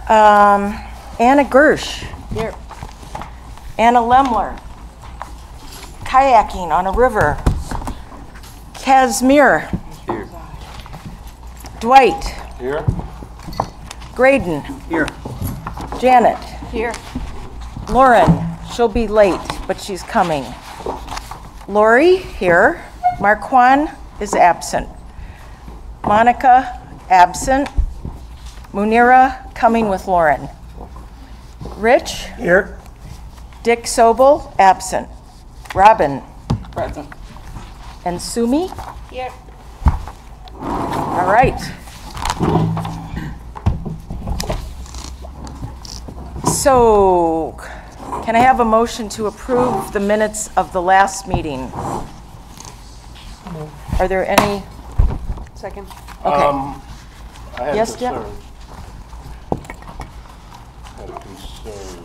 Anna Gersh. Here. Anna Lemler. Kayaking on a river. Casimir. Here. Dwight. Here. Graydon. Here. Janet. Here. Lauren. She'll be late, but she's coming. Lori, here. Marquand is absent. Monica, absent. Munira, coming with Lauren. Rich. Here. Dick Sobel, absent. Robin. Present. And Sumi. Here. All right. So, can I have a motion to approve the minutes of the last meeting? Are there any? Second. Okay. I have Yes, a Jeff? concern. I have a concern.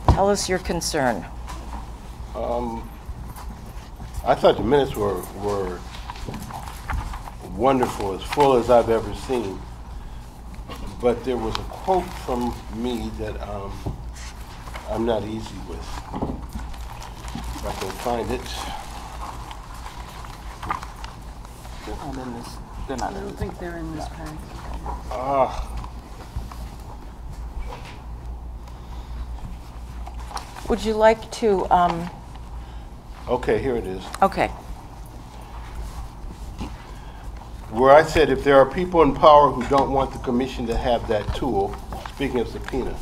Tell us your concern. I thought the minutes were wonderful, as full as I've ever seen. But there was a quote from me that I'm not easy with. If I can find it. I don't think they're in this pack. Would you like to, Okay, here it is. okay. Where I said if there are people in power who don't want the commission to have that tool, speaking of subpoena,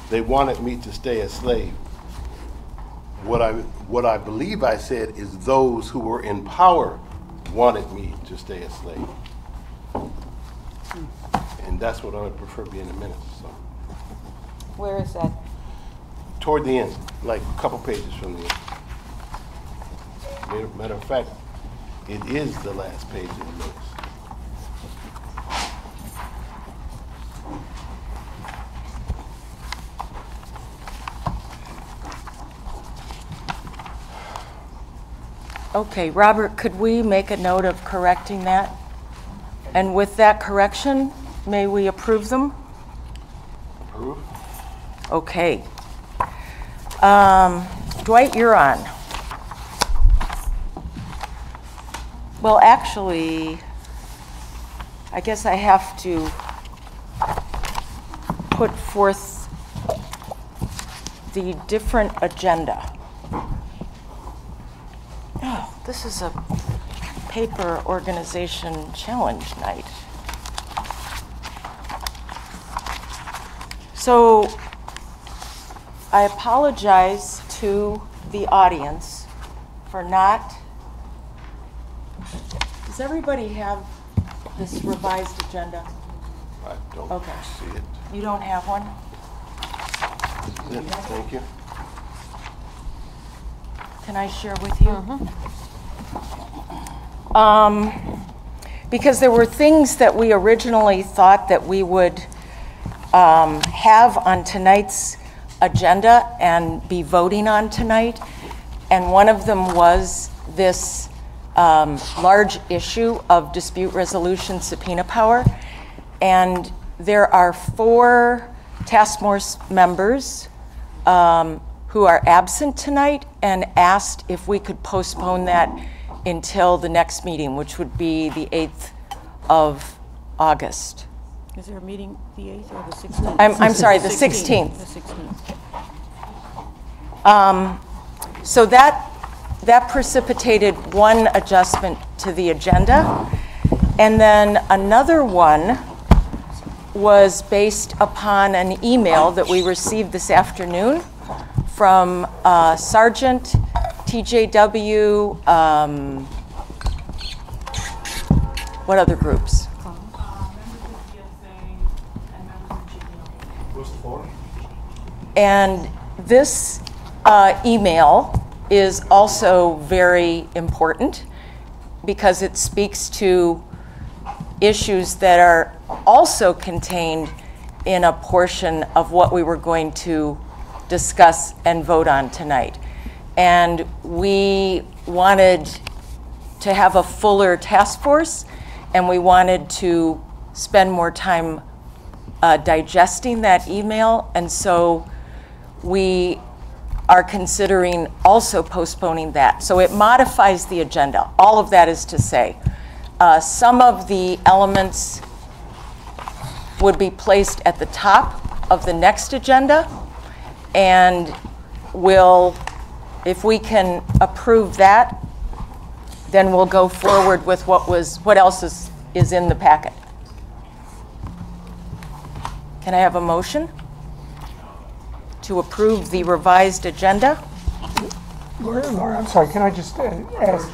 they wanted me to stay a slave. What I believe I said is those who were in power wanted me to stay a slave. And that's what I would prefer be in the minutes. So. Where is that? Toward the end, like a couple pages from the end. Matter of fact, it is the last page in the minutes. Okay, Robert, could we make a note of correcting that? And with that correction, may we approve them? Approve? Okay. Dwight, you're on. Well, actually, I guess I have to put forth the different agenda. Oh, this is a paper organization challenge night. So I apologize to the audience for not. Does everybody have this revised agenda? I don't Okay. see it. You don't have one? This is it. Thank you. Can I share with you? Because there were things that we originally thought that we would have on tonight's agenda and be voting on tonight. And one of them was this large issue of dispute resolution subpoena power. And there are 4 task force members who are absent tonight and asked if we could postpone that until the next meeting, which would be the 8th of August. Is there a meeting the 8th or the 16th? I'm sorry, the 16th. The 16th. So that precipitated one adjustment to the agenda. And then another one was based upon an email that we received this afternoon from Sergeant TJW, what other groups? And this email is also very important because it speaks to issues that are also contained in a portion of what we were going to discuss and vote on tonight. And we wanted to have a fuller task force, and we wanted to spend more time digesting that email, and so we are considering also postponing that. So it modifies the agenda. All of that is to say. Some of the elements would be placed at the top of the next agenda, and if we can approve that, then we'll go forward with what else is in the packet. Can I have a motion to approve the revised agenda? Laura, I'm sorry, can I just ask?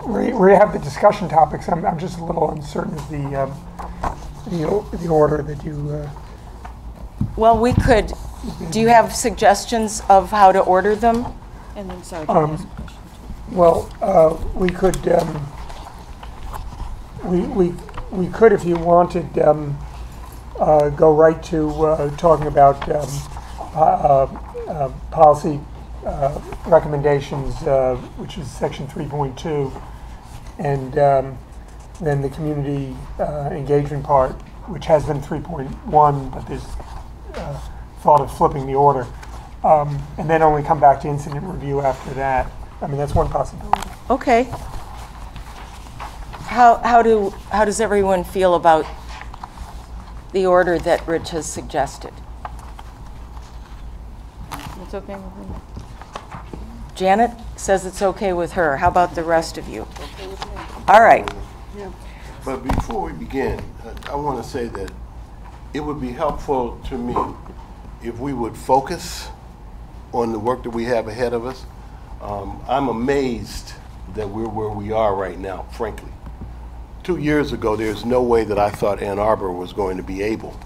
We have the discussion topics. I'm just a little uncertain of the order that you... Well, we could, do you have suggestions of how to order them? And then, sorry, can I ask a question? Well, we could, we could, if you wanted, go right to talking about policy recommendations, which is section 3.2, and then the community engagement part, which has been 3.1, but there's thought of flipping the order, and then only come back to incident review after that. I mean, that's one possibility. Okay. How does everyone feel about the order that Rich has suggested? It's okay with me? Janet says it's okay with her. How about the rest of you? All right. But before we begin, I want to say that it would be helpful to me if we would focus on the work that we have ahead of us. I'm amazed that we're where we are right now, frankly. 2 years ago, there's no way that I thought Ann Arbor was going to be able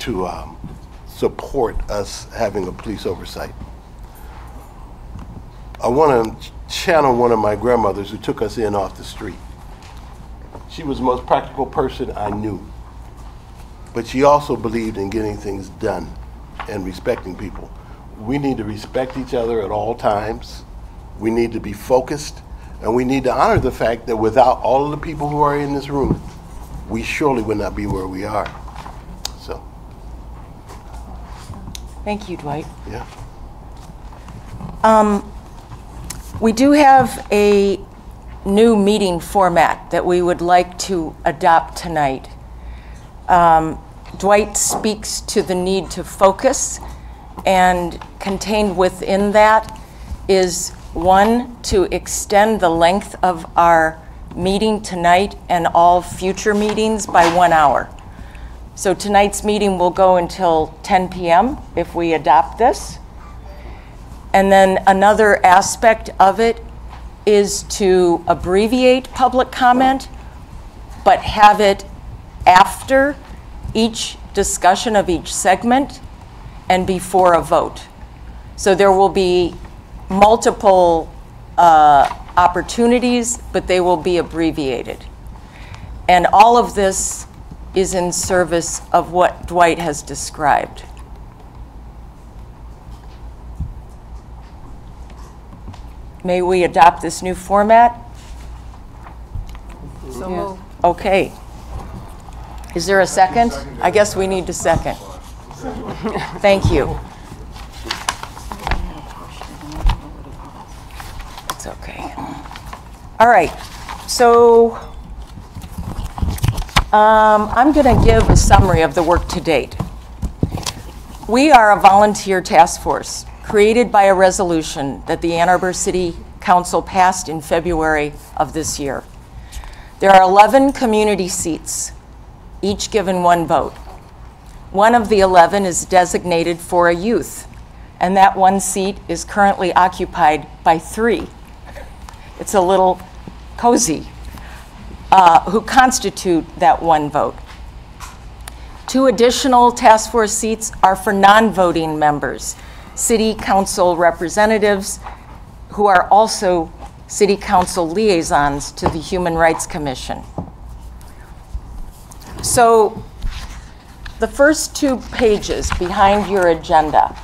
to support us having a police oversight. I want to channel one of my grandmothers who took us in off the street. She was the most practical person I knew, but she also believed in getting things done and respecting people. We need to respect each other at all times. We need to be focused, and we need to honor the fact that without all of the people who are in this room, we surely would not be where we are. So. Thank you, Dwight. Yeah. We do have a new meeting format that we would like to adopt tonight. Dwight speaks to the need to focus, and contained within that is, one, to extend the length of our meeting tonight and all future meetings by 1 hour. So tonight's meeting will go until 10 p.m. if we adopt this. And then another aspect of it is to abbreviate public comment, but have it after each discussion of each segment and before a vote. So there will be multiple opportunities, but they will be abbreviated. And all of this is in service of what Dwight has described. May we adopt this new format? So moved. Okay. Is there a second? I guess we need a second. Thank you. It's okay. All right. So I'm going to give a summary of the work to date. We are a volunteer task force created by a resolution that the Ann Arbor City Council passed in February of this year. There are 11 community seats, each given 1 vote. One of the 11 is designated for a youth, and that 1 seat is currently occupied by 3. It's a little cozy, who constitute that 1 vote. 2 additional task force seats are for non-voting members, city council representatives who are also city council liaisons to the Human Rights Commission. So the first 2 pages behind your agenda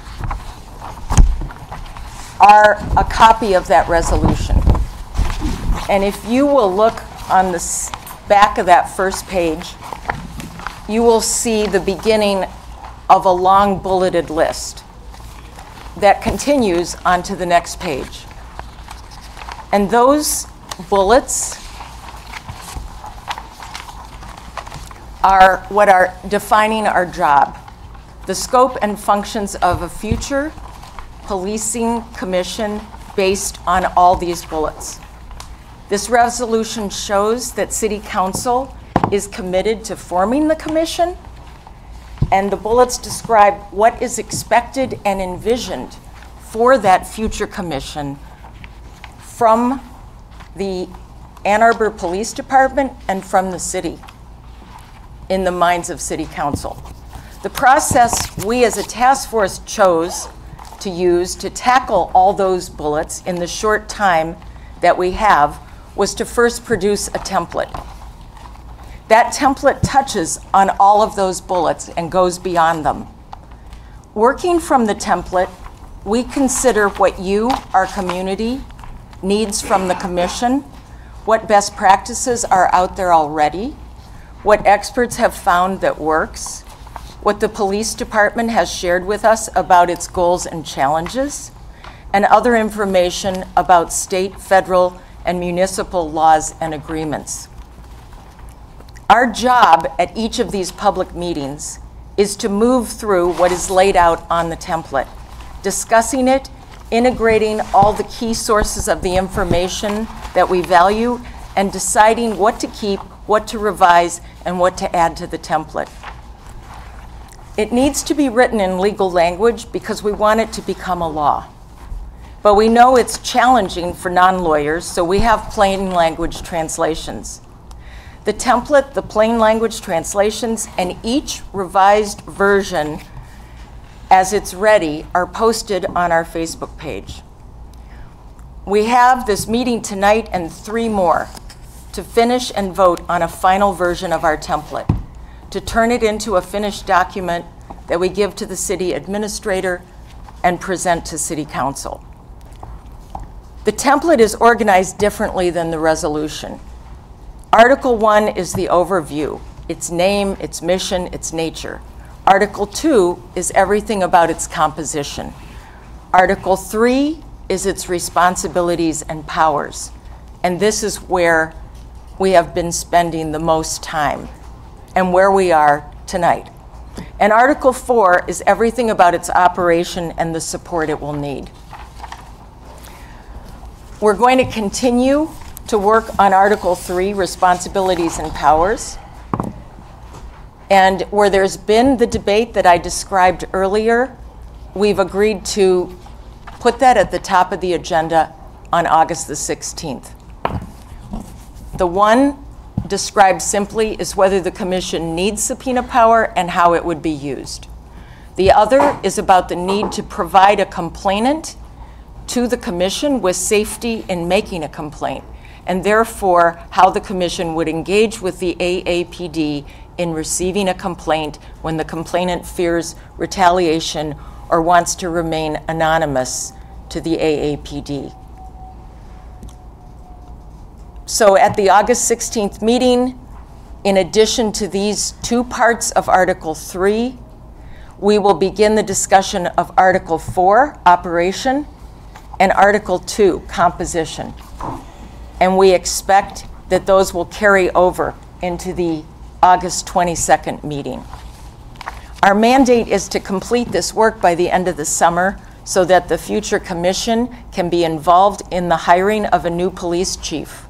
are a copy of that resolution. And if you will look on the back of that first page, you will see the beginning of a long bulleted list that continues onto the next page. And those bullets are what are defining our job, the scope and functions of a future policing commission based on all these bullets. This resolution shows that City Council is committed to forming the commission, and the bullets describe what is expected and envisioned for that future commission from the Ann Arbor Police Department and from the city in the minds of City Council. The process we as a task force chose to use to tackle all those bullets in the short time that we have was to first produce a template. That template touches on all of those bullets and goes beyond them. Working from the template, we consider what you, our community, needs from the commission, what best practices are out there already, what experts have found that works, what the police department has shared with us about its goals and challenges, and other information about state, federal, and municipal laws and agreements. Our job at each of these public meetings is to move through what is laid out on the template, discussing it, integrating all the key sources of the information that we value, and deciding what to keep, what to revise, and what to add to the template. It needs to be written in legal language because we want it to become a law. But we know it's challenging for non-lawyers, so we have plain language translations. The template, the plain language translations, and each revised version as it's ready are posted on our Facebook page. We have this meeting tonight and 3 more to finish and vote on a final version of our template, to turn it into a finished document that we give to the city administrator and present to City Council. The template is organized differently than the resolution. Article 1 is the overview, its name, its mission, its nature. Article 2 is everything about its composition. Article 3 is its responsibilities and powers. And this is where we have been spending the most time and where we are tonight. And Article 4 is everything about its operation and the support it will need. We're going to continue to work on Article 3, responsibilities and powers. And where there's been the debate that I described earlier, we've agreed to put that at the top of the agenda on August the 16th. The one described simply is whether the commission needs subpoena power and how it would be used. The other is about the need to provide a complainant to the commission with safety in making a complaint, and therefore how the commission would engage with the AAPD in receiving a complaint when the complainant fears retaliation or wants to remain anonymous to the AAPD. So at the August 16th meeting, in addition to these 2 parts of Article 3, we will begin the discussion of Article 4, operation, and Article 2, composition. And we expect that those will carry over into the August 22nd meeting. Our mandate is to complete this work by the end of the summer so that the future commission can be involved in the hiring of a new police chief.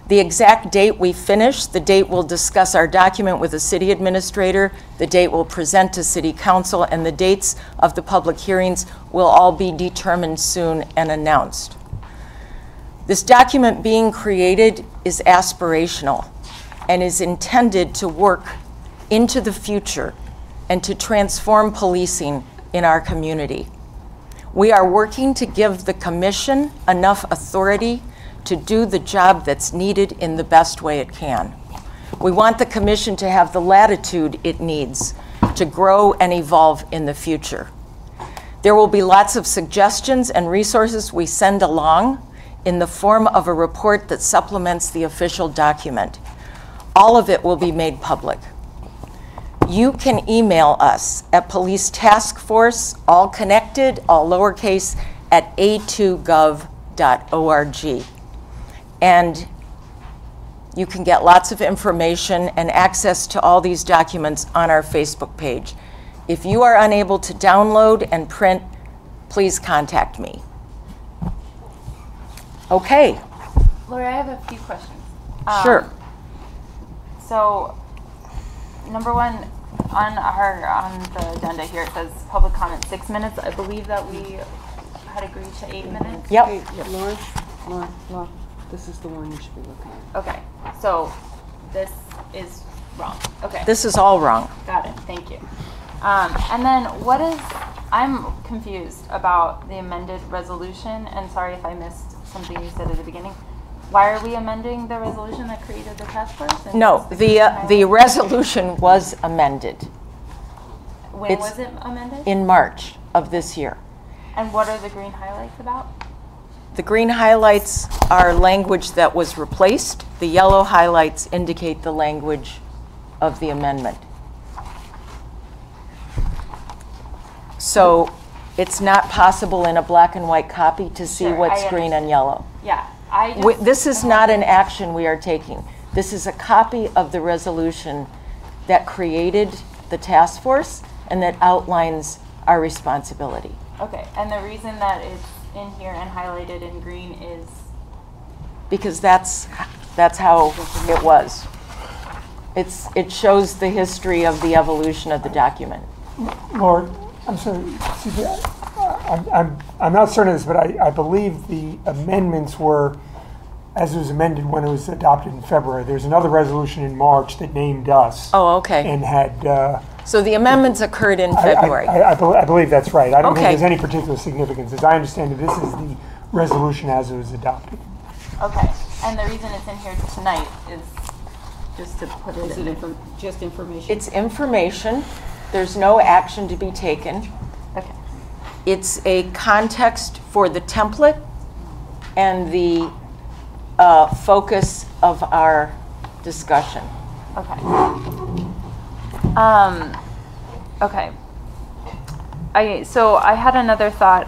The exact date we finish, the date we'll discuss our document with the city administrator, the date we'll present to City Council, and the dates of the public hearings will all be determined soon and announced. This document being created is aspirational and is intended to work into the future and to transform policing in our community. We are working to give the commission enough authority to do the job that's needed in the best way it can. We want the commission to have the latitude it needs to grow and evolve in the future. There will be lots of suggestions and resources we send along in the form of a report that supplements the official document. All of it will be made public. You can email us at Police Task Force, all connected, all lowercase, at a2gov.org. And you can get lots of information and access to all these documents on our Facebook page. If you are unable to download and print, please contact me. Okay. Lori, I have a few questions. Sure. So, number one, on the agenda here, it says public comment 6 minutes. I believe that we had agreed to 8 minutes. Yep. Hey, Lauren, this is the one you should be looking at. Okay, so this is wrong. Okay. This is all wrong. Got it, thank you. And then I'm confused about the amended resolution, and sorry if I missed something you said at the beginning. Why are we amending the resolution that created the task force? And No, the resolution was amended when it's was it amended? in March of this year. And what are the green highlights about? The green highlights are language that was replaced. The yellow highlights indicate the language of the amendment. So it's not possible in a black and white copy to see Sure, what's I green and yellow. Yeah, I just, This is not an action we are taking. This is a copy of the resolution that created the task force and that outlines our responsibility. okay. And the reason that it's in here and highlighted in green is Because that's how it was. It shows the history of the evolution of the document. Lord, I'm sorry, excuse me, I'm not certain of this, but I believe the amendments were, as it was amended when it was adopted in February. There's another resolution in March that named us. Oh, okay. And had, So the amendments occurred in February. I believe that's right. I don't think Okay. there's any particular significance. As I understand it, this is the resolution as it was adopted. okay. And the reason it's in here tonight is just to put it Is in. it just information? It's information. There's no action to be taken. Okay. It's a context for the template and the focus of our discussion. Okay. Okay. So I had another thought,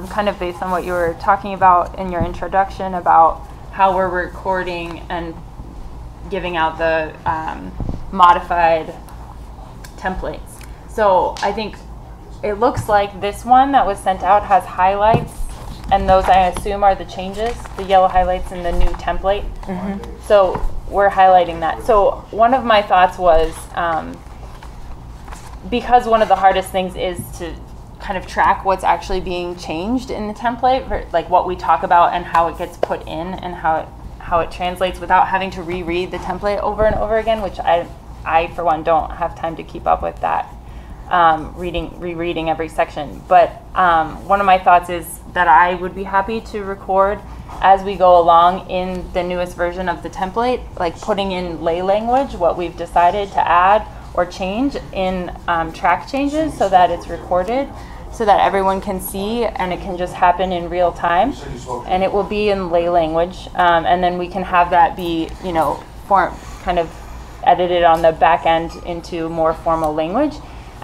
kind of based on what you were talking about in your introduction about how we're recording and giving out the modified templates. So I think it looks like this one that was sent out has highlights, and those I assume are the changes, the yellow highlights in the new template. So we're highlighting that. So one of my thoughts was, because one of the hardest things is to kind of track what's actually being changed in the template, like what we talk about and how it gets put in and how it translates without having to reread the template over and over again, which I for one don't have time to keep up with that, rereading every section. But one of my thoughts is that I would be happy to record as we go along in the newest version of the template, like putting in lay language, what we've decided to add or change in track changes so that it's recorded, so that everyone can see and it can just happen in real time. And it will be in lay language. And then we can have that be, kind of edited on the back end into more formal language.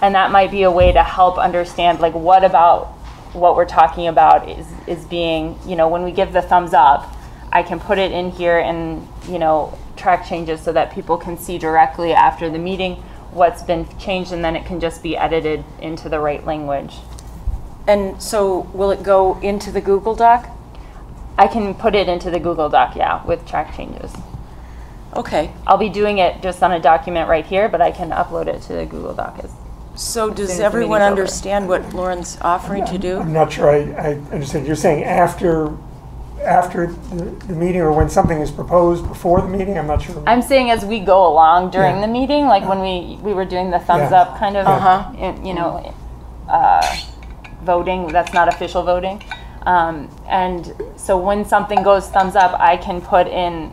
And that might be a way to help understand, like, what about what we're talking about is being, when we give the thumbs up, I can put it in here and, track changes so that people can see directly after the meeting what's been changed, and then it can just be edited into the right language. And so will it go into the Google Doc? I can put it into the Google Doc, yeah, with track changes. Okay. I'll be doing it just on a document right here, but I can upload it to the Google Doc. So as does the everyone meeting's over. understand what Lauren's offering to do? I'm not sure I understand. You're saying after the meeting, or when something is proposed before the meeting? I'm not sure. I'm saying as we go along during Yeah. the meeting, like when we were doing the thumbs Yeah. up kind of, voting. That's not official voting. And so when something goes thumbs up, I can put in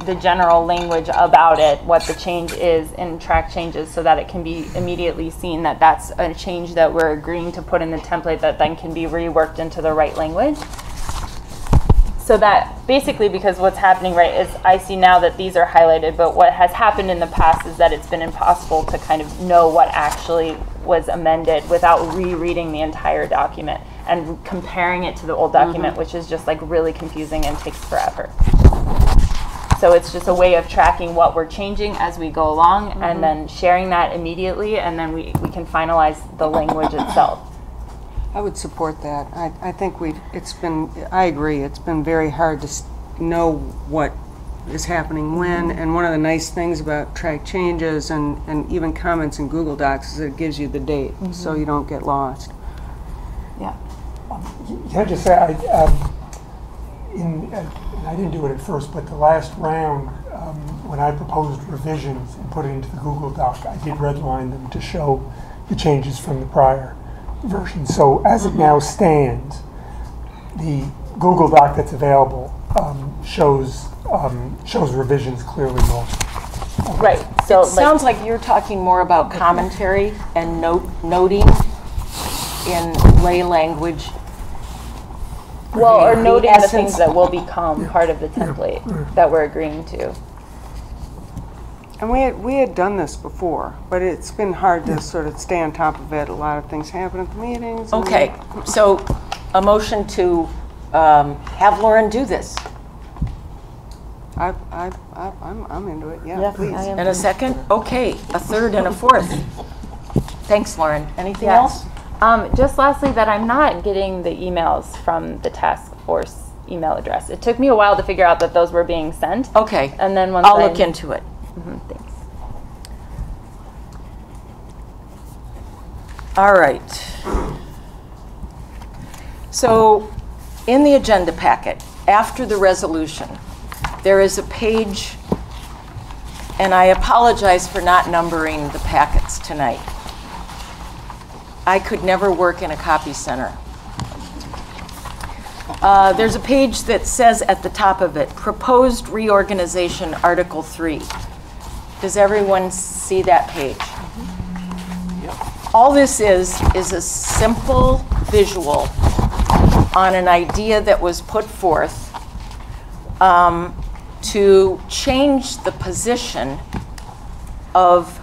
the general language about it, what the change is in track changes, so that it can be immediately seen that that's a change that we're agreeing to put in the template that then can be reworked into the right language. So that basically, because what's happening, right, is I see now that these are highlighted, but what has happened in the past is that it's been impossible to kind of know what actually was amended without rereading the entire document and comparing it to the old document, which is just like really confusing and takes forever. So it's just a way of tracking what we're changing as we go along and then sharing that immediately, and then we can finalize the language itself. I would support that. I think I agree, it's been very hard to know what is happening when, and one of the nice things about track changes and even comments in Google Docs is it gives you the date, so you don't get lost. Yeah. Can I just say, I didn't do it at first, but the last round, when I proposed revisions and put it into the Google Doc, I did redline them to show the changes from the prior version. So as it now stands, the Google Doc that's available shows revisions clearly more. Right. So It sounds like you're talking more about commentary and noting in lay language. well, or the noting the essence. things that will become part of the template that we're agreeing to. And we had done this before, but it's been hard to sort of stay on top of it. A lot of things happen at the meetings. and- Okay, so a motion to have Lauren do this. I'm into it, yeah, Yeah, please. I am. And a second? Okay, a third and a fourth. Thanks, Lauren. Anything Yes. else? Just lastly, that I'm not getting the emails from the task force email address. It took me a while to figure out that those were being sent. Okay, And then once I'll look into it. Thanks. All right. So, in the agenda packet, after the resolution, there is a page, and I apologize for not numbering the packets tonight. I could never work in a copy center. There's a page that says at the top of it, Proposed Reorganization, Article 3. Does everyone see that page? All this is a simple visual on an idea that was put forth to change the position of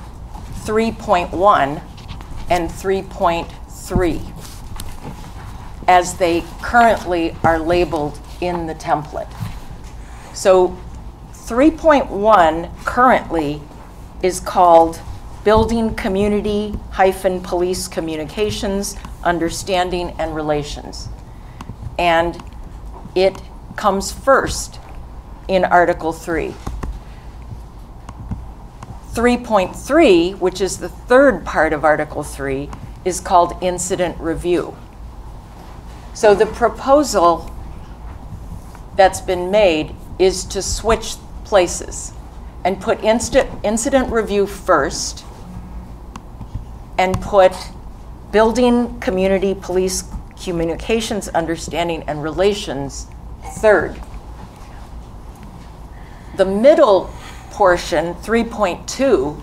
3.1 and 3.3 as they currently are labeled in the template. So 3.1 currently is called Building Community-Police Communications, Understanding and Relations. And it comes first in Article 3. 3.3, which is the third part of Article 3, is called Incident Review. So the proposal that's been made is to switch places and put incident review first and put Building Community Police Communications, Understanding and Relations third. The middle portion, 3.2,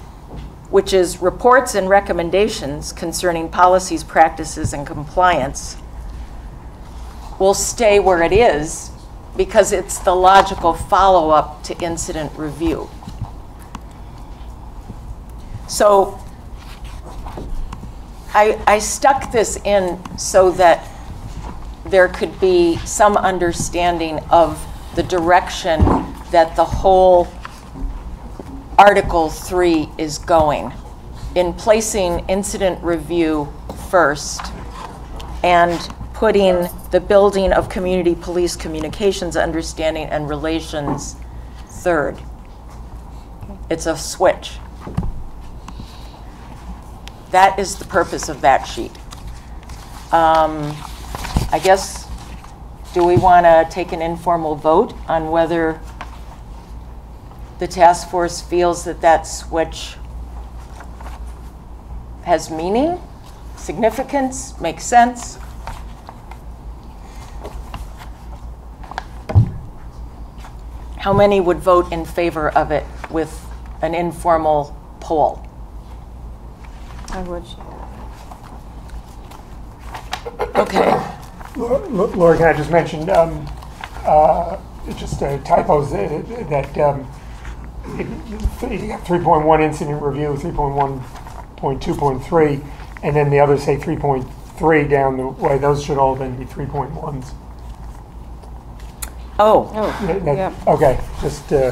which is reports and recommendations concerning policies, practices, and compliance, will stay where it is because it's the logical follow-up to incident review. So I stuck this in so that there could be some understanding of the direction that the whole Article 3 is going in placing incident review first and putting the Building of Community Police Communications, Understanding and Relations third. It's a switch. That is the purpose of that sheet. I guess, do we want to take an informal vote on whether the task force feels that that switch has meaning, significance, makes sense? how many would vote in favor of it with an informal poll? I would. Okay. Laura, can I just mention, just typos, that you got 3.1 incident review, 3.1.2.3, and then the others say 3.3 down the way. Those should all then be 3.1s. Oh, Yeah. Okay, just, so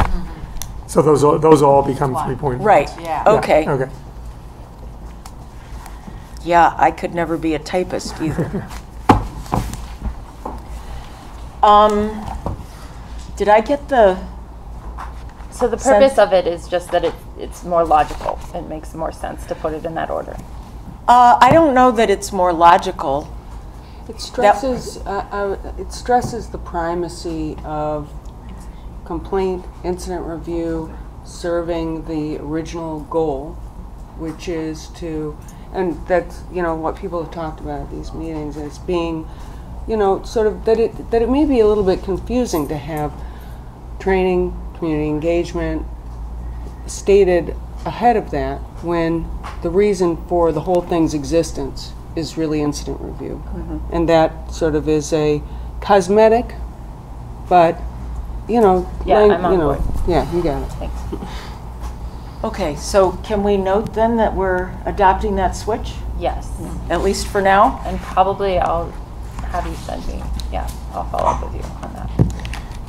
those all become 3.1. right. Yeah. Okay. Okay. Yeah, I could never be a typist either. Did I get the, So the purpose of it is just that it's more logical. It makes more sense to put it in that order. I don't know that it's more logical. It stresses, it stresses the primacy of complaint, incident review, serving the original goal, which is to, and that's, what people have talked about at these meetings, as being, sort of that it may be a little bit confusing to have training, community engagement stated ahead of that when the reason for the whole thing's existence is really incident review. And that sort of is a cosmetic, but, Yeah, I'm on board. Yeah, you got it. Thanks. Okay, so can we note then that we're adopting that switch, Yes. at least for now? And probably I'll have you send me, I'll follow up with you on that.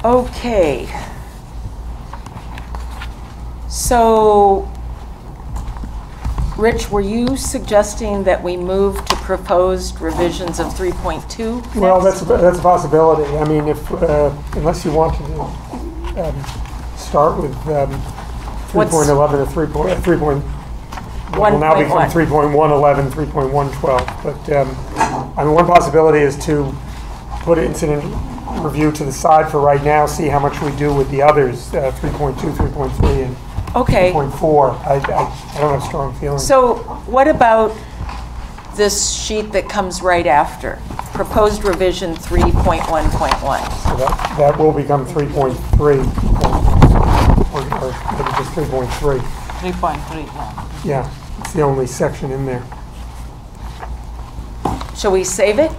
Okay. So, Rich, were you suggesting that we move to proposed revisions of 3.2? Well, that's a possibility. I mean, if unless you want to start with 3.11 or 3. Will now become 3.111, 3.112. But I mean, one possibility is to put incident review to the side for right now. See how much we do with the others, 3.2, 3.3, and Okay. 3.4. I don't have strong feelings. So what about this sheet that comes right after? Proposed revision 3.1.1. So that will become 3.3, or maybe just 3.3. 3.3, Yeah, it's the only section in there. Shall we save it?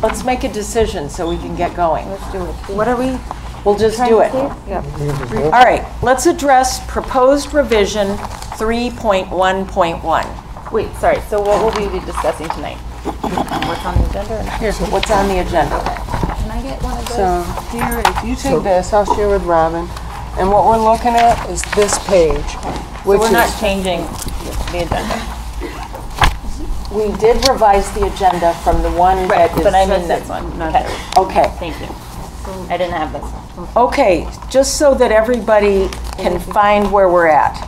Let's make a decision so we can get going. Let's do it. What are we? We'll just do it. You can just vote. All right, let's address proposed revision 3.1.1. Wait, sorry, so what will we be discussing tonight? What's on the agenda? Here's what's on the agenda. Can I get one of those? So here, if you take this, I'll share with Robin. And what we're looking at is this page, So which we're not is, changing the agenda. We did revise the agenda from the one that is. But I mean this one. Okay, Okay, thank you. I didn't have this. okay, just so that everybody can find where we're at.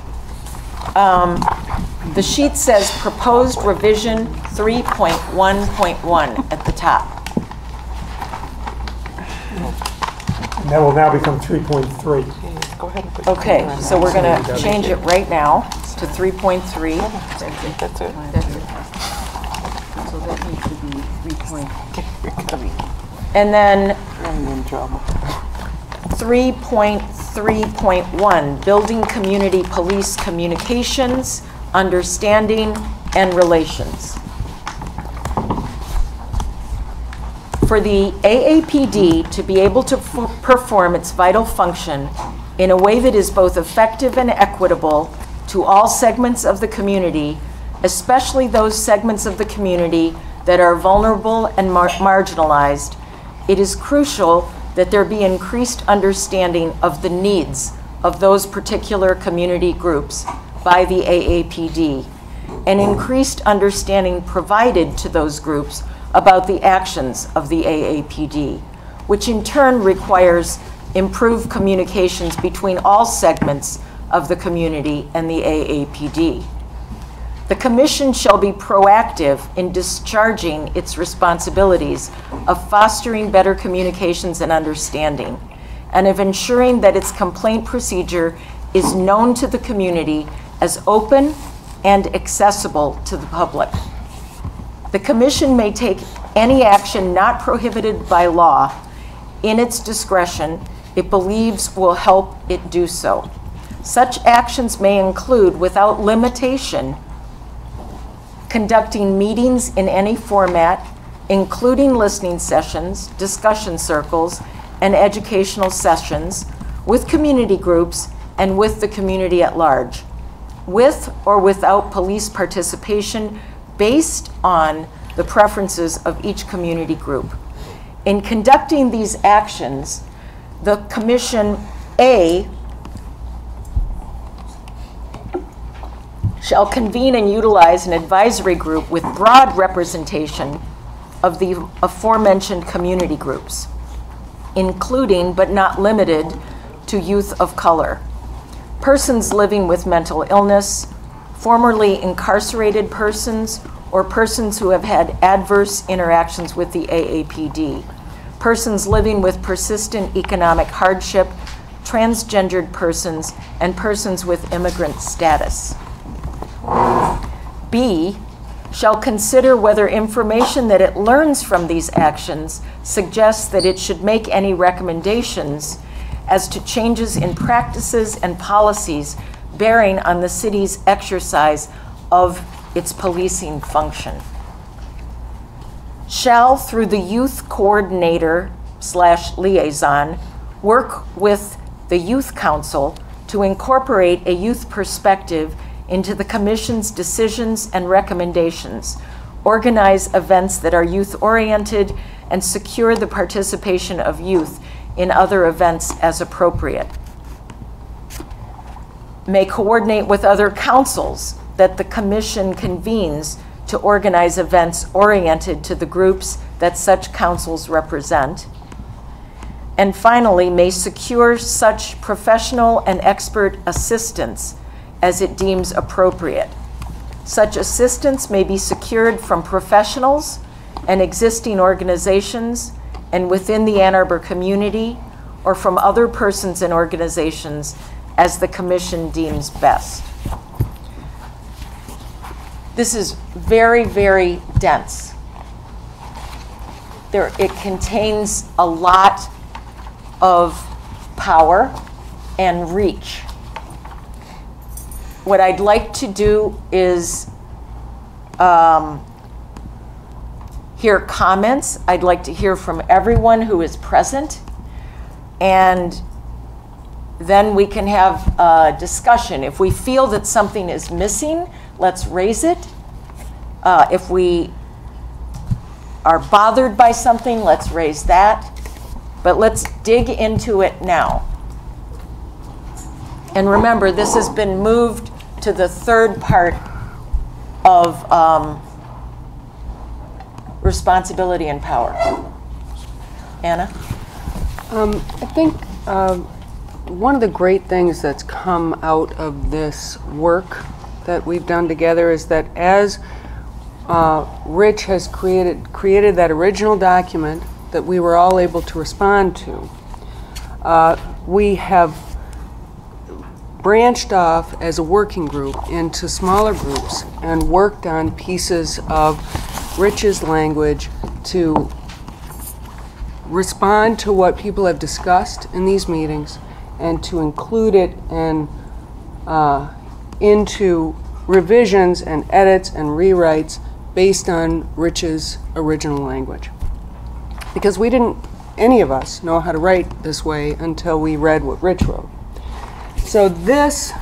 The sheet says proposed revision 3.1.1 at the top. And that will now become 3.3. Okay, so we're going to change it right now to 3.3. that's it. So that needs to be 3.3. And then I'm in trouble. 3.3.1, building community police communications, understanding, and relations. For the AAPD to be able to perform its vital function in a way that is both effective and equitable to all segments of the community, especially those segments of the community that are vulnerable and marginalized, it is crucial that there be increased understanding of the needs of those particular community groups by the AAPD, and increased understanding provided to those groups about the actions of the AAPD, which in turn requires improved communications between all segments of the community and the AAPD. The Commission shall be proactive in discharging its responsibilities of fostering better communications and understanding, and of ensuring that its complaint procedure is known to the community as open and accessible to the public. The Commission may take any action not prohibited by law in its discretion, it believes will help it do so. Such actions may include, without limitation, conducting meetings in any format, including listening sessions, discussion circles, and educational sessions with community groups and with the community at large, with or without police participation based on the preferences of each community group. In conducting these actions, the Commission A shall convene and utilize an advisory group with broad representation of the aforementioned community groups, including but not limited to youth of color, persons living with mental illness, formerly incarcerated persons, or persons who have had adverse interactions with the AAPD, persons living with persistent economic hardship, transgendered persons, and persons with immigrant status. B, shall consider whether information that it learns from these actions suggests that it should make any recommendations as to changes in practices and policies bearing on the city's exercise of its policing function. Shall, through the youth coordinator / liaison, work with the youth council to incorporate a youth perspective into the Commission's decisions and recommendations, organize events that are youth-oriented, and secure the participation of youth in other events as appropriate. May coordinate with other councils that the Commission convenes to organize events oriented to the groups that such councils represent. And finally, may secure such professional and expert assistance as it deems appropriate. Such assistance may be secured from professionals and existing organizations and within the Ann Arbor community, or from other persons and organizations as the Commission deems best. This is very, very dense. It contains a lot of power and reach. What I'd like to do is hear comments. I'd like to hear from everyone who is present, and then we can have a discussion. If we feel that something is missing, let's raise it. If we are bothered by something, let's raise that. But let's dig into it now. And remember, this has been moved to the third part of responsibility and power. Anna? I think one of the great things that's come out of this work that we've done together is that as Rich has created that original document that we were all able to respond to, we have branched off as a working group into smaller groups and worked on pieces of Rich's language to respond to what people have discussed in these meetings and to include it into revisions and edits and rewrites based on Rich's original language. Because we didn't, any of us, know how to write this way until we read what Rich wrote. So this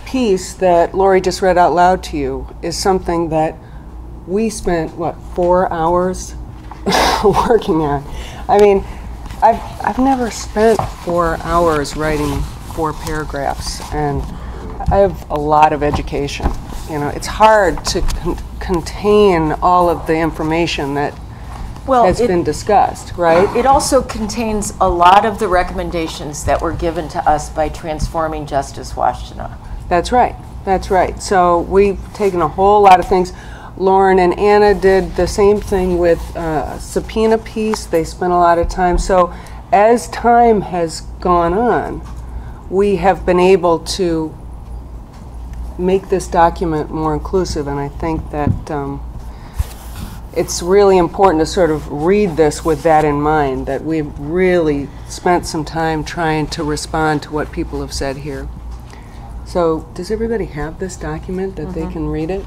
piece that Lori just read out loud to you is something that we spent, 4 hours working on. I mean, I've never spent 4 hours writing 4 paragraphs, and I have a lot of education. You know, it's hard to contain all of the information that has been discussed, right? It also contains a lot of the recommendations that were given to us by Transforming Justice Washtenaw. That's right. That's right. So we've taken a whole lot of things. Lauren and Anna did the same thing with subpoena piece. They spent a lot of time. So as time has gone on, we have been able to make this document more inclusive, and I think that it's really important to sort of read this with that in mind, that we've really spent some time trying to respond to what people have said here. So does everybody have this document that they can read it?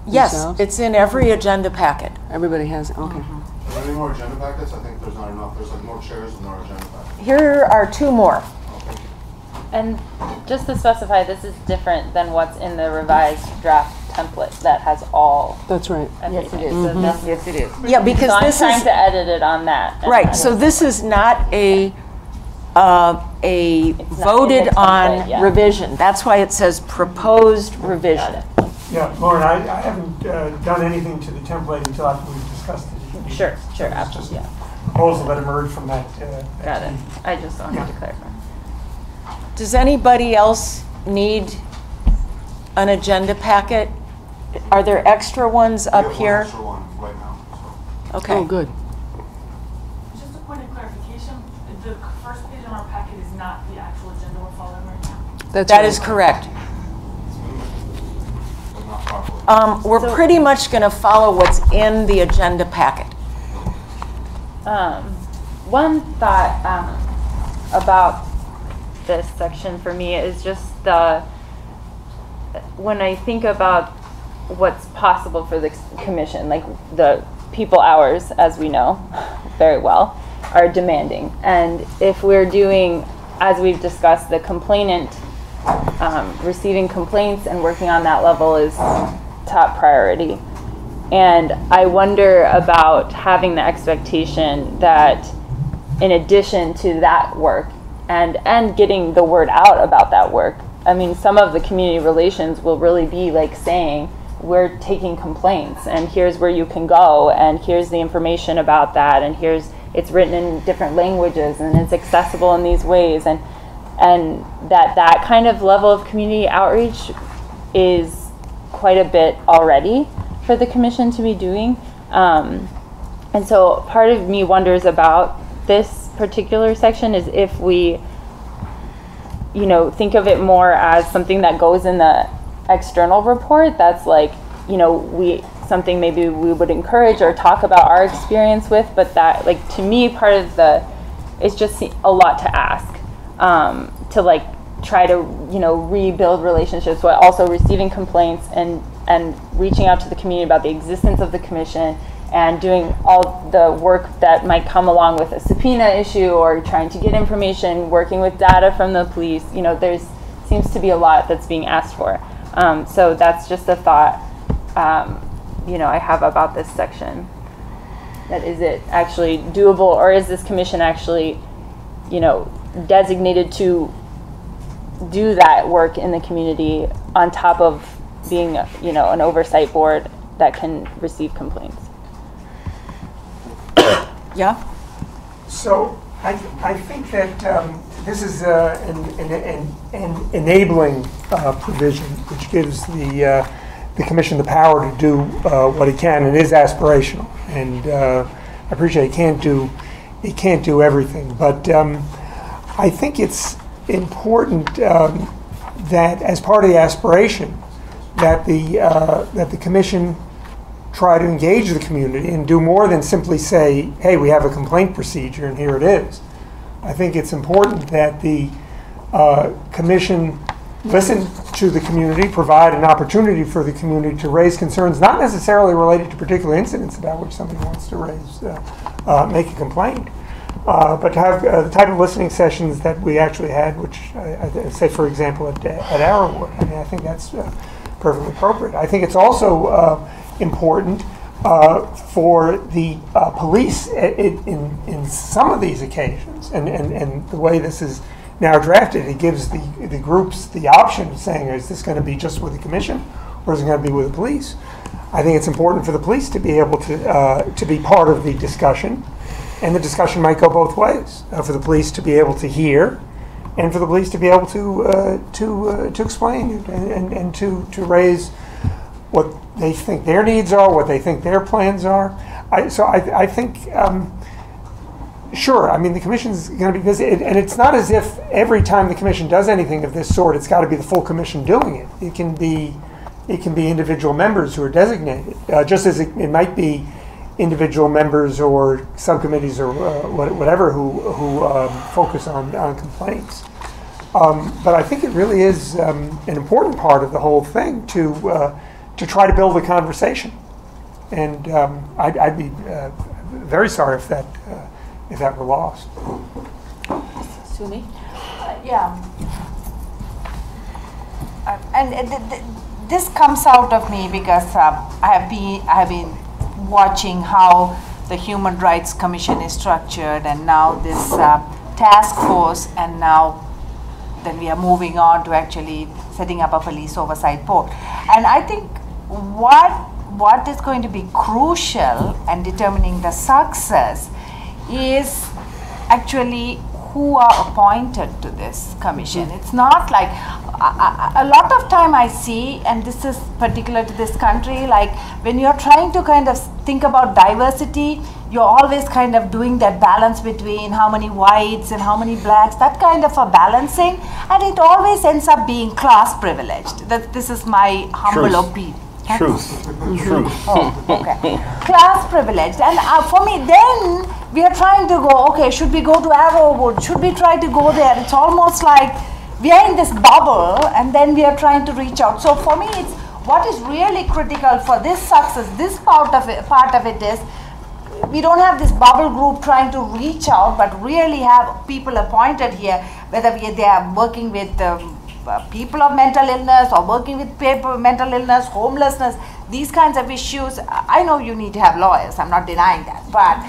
Yes, themselves? it's in every agenda packet. Everybody has, okay. Are there any more agenda packets? I think there's not enough. There's like more chairs than there are agenda packets. Here are 2 more. Oh, thank you. And just to specify, this is different than what's in the revised draft template that has all That's right. everything. So this- Yes, it is. Yeah, because so I'm this trying is, to edit it on that. and right, then- so this is not a voted in the on template, yeah. revision. That's why it says proposed revision. Yeah, Lauren, I haven't done anything to the template until after we've discussed it. Sure, It's sure, just absolutely, a yeah. proposal that emerged from that. Got it. I just wanted to clarify. Does anybody else need an agenda packet? Are there extra ones We up have one here? extra one right now. So. Okay. Oh, good. Just a point of clarification, the first page on our packet is not the actual agenda we're following right now. That's That right. is correct. But not properly. We're pretty much going to follow what's in the agenda packet. One thought about this section for me is just when I think about what's possible for the commission, like the people hours, as we know very well, are demanding. And if we're doing, as we've discussed, the complainant receiving complaints and working on that level is top priority. And I wonder about having the expectation that in addition to that work and getting the word out about that work, I mean, some of the community relations will really be like saying, we're taking complaints and here's where you can go and here's the information about that and it's written in different languages and it's accessible in these ways, and that kind of level of community outreach is quite a bit already for the commission to be doing. And so part of me wonders about this particular section is if we, think of it more as something that goes in the external report that's like, something maybe we would encourage or talk about our experience with, but that, like, to me, part of it's just a lot to ask, to like try to, rebuild relationships while also receiving complaints and reaching out to the community about the existence of the commission and doing all the work that might come along with a subpoena issue or trying to get information, working with data from the police. There's seems to be a lot that's being asked for. So that's just a thought, I have about this section. That is it actually doable, or is this commission actually, designated to do that work in the community on top of being, an oversight board that can receive complaints? Yeah? So I think that this is an enabling provision which gives the commission the power to do what it can, and is aspirational. And I appreciate it can't do everything, but I think it's important that as part of the aspiration that the commission try to engage the community and do more than simply say, hey, we have a complaint procedure and here it is. I think it's important that the commission listen to the community, provide an opportunity for the community to raise concerns, not necessarily related to particular incidents about which somebody wants to make a complaint, but to have the type of listening sessions that we actually had, which I say, for example, at Arrowwood. I mean, I think that's perfectly appropriate. I think it's also important for the police in some of these occasions, and the way this is now drafted, it gives the groups the option of saying, is this going to be just with the commission, or is it going to be with the police? I think it's important for the police to be able to be part of the discussion, and the discussion might go both ways. For the police to be able to hear, and for the police to be able to explain and to raise what they think their needs are, what they think their plans are. I think, sure, I mean, the commission's going to be busy, and it's not as if every time the commission does anything of this sort, it's got to be the full commission doing it. It can be individual members who are designated, just as it might be individual members or subcommittees or whatever who focus on complaints. But I think it really is an important part of the whole thing to try to build a conversation. And I'd be very sorry if that were lost. Sumi? Yeah. This comes out of me because I have been watching how the Human Rights Commission is structured, and now this task force, and now then we are moving on to actually setting up a police oversight board. And I think what is going to be crucial and determining the success is actually who are appointed to this commission. It's not like, a lot of time I see, and this is particular to this country, like when you're trying to kind of think about diversity, you're always kind of doing that balance between how many whites and how many blacks, that kind of a balancing, and it always ends up being class privileged. This is my humble opinion. Truth. Oh, okay. Class privileged. And for me, then we are trying to go, okay, should we go to Arrowwood? Should we try to go there? It's almost like we are in this bubble, and then we are trying to reach out. So for me, it's what is really critical for this success, this part of it is, we don't have this bubble group trying to reach out, but really have people appointed here, whether they are working with people of mental illness or working with people mental illness, homelessness, these kinds of issues. I know you need to have lawyers, I'm not denying that, but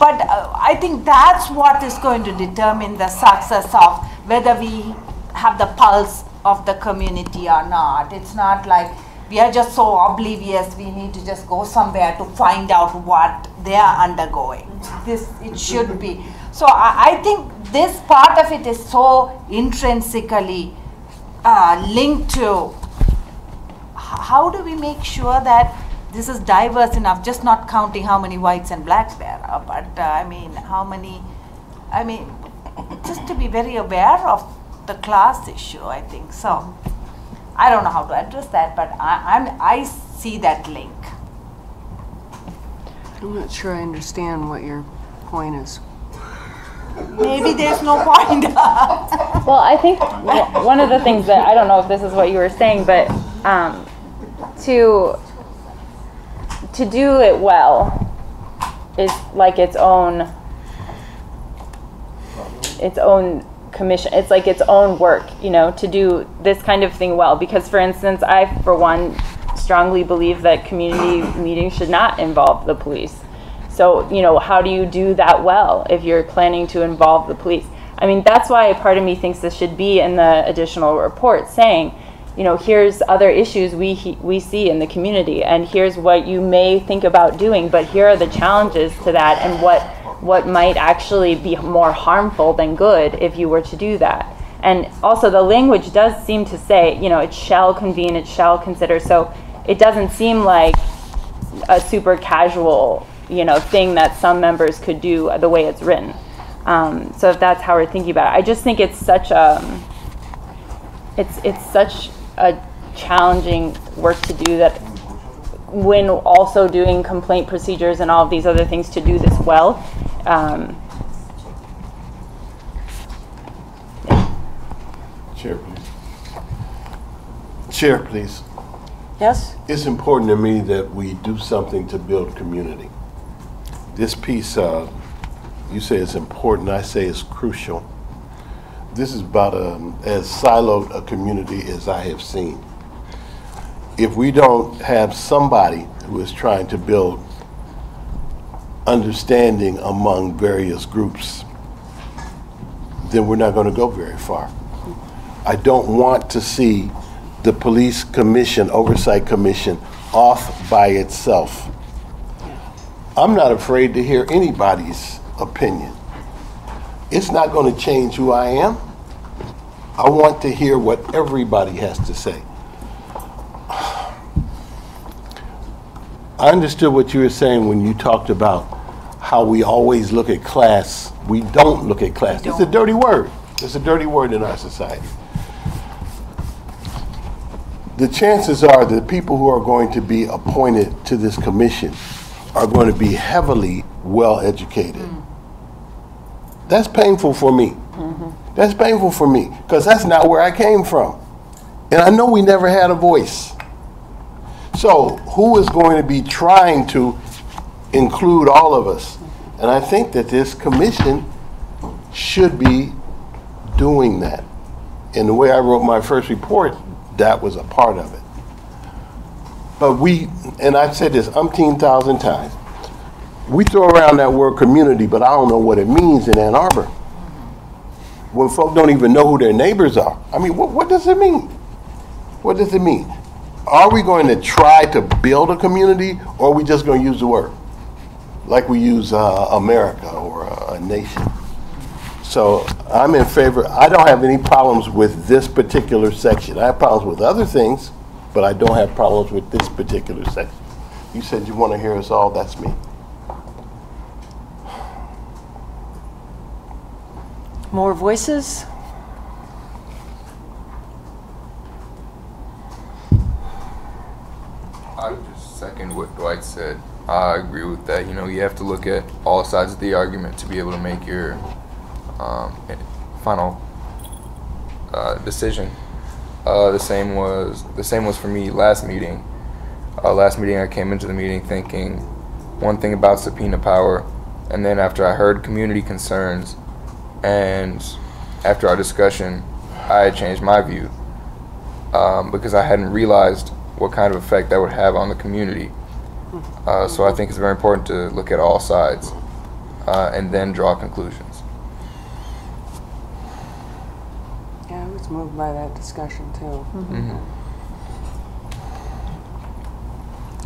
I think that's what is going to determine the success of whether we have the pulse of the community or not. It's not like we are just so oblivious, we need to just go somewhere to find out what they are undergoing. It should be. So I think this part of it is so intrinsically linked to how do we make sure that this is diverse enough, just not counting how many whites and blacks there are, but just to be very aware of the class issue, I think. So I don't know how to address that, but I see that link. I'm not sure I understand what your point is. Maybe there's no point. Well, I think one of the things that, I don't know if this is what you were saying, but to do it well is like its own commission. It's like its own work, to do this kind of thing well. Because, for instance, I, for one, strongly believe that community meetings should not involve the police. So, how do you do that well if you're planning to involve the police? I mean, that's why part of me thinks this should be in the additional report, saying, here's other issues we see in the community, and here's what you may think about doing, but here are the challenges to that, and what might actually be more harmful than good if you were to do that. And also the language does seem to say, it shall convene, it shall consider, so it doesn't seem like a super casual thing that some members could do the way it's written. So if that's how we're thinking about it, I just think it's such a challenging work to do, that when also doing complaint procedures and all of these other things, to do this well. Chair, please. Chair, please. Yes? It's important to me that we do something to build community. This piece, you say it's important, I say it's crucial. This is about as siloed a community as I have seen. If we don't have somebody who is trying to build understanding among various groups, then we're not going to go very far. I don't want to see the police commission, oversight commission, off by itself. I'm not afraid to hear anybody's opinion. It's not going to change who I am. I want to hear what everybody has to say. I understood what you were saying when you talked about how we always look at class. We don't look at class. It's a dirty word. It's a dirty word in our society. The chances are that people who are going to be appointed to this commission are going to be heavily well-educated. That's painful for me. That's painful for me, because that's not where I came from. And I know we never had a voice. So who is going to be trying to include all of us? And I think that this commission should be doing that. In the way I wrote my first report, that was a part of it. But and I've said this umpteen thousand times, we throw around that word community, but I don't know what it means in Ann Arbor. When folk don't even know who their neighbors are. I mean, what does it mean? What does it mean? Are we going to try to build a community, or are we just going to use the word? Like we use America or a nation. So I'm in favor. I don't have any problems with this particular section. I have problems with other things, but I don't have problems with this particular section. You said you want to hear us all. That's me. More voices? I would just second what Dwight said. I agree with that. You know, you have to look at all sides of the argument to be able to make your final decision. The same was for me last meeting. Last meeting, I came into the meeting thinking one thing about subpoena power, and then after I heard community concerns, and after our discussion, I had changed my view because I hadn't realized what kind of effect that would have on the community. So I think it's very important to look at all sides and then draw conclusions. Yeah, I was moved by that discussion too.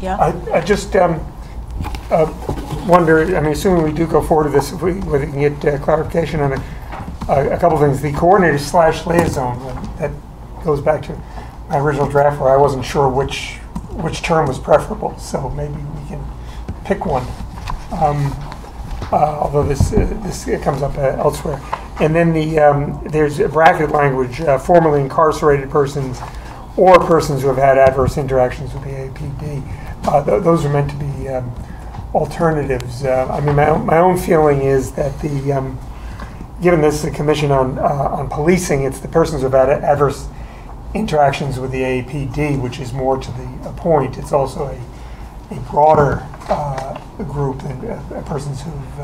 Yeah. I just wonder, I mean, assuming we do go forward with this, if we can get clarification on a couple things. The coordinator / liaison, that goes back to my original draft where I wasn't sure which term was preferable, so maybe we can pick one. Although this comes up elsewhere. And then there's a bracket language, formerly incarcerated persons or persons who have had adverse interactions with the APD. Those are meant to be alternatives. I mean, my own feeling is that given this is a commission on policing, it's the persons who have had adverse interactions with the APD, which is more to the point. It's also a broader group than persons who've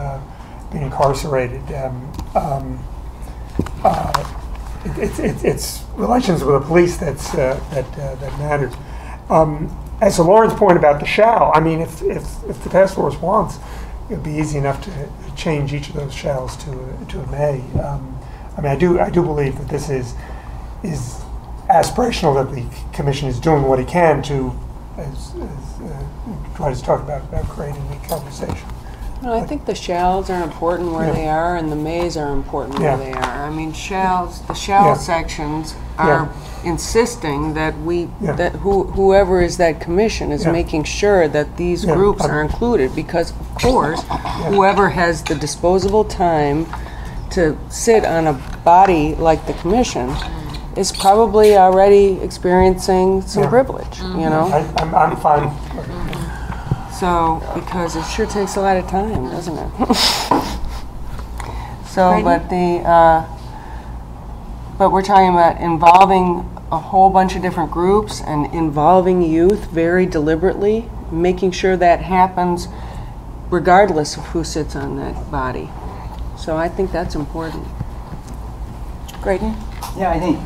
been incarcerated. It's relations with the police that matters. As to Lauren's point about the shall, I mean, if the task force wants, it'd be easy enough to change each of those shalls to a may. I mean, I do believe that this is aspirational, that the commission is doing what it can to, as Dwight has talked about creating the conversation. No, I think the shalls are important where they are, and the mays are important where they are. I mean, the shall sections are insisting that that whoever is that commission is making sure that these groups are included, because of course, whoever has the disposable time to sit on a body like the commission is probably already experiencing some privilege, you know? I'm fine. So, because it sure takes a lot of time, doesn't it? So, but we're talking about involving a whole bunch of different groups and involving youth very deliberately, making sure that happens regardless of who sits on that body. So I think that's important. Graydon? Yeah, I think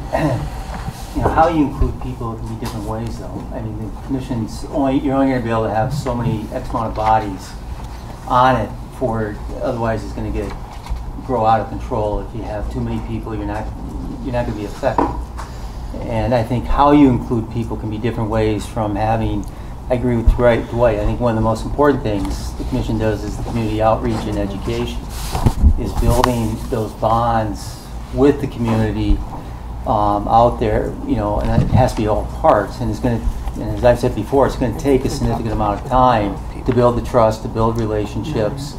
how you include people can be different ways, though. I mean, the commission's you're only going to be able to have so many X amount of bodies on it otherwise it's going to grow out of control. If you have too many people, you're not going to be effective. And I think how you include people can be different ways from having. I agree with Dwight. I think one of the most important things the commission does is the community outreach and education, is building those bonds with the community out there, and it has to be all parts. And and as I've said before, it's going to take a significant amount of time to build the trust, to build relationships,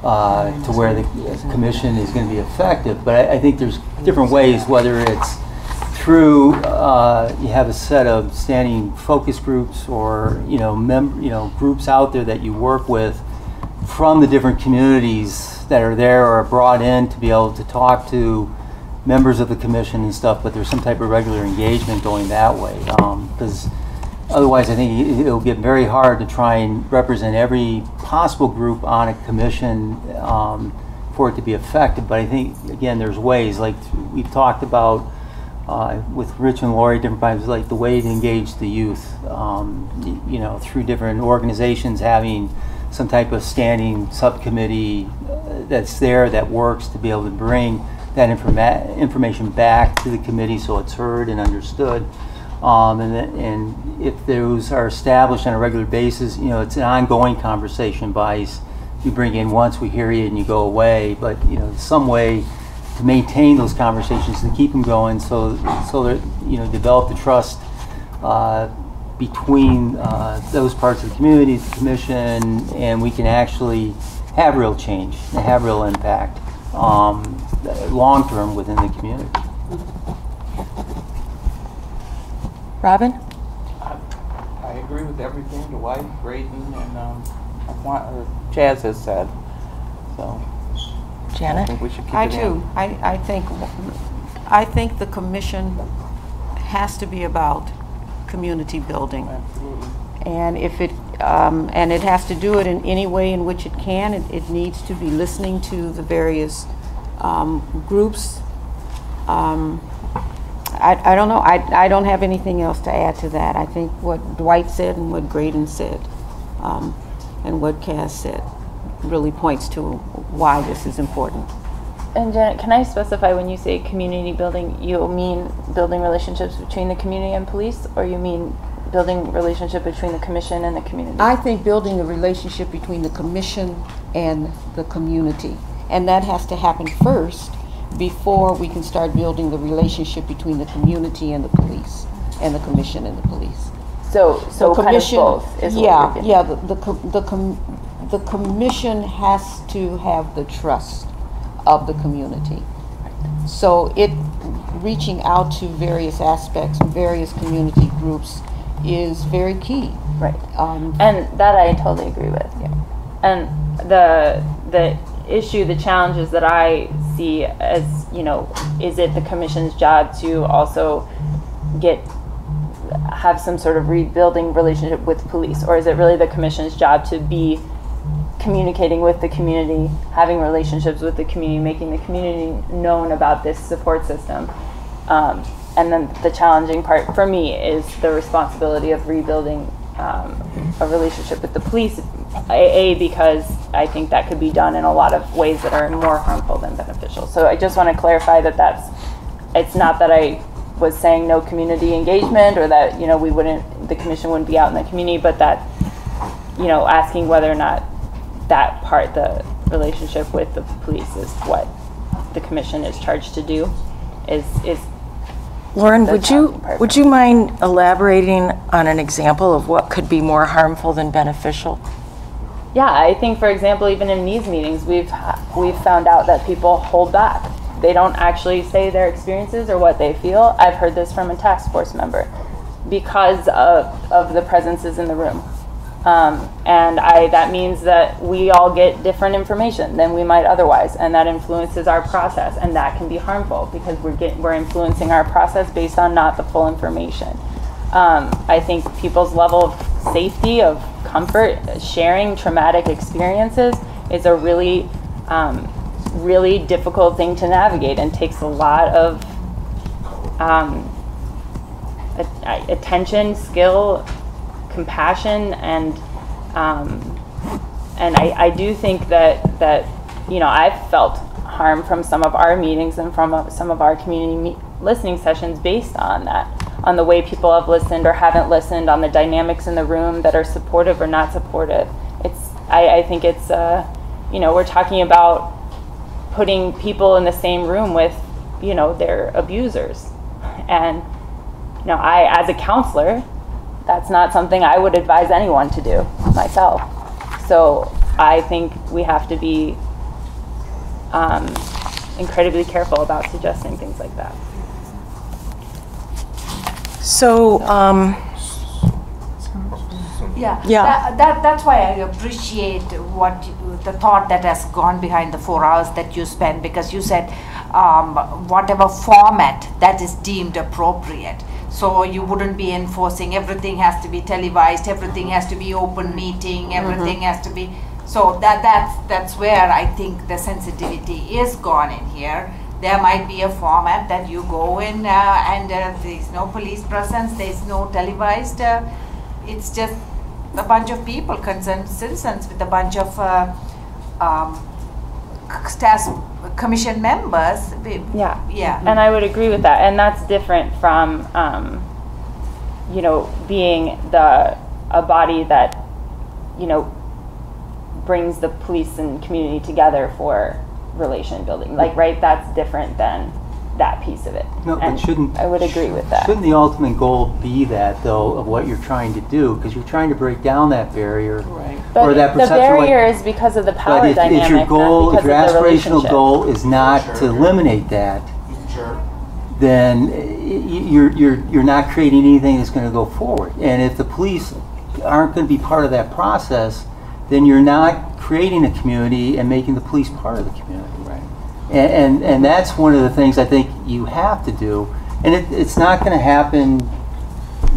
to where the commission is going to be effective. But I think there's different ways, whether it's through, you have a set of standing focus groups or, groups out there that you work with from the different communities that are there or are brought in to be able to talk to members of the commission and stuff, but there's some type of regular engagement going that way. Because otherwise, I think it'll get very hard to try and represent every possible group on a commission for it to be effective. But I think, again, there's ways, like we've talked about with Rich and Lori, different times, like the way to engage the youth, through different organizations having some type of standing subcommittee that's there that works to be able to bring that information back to the committee so it's heard and understood. And if those are established on a regular basis, it's an ongoing conversation. You bring in once, we hear you, and you go away. But some way to maintain those conversations, to keep them going, so that develop the trust between those parts of the community, the commission, and we can actually have real change, and have real impact long term within the community. Robin? I agree with everything Dwight, Graydon, and Chaz has said. So, Janet? I think we should keep I it too. in. I think the commission has to be about community building. Absolutely. And if it and it has to do it in any way in which it can. It needs to be listening to the various groups. I don't know. I don't have anything else to add to that. I think what Dwight said and what Graydon said and what Cass said really points to why this is important. And Janet, can I specify, when you say community building, you mean building relationships between the community and police, or you mean building relationship between the commission and the community? I think building a relationship between the commission and the community. And that has to happen first before we can start building the relationship between the community and the police, and the commission and the police. So the kind of both is what you're getting. Yeah, the commission has to have the trust of the community. So it reaching out to various aspects, various community groups is very key. Right. And that I totally agree with. Yeah. And the issue, the challenges that I see as, is it the commission's job to also have some sort of rebuilding relationship with police, or is it really the commission's job to be communicating with the community, having relationships with the community, making the community known about this support system? And then the challenging part for me is the responsibility of rebuilding a relationship with the police, because I think that could be done in a lot of ways that are more harmful than beneficial. So I just want to clarify that it's not that I was saying no community engagement, or that the commission wouldn't be out in the community, but that asking whether or not that part, the relationship with the police, is what the commission is charged to do. Is Lauren, would you mind elaborating on an example of what could be more harmful than beneficial? Yeah, I think, for example, even in these meetings, we've found out that people hold back. They don't actually say their experiences or what they feel. I've heard this from a task force member because of the presences in the room. And that means that we all get different information than we might otherwise, and that influences our process, and that can be harmful because we're influencing our process based on not the full information. I think people's level of safety, of comfort, sharing traumatic experiences is a really, really difficult thing to navigate, and takes a lot of attention, skill, compassion, and I do think that I've felt harm from some of our meetings and from some of our community listening sessions based on that, on the way people have listened or haven't listened, on the dynamics in the room that are supportive or not supportive. I think it's we're talking about putting people in the same room with their abusers, and I, as a counselor, that's not something I would advise anyone to do myself. So I think we have to be incredibly careful about suggesting things like that. So, Yeah, Yeah. that's why I appreciate the thought that has gone behind the 4 hours that you spent, because you said whatever format that is deemed appropriate. So you wouldn't be enforcing everything has to be televised, everything has to be open meeting, everything has to be. So that's where I think the sensitivity is gone in here. There might be a format that you go in and there's no police presence, there's no televised. It's just a bunch of people, concerned citizens, with a bunch of staff commission members. Yeah. Yeah. And I would agree with that. And that's different from, being a body that, brings the police and community together for relation building. Right? That's different than that piece of it. No, and but shouldn't... I would agree with that. Shouldn't the ultimate goal be that, though, of what you're trying to do? Because you're trying to break down that barrier. Right. But or that the perception. barrier is because of the power But dynamic, if your goal, not if your because of the aspirational relationship. goal is not to eliminate that, Sure. then you're not creating anything that's going to go forward. And if the police aren't going to be part of that process, then you're not creating a community and making the police part of the community. Right. And that's one of the things I think you have to do. And it's not going to happen,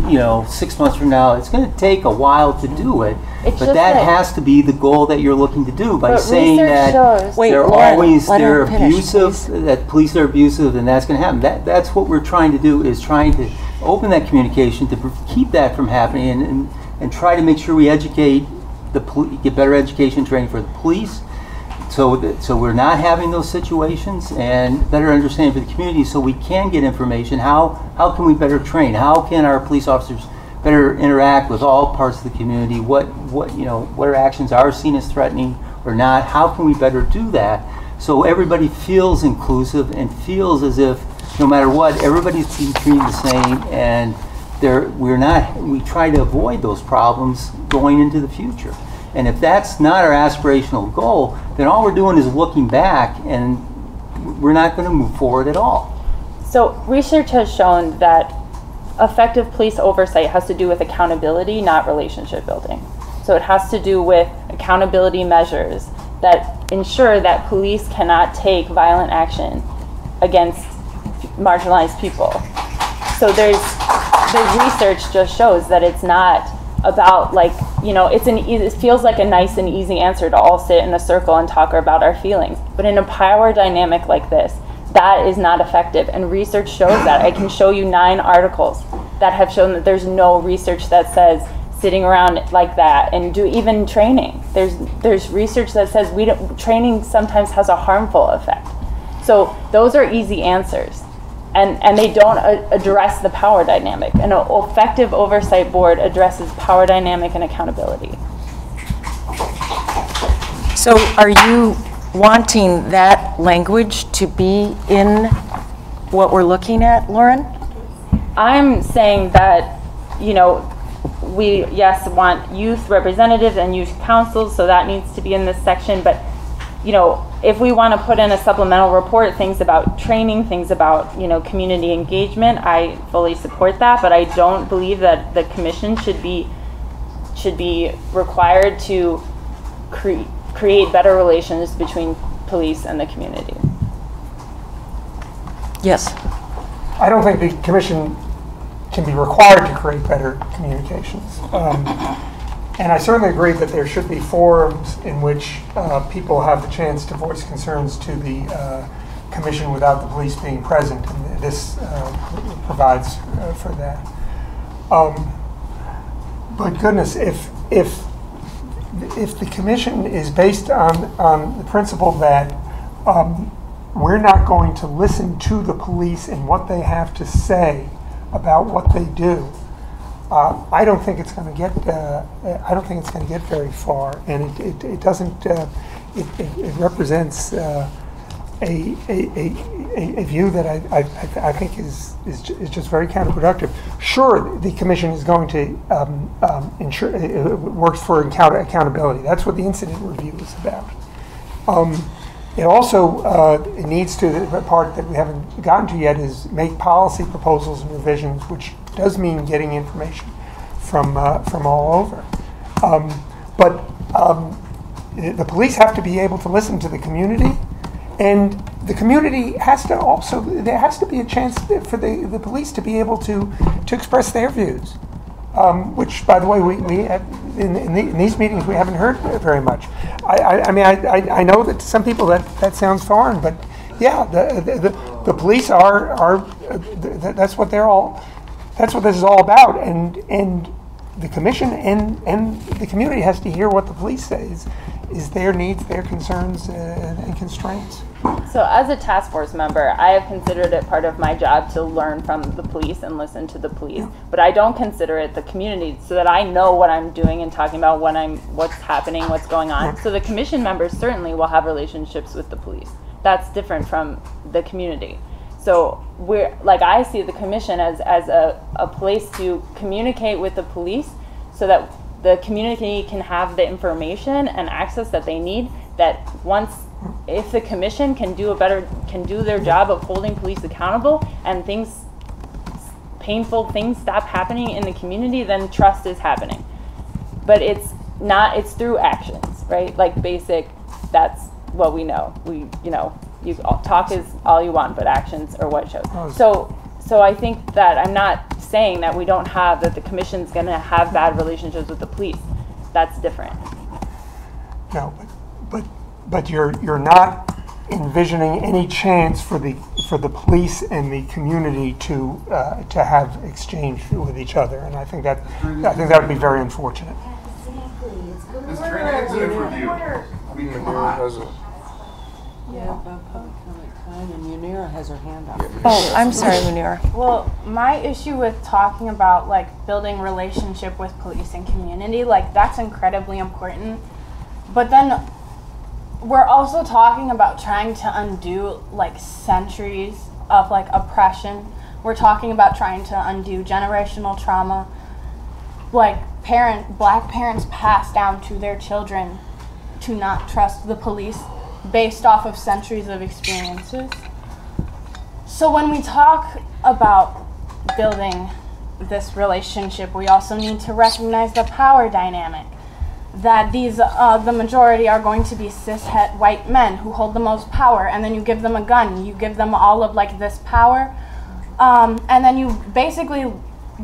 6 months from now. It's going to take a while to do it. It's But just that that- has to be the goal that you're looking to do by But saying research that shows- Wait, they're Lauren, always let her they're finish, abusive, please. that police are abusive, and that's going to happen. That's what we're trying to do, is trying to open that communication to keep that from happening and try to make sure we educate get better education training for the police, so we're not having those situations, and better understanding for the community, so we can get information. How can we better train? How can our police officers better interact with all parts of the community? What actions are seen as threatening or not? How can we better do that so everybody feels inclusive and feels as if no matter what, everybody's being treated the same, and we try to avoid those problems going into the future. And if that's not our aspirational goal, then all we're doing is looking back, and we're not going to move forward at all. So research has shown that effective police oversight has to do with accountability, not relationship building. So it has to do with accountability measures that ensure that police cannot take violent action against marginalized people. So the research just shows that it's not about it feels like a nice and easy answer to all sit in a circle and talk about our feelings. But in a power dynamic like this, that is not effective. And research shows that. I can show you 9 articles that have shown that there's no research that says sitting around like that and do even training. There's research that says training sometimes has a harmful effect. So those are easy answers. And they don't address the power dynamic. An effective oversight board addresses power dynamic and accountability. So are you wanting that language to be in what we're looking at, Lauren? I'm saying that, we, want youth representatives and youth councils, so that needs to be in this section, but, if we want to put in a supplemental report, things about training, things about, community engagement, I fully support that, but I don't believe that the commission should be required to create better relations between police and the community. Yes. I don't think the commission can be required to create better communications. And I certainly agree that there should be forums in which people have the chance to voice concerns to the commission without the police being present, and this provides for that. But goodness, if the commission is based on the principle that we're not going to listen to the police and what they have to say about what they do, I don't think it's going to get. I don't think it's going to get very far, and it doesn't. It represents a view that I think is just very counterproductive. Sure, the commission is going to ensure it works for accountability. That's what the incident review is about. It also it needs to, the part that we haven't gotten to yet is make policy proposals and revisions which does mean getting information from all over. But the police have to be able to listen to the community, and the community has to also, there has to be a chance for the police to be able to express their views, which, by the way, we have, in these meetings we haven't heard very much. I mean, I know that to some people that sounds foreign, but yeah, the police are that's what this is all about, and the commission and the community has to hear what the police say is their needs, their concerns, and constraints. So as a task force member, I have considered it part of my job to learn from the police and listen to the police, but I don't consider it the community, so that I know what I'm doing and talking about what's happening, what's going on. So the commission members certainly will have relationships with the police. That's different from the community. So I see the commission as a place to communicate with the police so that the community can have the information and access that they need, that if the commission can do their job of holding police accountable and painful things stop happening in the community, then trust is happening. But it's through actions, right? Like that's what we know. You talk is all you want, but actions are what shows. So I think that I'm not saying that that the commission's going to have bad relationships with the police. That's different. No, but you're not envisioning any chance for the police and the community to have exchange with each other, and I think that would be very unfortunate. It's during executive review. I mean, come on. Yeah, about public comment time, and Munira has her hand up. Oh, I'm sorry, Munira. Well, my issue with talking about building relationship with police and community, that's incredibly important. But then we're also talking about trying to undo centuries of oppression. We're talking about trying to undo generational trauma. Black parents pass down to their children to not trust the police based off of centuries of experiences. So when we talk about building this relationship, we also need to recognize the power dynamic. That the majority are going to be cis-het white men who hold the most power, and then you give them a gun, you give them all of this power, and then you basically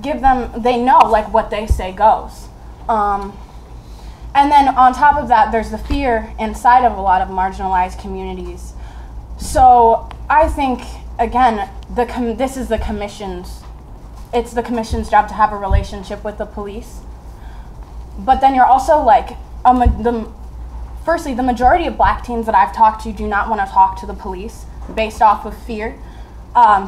give them, they know what they say goes. And then on top of that, there's the fear inside of a lot of marginalized communities. So I think, again, this is the commission's job to have a relationship with the police. But then you're also firstly, the majority of black teens that I've talked to do not want to talk to the police based off of fear,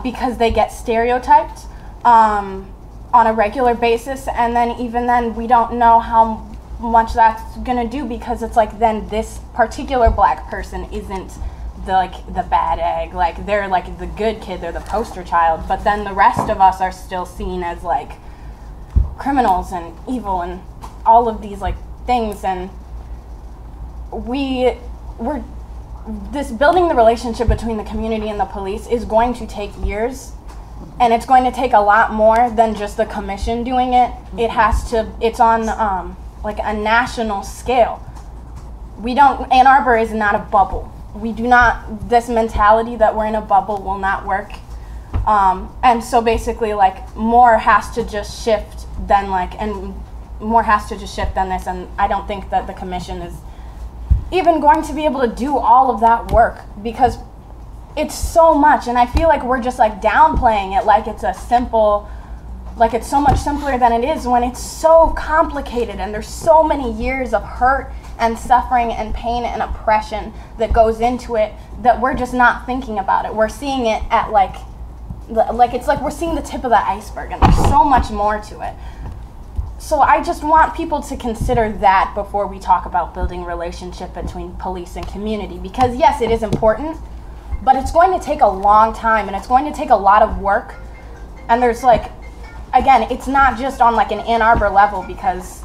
because they get stereotyped on a regular basis, and then even then we don't know how much that's gonna do, because it's then this particular black person isn't the bad egg, they're the good kid, they're the poster child, but then the rest of us are still seen as criminals and evil and all of these things. And this building the relationship between the community and the police is going to take years, and it's going to take a lot more than just the commission doing it. It's on a national scale. Ann Arbor is not a bubble. This mentality that we're in a bubble will not work. And so basically more has to just shift than this, and I don't think that the commission is even going to be able to do all of that work, because it's so much, and I feel we're just downplaying it it's a simple, it's so much simpler than it is, when it's so complicated, and there's so many years of hurt and suffering and pain and oppression that goes into it, that we're just not thinking about it. We're seeing it at we're seeing the tip of the iceberg, and there's so much more to it. So I just want people to consider that before we talk about building relationship between police and community, because yes, it is important, but it's going to take a long time, and it's going to take a lot of work. And there's again, it's not just on an Ann Arbor level, because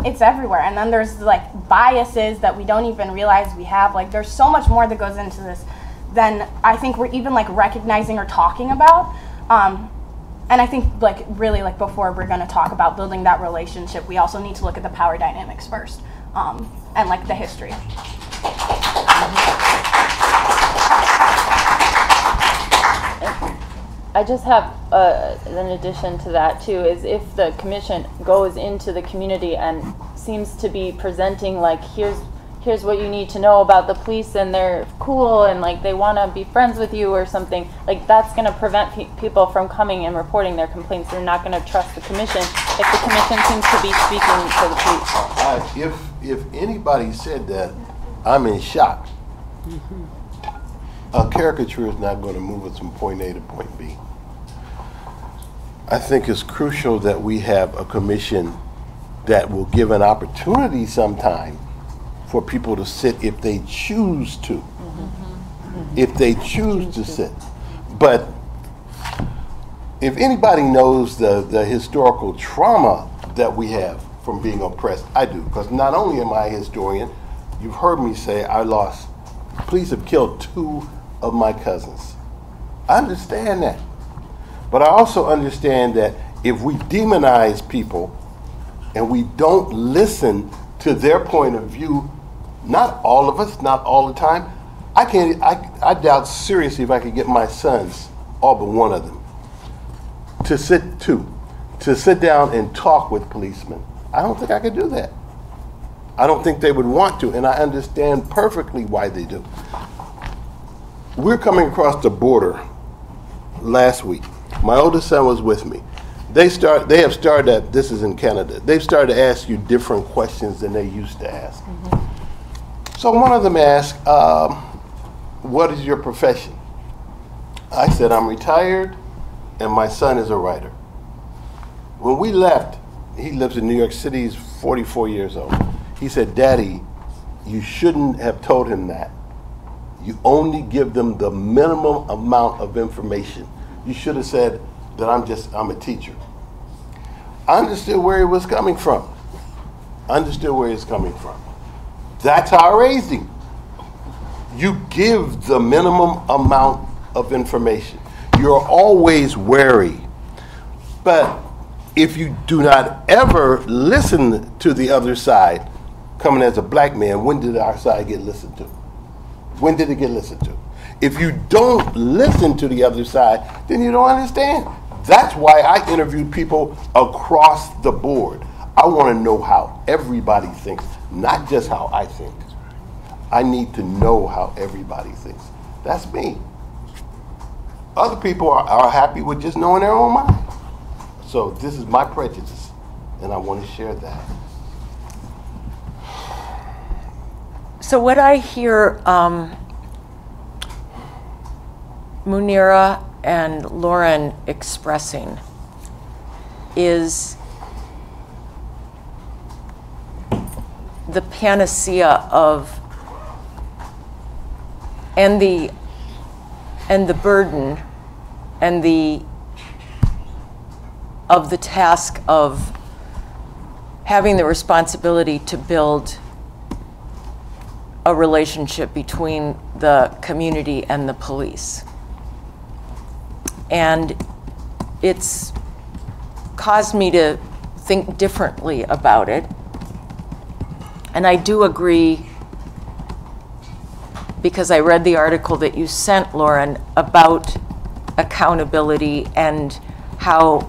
it's everywhere. And then there's biases that we don't even realize we have. There's so much more that goes into this than I think we're even recognizing or talking about. And I think like really like before we're going to talk about building that relationship, we also need to look at the power dynamics first, and like the history. I just have an addition to that too, is if the commission goes into the community and seems to be presenting like, here's what you need to know about the police, and they're cool and like they want to be friends with you or something, like that's going to prevent people from coming and reporting their complaints. They're not going to trust the commission if the commission seems to be speaking to the police. If anybody said that, I'm in shock. A caricature is not going to move us from point A to point B. I think it's crucial that we have a commission that will give an opportunity sometime for people to sit if they choose to. If they choose to sit. But if anybody knows the historical trauma that we have from being oppressed, I do. Because not only am I a historian, you've heard me say police have killed 2 of my cousins. I understand that. But I also understand that if we demonize people and we don't listen to their point of view, not all of us, not all the time, I doubt seriously if I could get my sons, all but one of them, to sit down and talk with policemen. I don't think I could do that. I don't think they would want to, and I understand perfectly why they do. We're coming across the border last week. My oldest son was with me. They have started, this is in Canada, they've started to ask you different questions than they used to ask. So one of them asked, what is your profession? I said, I'm retired and my son is a writer. When we left, he lives in New York City, he's 44 years old. He said, Daddy, you shouldn't have told him that. You only give them the minimum amount of information. You should have said that I'm a teacher. I understood where he was coming from. That's how I raised him. You give the minimum amount of information. You're always wary. But if you do not ever listen to the other side, coming as a black man, when did our side get listened to? When did it get listened to? If you don't listen to the other side, then you don't understand. That's why I interviewed people across the board. I want to know how everybody thinks, not just how I think. I need to know how everybody thinks. That's me. Other people are happy with just knowing their own mind. So this is my prejudice, and I want to share that. So what I hear Munira and Lauren expressing is the panacea of and the burden and the task of having the responsibility to build a relationship between the community and the police. And it's caused me to think differently about it. And I do agree, because I read the article that you sent, Lauren, about accountability and how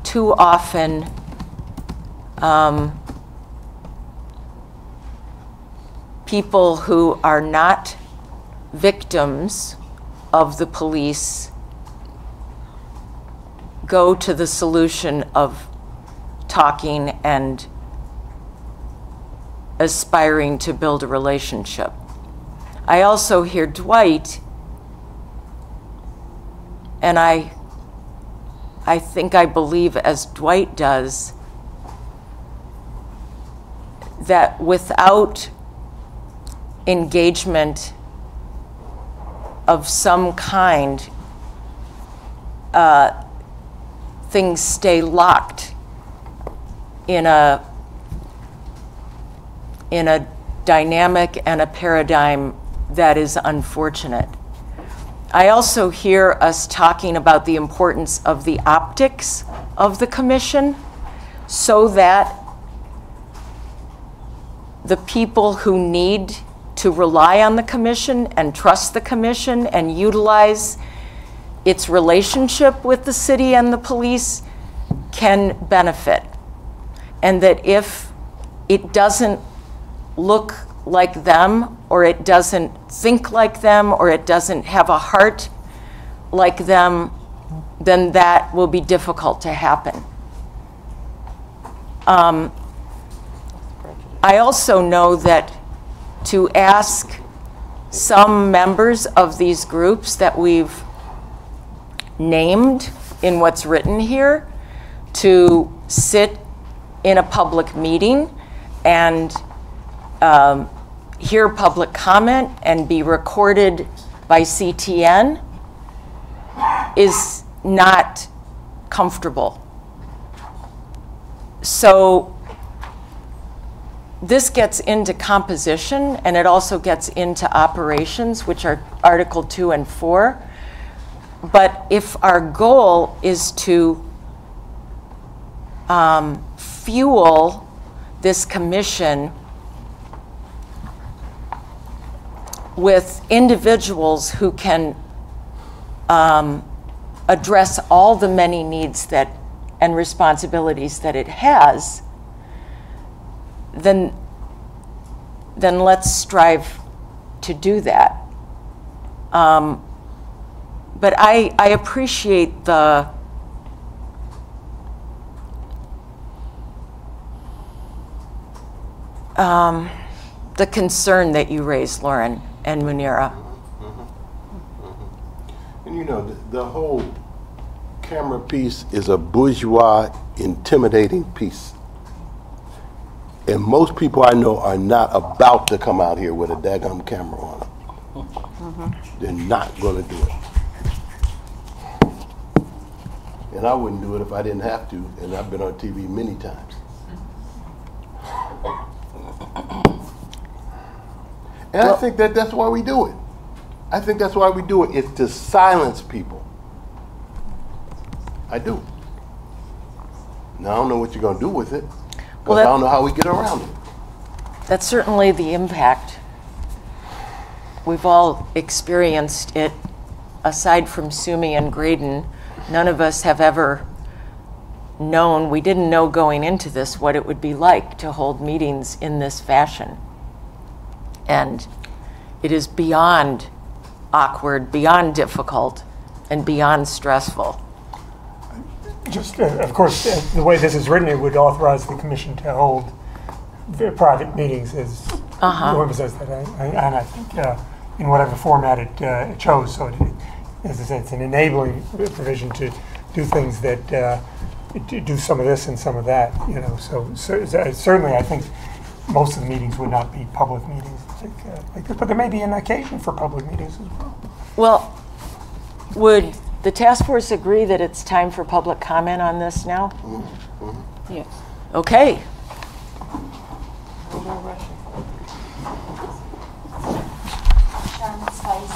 too often people who are not victims of the police go to the solution of talking and aspiring to build a relationship. I also hear Dwight, and I think I believe, as Dwight does, that without engagement of some kind, things stay locked in a dynamic and a paradigm that is unfortunate. I also hear us talking about the importance of the optics of the commission so that the people who need to rely on the commission and trust the commission and utilize its relationship with the city and the police can benefit. And that if it doesn't look like them, or it doesn't think like them, or it doesn't have a heart like them, then that will be difficult to happen. I also know that to ask some members of these groups that we've named in what's written here to sit in a public meeting and hear public comment and be recorded by CTN is not comfortable. So this gets into composition, and it also gets into operations, which are Article 2 and 4. But if our goal is to fuel this commission with individuals who can address all the many needs that and responsibilities that it has, then let's strive to do that. But I appreciate the concern that you raised, Lauren and Munira. And you know, the whole camera piece is a bourgeois, intimidating piece. And most people I know are not about to come out here with a daggum camera on them. They're not going to do it. And I wouldn't do it if I didn't have to, and I've been on TV many times. And I think that that's why we do it. I think that's why we do it. It's to silence people. I do. Now, I don't know what you're going to do with it, because I don't know how we get around it. That's certainly the impact. We've all experienced it. Aside from Sumi and Graydon, none of us have ever known, we didn't know going into this what it would be like to hold meetings in this fashion. And it is beyond awkward, beyond difficult, and beyond stressful. Just, of course, the way this is written, it would authorize the commission to hold private meetings, as whoever says that. And I think in whatever format it chose. So, as I said, it's an enabling provision to do things that do some of this and some of that. You know, so certainly, I think most of the meetings would not be public meetings like this, but there may be an occasion for public meetings as well. Well, would the task force agree that it's time for public comment on this now? Yes. Okay. Sharon Spice.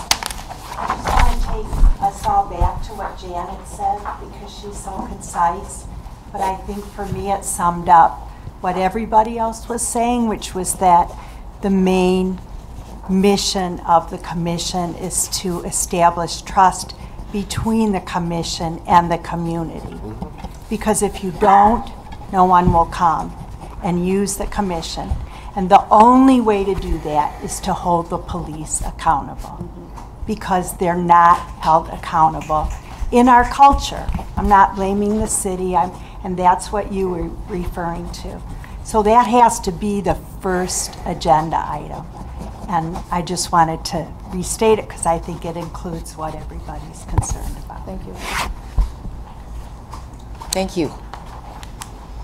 I just want to take us all back to what Janet said because she's so concise. But I think for me it summed up what everybody else was saying, which was that the main mission of the commission is to establish trust between the commission and the community. Because if you don't, no one will come and use the commission. And the only way to do that is to hold the police accountable, because they're not held accountable in our culture. I'm not blaming the city, and that's what you were referring to. So that has to be the first agenda item. And I just wanted to restate it because I think it includes what everybody's concerned about. Thank you. Thank you.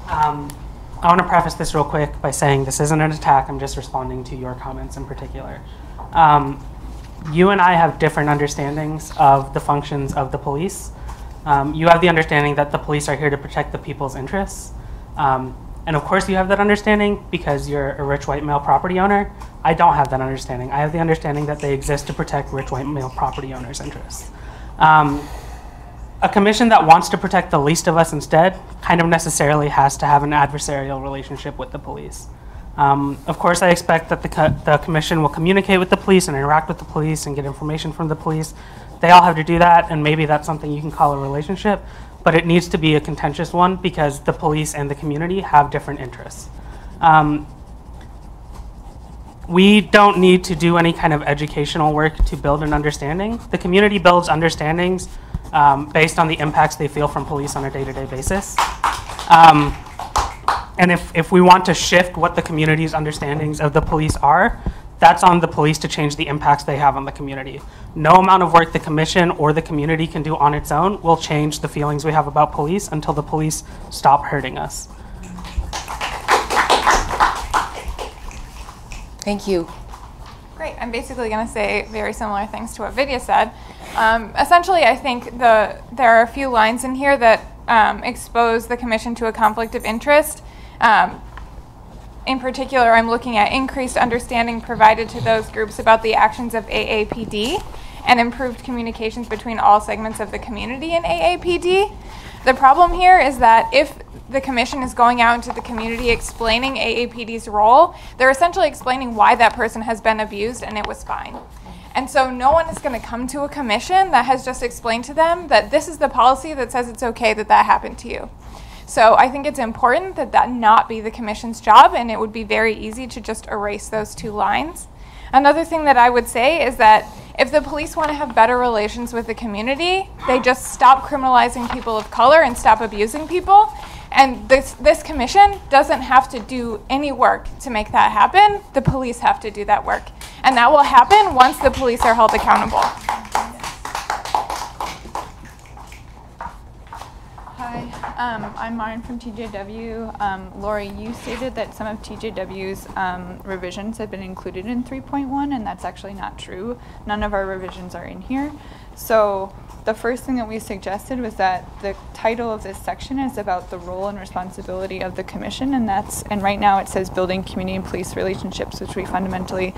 I want to preface this real quick by saying this isn't an attack. I'm just responding to your comments in particular. You and I have different understandings of the functions of the police. You have the understanding that the police are here to protect the people's interests. And of course you have that understanding because you're a rich white male property owner. I don't have that understanding. I have the understanding that they exist to protect rich white male property owners' interests. A commission that wants to protect the least of us instead kind of necessarily has to have an adversarial relationship with the police. Of course, I expect that the commission will communicate with the police and interact with the police and get information from the police. They all have to do that, and maybe that's something you can call a relationship, but it needs to be a contentious one because the police and the community have different interests. We don't need to do any kind of educational work to build an understanding. The community builds understandings based on the impacts they feel from police on a day-to-day basis. And if we want to shift what the community's understandings of the police are, that's on the police to change the impacts they have on the community. No amount of work the commission or the community can do on its own will change the feelings we have about police until the police stop hurting us. Thank you. Great. I'm basically going to say very similar things to what Vidya said. Essentially, I think there are a few lines in here that expose the commission to a conflict of interest. In particular, I'm looking at increased understanding provided to those groups about the actions of AAPD and improved communications between all segments of the community in AAPD. The problem here is that if the commission is going out into the community explaining AAPD's role, they're essentially explaining why that person has been abused and it was fine. And so no one is going to come to a commission that has just explained to them that this is the policy that says it's okay that that happened to you. So I think it's important that that not be the commission's job, and it would be very easy to just erase those two lines. Another thing that I would say is that if the police want to have better relations with the community, they just stop criminalizing people of color and stop abusing people. And this commission doesn't have to do any work to make that happen. The police have to do that work. And that will happen once the police are held accountable. Hi, I'm Marin from TJW. Lori, you stated that some of TJW's revisions have been included in 3.1, and that's actually not true. None of our revisions are in here. So the first thing that we suggested was that the title of this section is about the role and responsibility of the commission, and right now it says building community and police relationships, which we fundamentally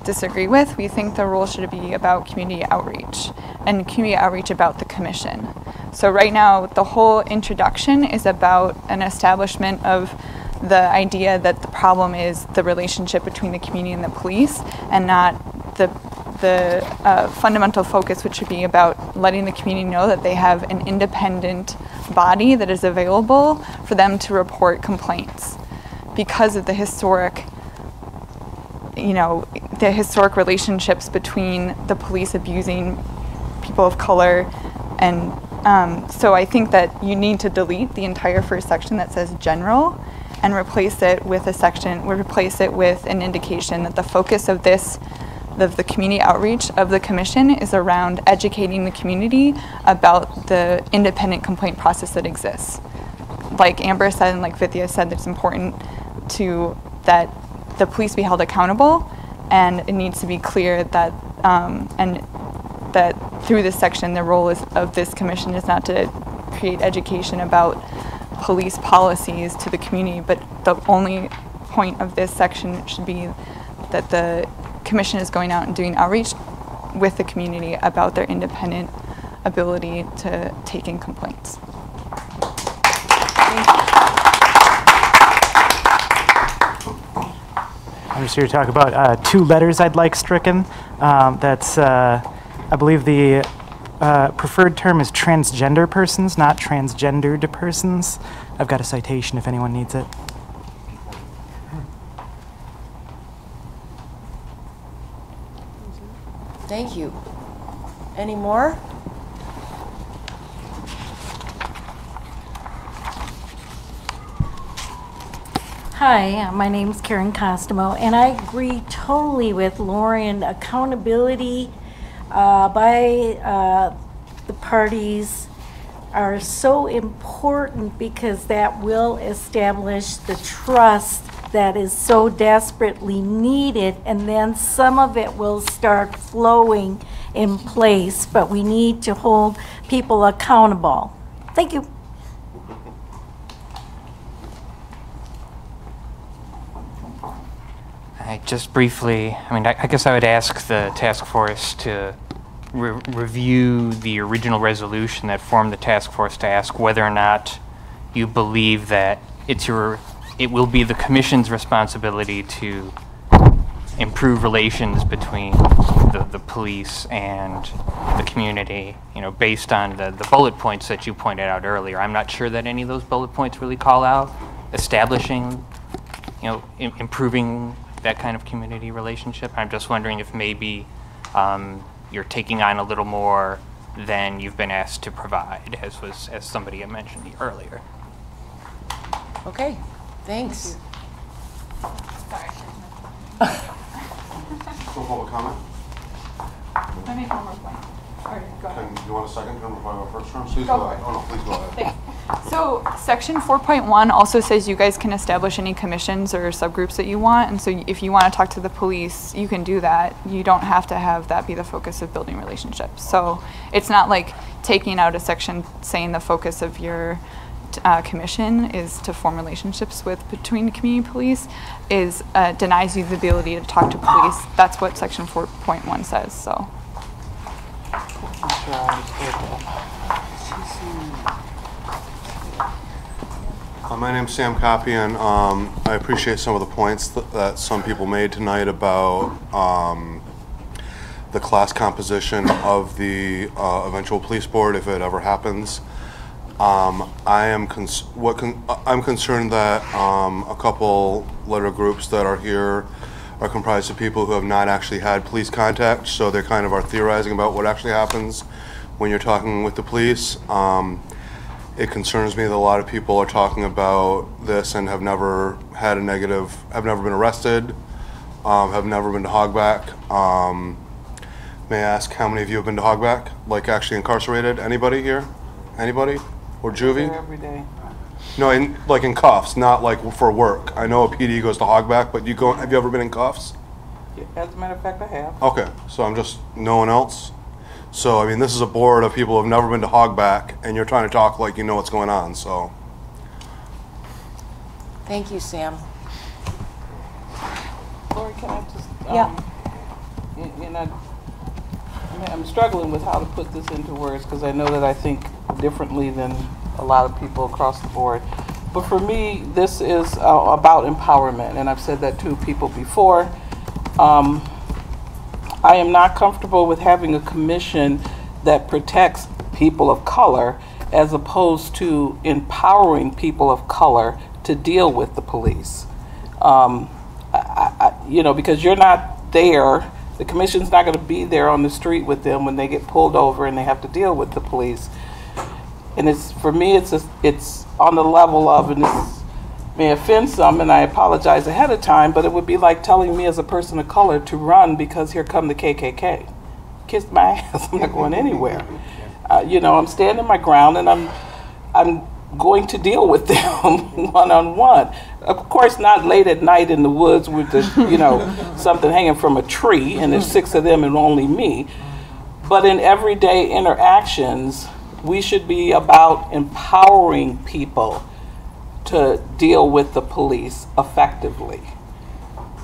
disagree with. We think the role should be about community outreach, and community outreach about the commission. So right now the whole introduction is about an establishment of the idea that the problem is the relationship between the community and the police, and not the fundamental focus, which should be about letting the community know that they have an independent body that is available for them to report complaints because of the historic, the historic relationships between the police abusing people of color. And so I think that you need to delete the entire first section that says general and replace it with an indication that the focus of the community outreach of the commission is around educating the community about the independent complaint process that exists. Like Amber said and like Vidya said, it's important that the police be held accountable, and it needs to be clear that that through this section the role of this commission is not to create education about police policies to the community, but the only point of this section should be that the commission is going out and doing outreach with the community about their independent ability to take in complaints. I'm just here to talk about two letters I'd like stricken. I believe the preferred term is transgender persons, not transgendered persons. I've got a citation if anyone needs it. Thank you. Any more? Hi, my name's Karen Costomo, and I agree totally with Lauren. Accountability by the parties are so important because that will establish the trust that is so desperately needed, and then some of it will start flowing in place, but we need to hold people accountable. Thank you. Just briefly, I mean, I guess I would ask the task force to review the original resolution that formed the task force to ask whether or not you believe that it will be the commission's responsibility to improve relations between the police and the community, you know, based on the bullet points that you pointed out earlier. I'm not sure that any of those bullet points really call out establishing, you know, improving that kind of community relationship. I'm just wondering if maybe you're taking on a little more than you've been asked to provide, as somebody had mentioned earlier. Okay, thanks. Sorry. Full public comment? Let me make one more point. All right, go ahead. You want a second term before I go first term? Please Go go for ahead. it. Oh, no, please go ahead. Thanks. So section 4.1 also says you guys can establish any commissions or subgroups that you want, and so if you want to talk to the police, you can do that. You don't have to have that be the focus of building relationships. So it's not like taking out a section saying the focus of your commission is to form relationships between the community police, is denies you the ability to talk to police. That's what section 4.1 says. So. My name's Sam Copy, and I appreciate some of the points that some people made tonight about the class composition of the eventual police board if it ever happens. I'm concerned that a couple letter groups that are here are comprised of people who have not actually had police contact, so they kind of are theorizing about what actually happens when you're talking with the police. It concerns me that a lot of people are talking about this and have never had a negative, have never been arrested, have never been to Hogback. May I ask how many of you have been to Hogback? Like actually incarcerated? Anybody here? Anybody? Or juvie? Every day. No, like in cuffs, not like for work. I know a PD goes to Hogback, but have you ever been in cuffs? Yeah, as a matter of fact, I have. Okay, so I'm just, no one else? So, I mean, this is a board of people who have never been to Hogback, and you're trying to talk like you know what's going on, so. Thank you, Sam. Lori, can I just, I'm struggling with how to put this into words because I know that I think differently than a lot of people across the board. But for me, this is about empowerment, and I've said that to people before. I am not comfortable with having a commission that protects people of color as opposed to empowering people of color to deal with the police. Because you're not there, the commission's not going to be there on the street with them when they get pulled over and they have to deal with the police. And for me, it's on the level of, and this may offend some, and I apologize ahead of time, but it would be like telling me as a person of color to run because here come the KKK. Kiss my ass, I'm not going anywhere. I'm standing my ground, and I'm going to deal with them one-on-one. Of course, not late at night in the woods with something hanging from a tree, and there's 6 of them and only me. But in everyday interactions, we should be about empowering people to deal with the police effectively.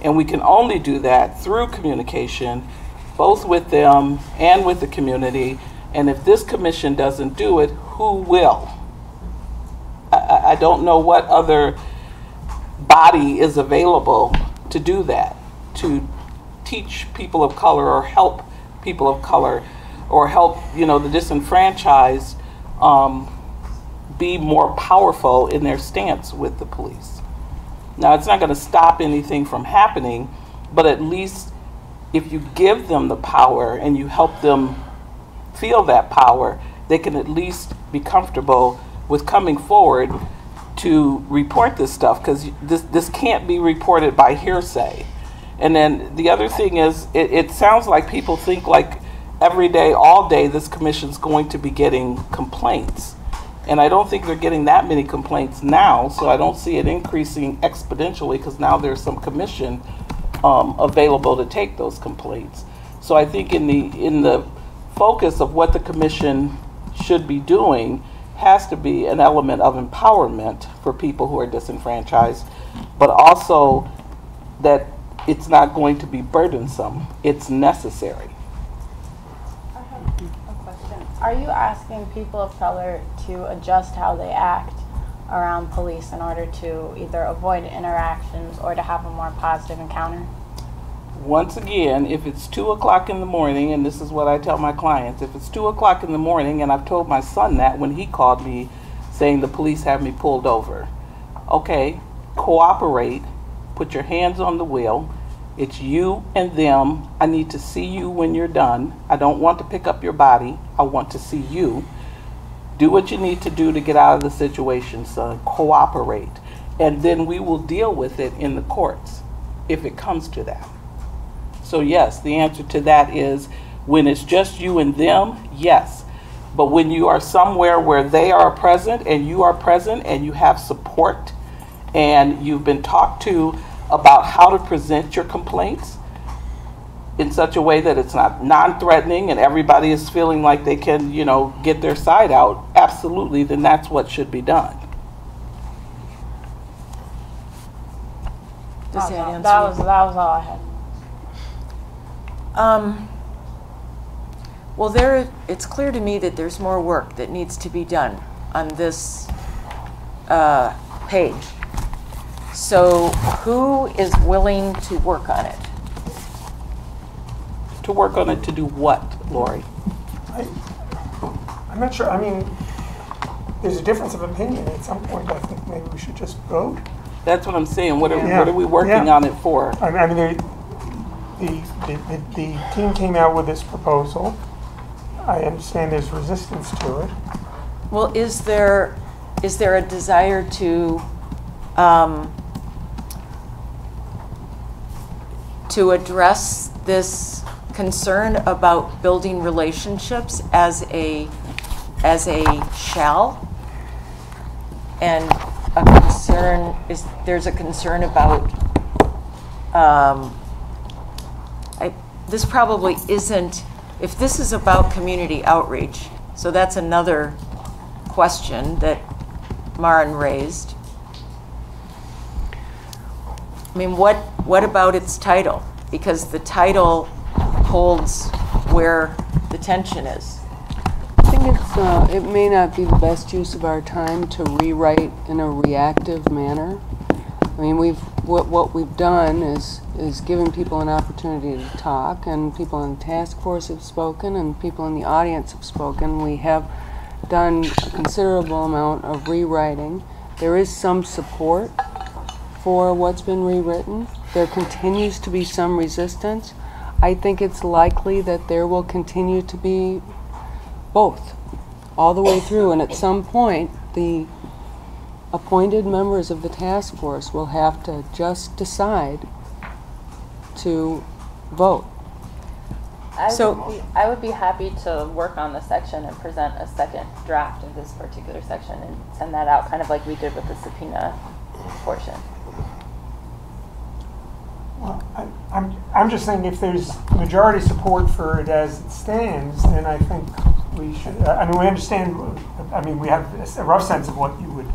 And we can only do that through communication, both with them and with the community. And if this commission doesn't do it, who will? I don't know what other body is available to do that, to teach people of color or help people of color or help, the disenfranchised be more powerful in their stance with the police. Now, it's not going to stop anything from happening, but at least if you give them the power and you help them feel that power, they can at least be comfortable with coming forward to report this stuff, because this can't be reported by hearsay. And then the other thing is, it sounds like people think like every day, all day, this commission's going to be getting complaints. And I don't think they're getting that many complaints now, so I don't see it increasing exponentially because now there's some commission available to take those complaints. So I think in the focus of what the commission should be doing has to be an element of empowerment for people who are disenfranchised, but also that it's not going to be burdensome. It's necessary. I have a question. Are you asking people of color to adjust how they act around police in order to either avoid interactions or to have a more positive encounter? Once again, if it's 2 o'clock in the morning, and this is what I tell my clients, if it's 2 o'clock in the morning, and I've told my son that when he called me saying the police have me pulled over, okay, cooperate, put your hands on the wheel. It's you and them. I need to see you when you're done. I don't want to pick up your body. I want to see you. Do what you need to do to get out of the situation, son. Cooperate. And then we will deal with it in the courts if it comes to that. So yes, the answer to that is when it's just you and them, yes. But when you are somewhere where they are present and you are present and you have support and you've been talked to about how to present your complaints in such a way that it's not non-threatening and everybody is feeling like they can, you know, get their side out, absolutely, then that's what should be done. Does that answer? That was all I had. Well, it's clear to me that there's more work that needs to be done on this page. So who is willing to work on it? To work on it to do what, Lori? I'm not sure. I mean, there's a difference of opinion. At some point, I think maybe we should just vote. That's what I'm saying. What are we working on it for? I mean, the team came out with this proposal. I understand there's resistance to it. Well, is there a desire to address this concern about building relationships as a shall, and there's a concern about this probably isn't, if this is about community outreach, so that's another question that Maren raised. I mean, what about its title? Because the title holds where the tension is. I think it may not be the best use of our time to rewrite in a reactive manner. I mean, what we've done is given people an opportunity to talk, and people in the task force have spoken, and people in the audience have spoken. We have done a considerable amount of rewriting. There is some support for what's been rewritten. There continues to be some resistance. I think it's likely that there will continue to be both all the way through, and at some point the appointed members of the task force will have to just decide to vote. I would be happy to work on the section and present a second draft of this particular section and send that out, kind of like we did with the subpoena portion. Well, I'm just saying if there's majority support for it as it stands, then I think we should. I mean, we understand. I mean, we have a rough sense of what you would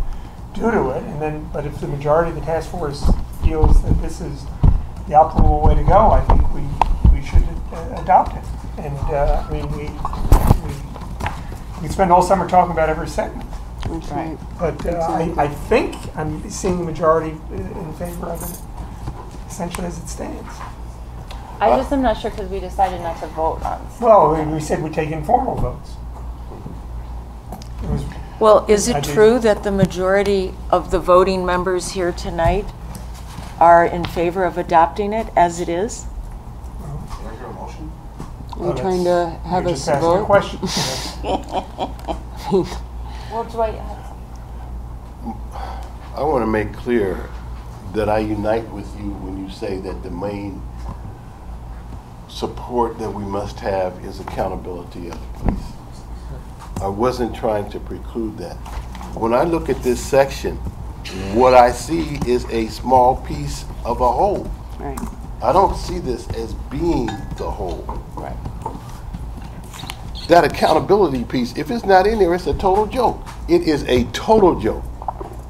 do to it, and then. But if the majority of the task force feels that this is the optimal way to go, I think we should adopt it. And I mean, we spend all summer talking about every segment. Right. But Exactly. I think I'm seeing the majority in favor of it, essentially as it stands. I just am not sure because we decided not to vote on. Well, we said we'd take informal votes. Well, is it true that the majority of the voting members here tonight are in favor of adopting it as it is? Are you trying to have us asking vote? a question. Well, Dwight, I want to make clear that I unite with you when you say that the main support that we must have is accountability of the police. I wasn't trying to preclude that. When I look at this section, what I see is a small piece of a whole. Right. I don't see this as being the whole. Right. That accountability piece, if it's not in there, it's a total joke. It is a total joke.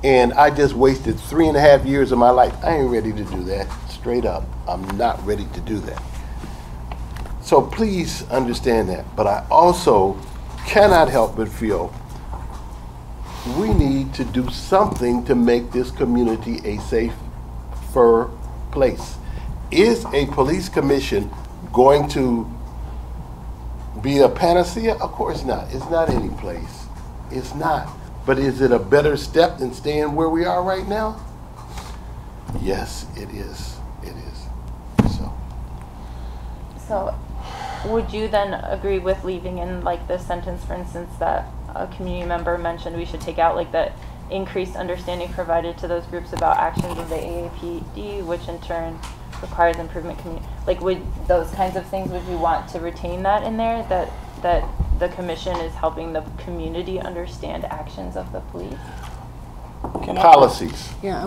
And I just wasted 3.5 years of my life. I ain't ready to do that. straight up, I'm not ready to do that. So please understand that. But I also cannot help but feel we need to do something to make this community a safer place. Is a police commission going to be a panacea? Of course not. It's not any place. It's not. But is it a better step than staying where we are right now? Yes, it is. It is. So would you then agree with leaving in like this sentence, for instance, that a community member mentioned we should take out, like the increased understanding provided to those groups about actions of the AAPD, which in turn requires improvement. Like, would those kinds of things, would you want to retain that in there, that the commission is helping the community understand actions of the police? Policies. Yeah,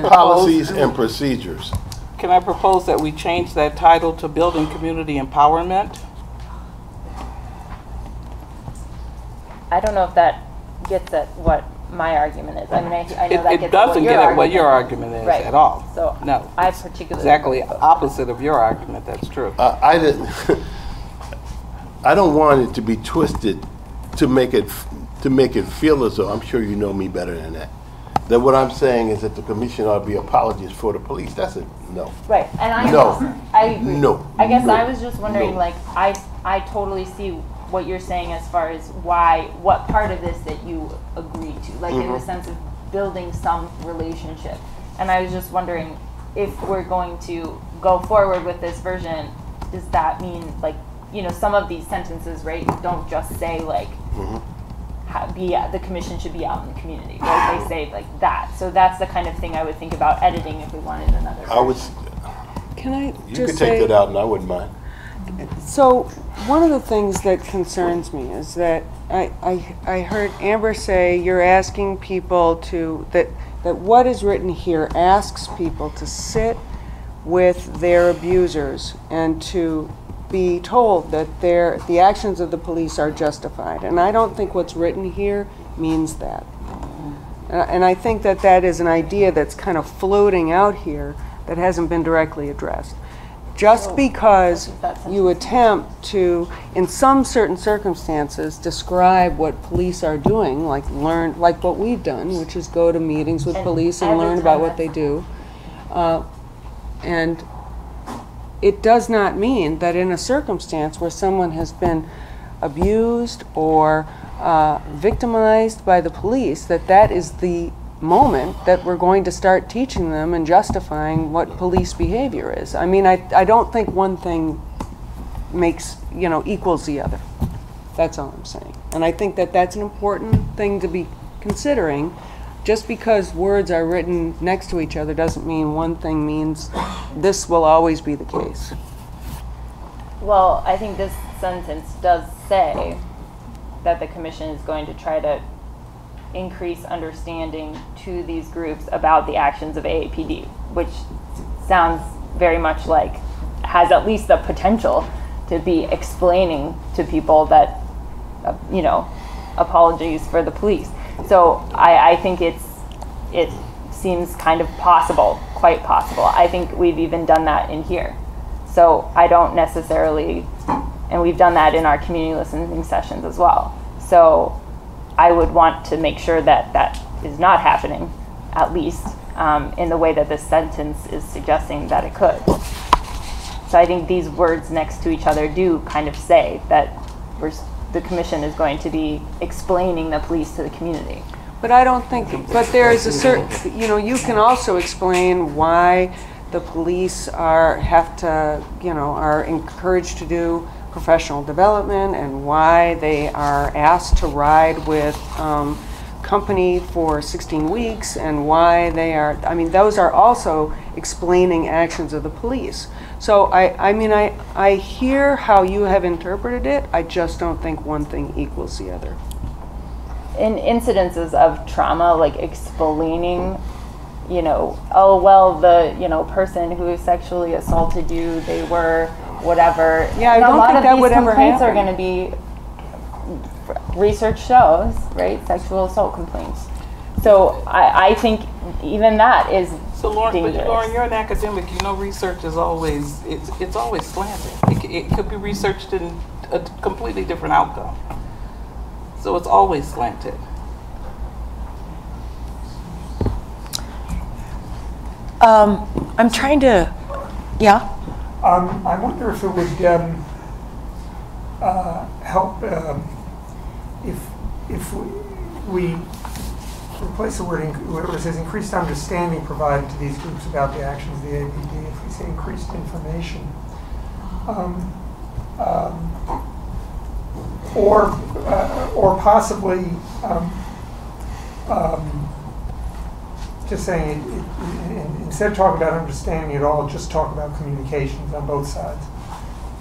policies and procedures. Can I propose that we change that title to Building Community Empowerment? I don't know if that gets at what my argument is. I mean, I know that It gets doesn't at get at what your argument is right. at all. So no, I particularly exactly opposite of your argument. That's true. I didn't. I don't want it to be twisted to make it feel as though, I'm sure you know me better than that. That what I'm saying is that the commission ought to be apologists for the police. That's a no. Right, and I agree. No. I guess no, I was just wondering, no. like, I totally see what you're saying as far as what part of this that you agree to, like in the sense of building some relationship. And I was just wondering if we're going to go forward with this version, does that mean, like, you know, some of these sentences, right, don't just say like, the commission should be out in the community, right? They say like that. So that's the kind of thing I would think about editing if we wanted another version. I would. Can I You just could say, take that out, and I wouldn't mind. So one of the things that concerns me is that I heard Amber say you're asking people to, that what is written here asks people to sit with their abusers and to be told that the actions of the police are justified. And I don't think what's written here means that. And I think that is an idea that's kind of floating out here that hasn't been directly addressed. Just because you attempt to, in some certain circumstances, describe what police are doing, like what we've done, which is go to meetings with police and learn about what they do, and it does not mean that in a circumstance where someone has been abused or victimized by the police, that is the moment that we're going to start teaching them and justifying what police behavior is. I mean, I don't think one thing equals the other. That's all I'm saying. And I think that's an important thing to be considering. Just because words are written next to each other doesn't mean one thing means this will always be the case. Well, I think this sentence does say that the commission is going to try to increase understanding to these groups about the actions of AAPD, which sounds very much like has at least the potential to be explaining to people that, apologies for the police. So I think it seems kind of possible, quite possible. I think we've even done that in here. So I don't necessarily, and we've done that in our community listening sessions as well. So I would want to make sure that is not happening, at least in the way that this sentence is suggesting that it could. So I think these words next to each other do kind of say that the commission is going to be explaining the police to the community. But I don't think, but there is a certain, you can also explain why the police are encouraged to do professional development and why they are asked to ride with company for 16 weeks and why they are, those are also explaining actions of the police. So I hear how you have interpreted it. I just don't think one thing equals the other. In incidences of trauma, like explaining, oh, well, the, person who sexually assaulted you, they were whatever. Yeah, I don't think that would ever happen. A lot of these complaints are going to be, research shows, right, sexual assault complaints. So I think even that is So Lauren, dangerous. but Lauren, you're an academic. You know, research is always it's always slanted. It could be researched in a completely different outcome. So it's always slanted. I'm trying to, yeah? I wonder if it would help if we replace the word where it says increased understanding provided to these groups about the actions of the APD, if we say increased information. Or possibly just saying, instead of talking about understanding at all, just talk about communications on both sides.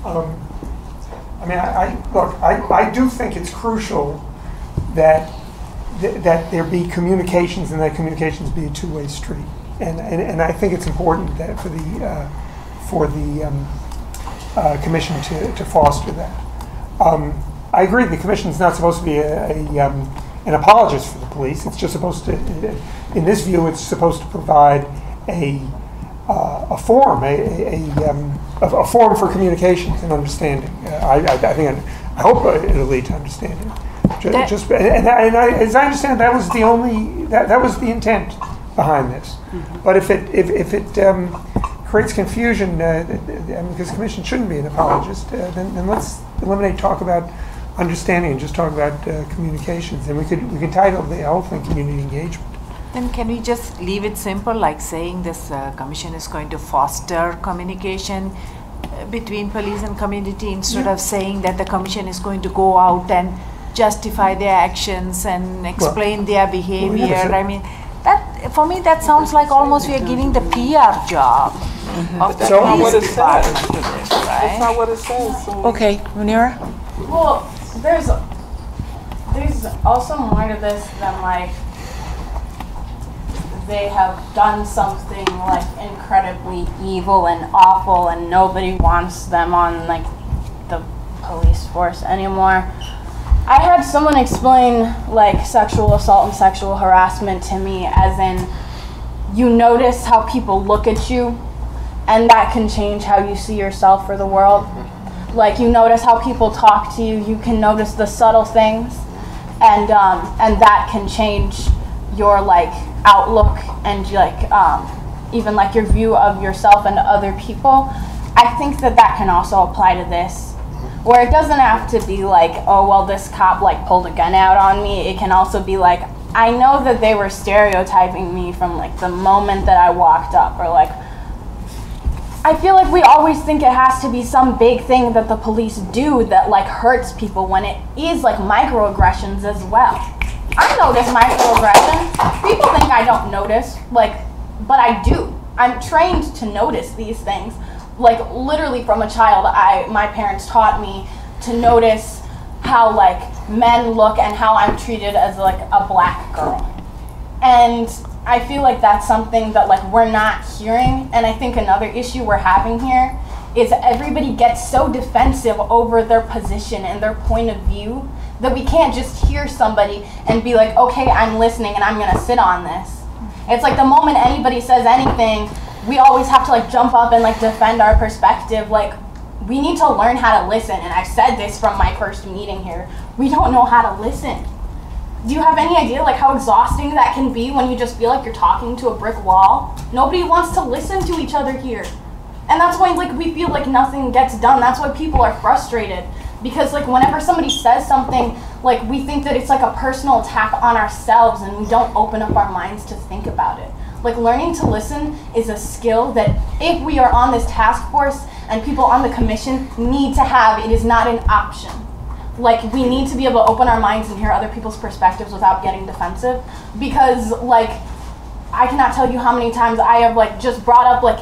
I mean, I do think it's crucial that there be communications and that communications be a two-way street, and I think it's important that for the commission to foster that. I agree. The commission is not supposed to be an apologist for the police. It's just supposed to, in this view, it's supposed to provide a forum, a forum for communications and understanding. I hope it'll lead to understanding. As I understand, that was that was the intent behind this. Mm-hmm. But if it creates confusion, because the commission shouldn't be an apologist, then let's eliminate talk about understanding and just talk about communications. And we could title the whole thing community engagement. Then can we just leave it simple, like saying this commission is going to foster communication between police and community, instead of saying that the commission is going to go out and justify their actions and explain their behavior. I mean, that for me that sounds like almost we are giving the PR job of the police department to this, right? That's not what it says. So Okay, Munira? Well, there's also more to this than like they have done something like incredibly evil and awful and nobody wants them on like the police force anymore. I had someone explain like sexual assault and sexual harassment to me as in you notice how people look at you and that can change how you see yourself or the world. Like you notice how people talk to you, you can notice the subtle things and that can change your like outlook and like even like your view of yourself and other people. I think that can also apply to this, where it doesn't have to be like, oh well, this cop like pulled a gun out on me. It can also be like, I know that they were stereotyping me from like the moment that I walked up, or like I feel like we always think it has to be some big thing that the police do that like hurts people, when it is like microaggressions as well. I notice microaggressions. People think I don't notice, like, but I do. I'm trained to notice these things. Like literally from a child, my parents taught me to notice how like men look and how I'm treated as like a black girl. And I feel like that's something that like we're not hearing. And I think another issue we're having here is everybody gets so defensive over their position and their point of view that we can't just hear somebody and be like, okay, I'm listening and I'm gonna sit on this. It's like the moment anybody says anything, we always have to like jump up and like defend our perspective. Like we need to learn how to listen. And I've said this from my first meeting here. We don't know how to listen. Do you have any idea like how exhausting that can be when you just feel like you're talking to a brick wall? Nobody wants to listen to each other here. And that's why like we feel like nothing gets done. That's why people are frustrated. Because like whenever somebody says something, like we think that it's like a personal attack on ourselves and we don't open up our minds to think about it. Like learning to listen is a skill that if we are on this task force and people on the commission need to have, it is not an option. Like we need to be able to open our minds and hear other people's perspectives without getting defensive. Because like, I cannot tell you how many times I have like just brought up like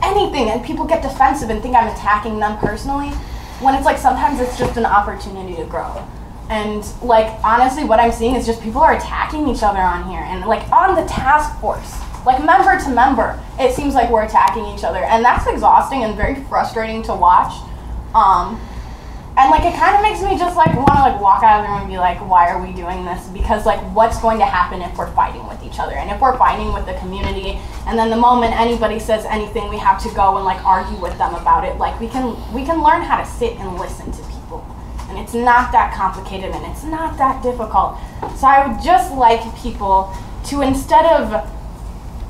anything and people get defensive and think I'm attacking them personally. When it's like sometimes it's just an opportunity to grow. And like honestly what I'm seeing is just people are attacking each other on here, and like on the task force, like member to member, it seems like we're attacking each other, and that's exhausting and very frustrating to watch. And like it kind of makes me just like want to like walk out of the room and be like, why are we doing this? Because like what's going to happen if we're fighting with each other and if we're fighting with the community, and then the moment anybody says anything, we have to go and like argue with them about it. Like we can learn how to sit and listen to people, and it's not that complicated and it's not that difficult. So I would just like people to, instead of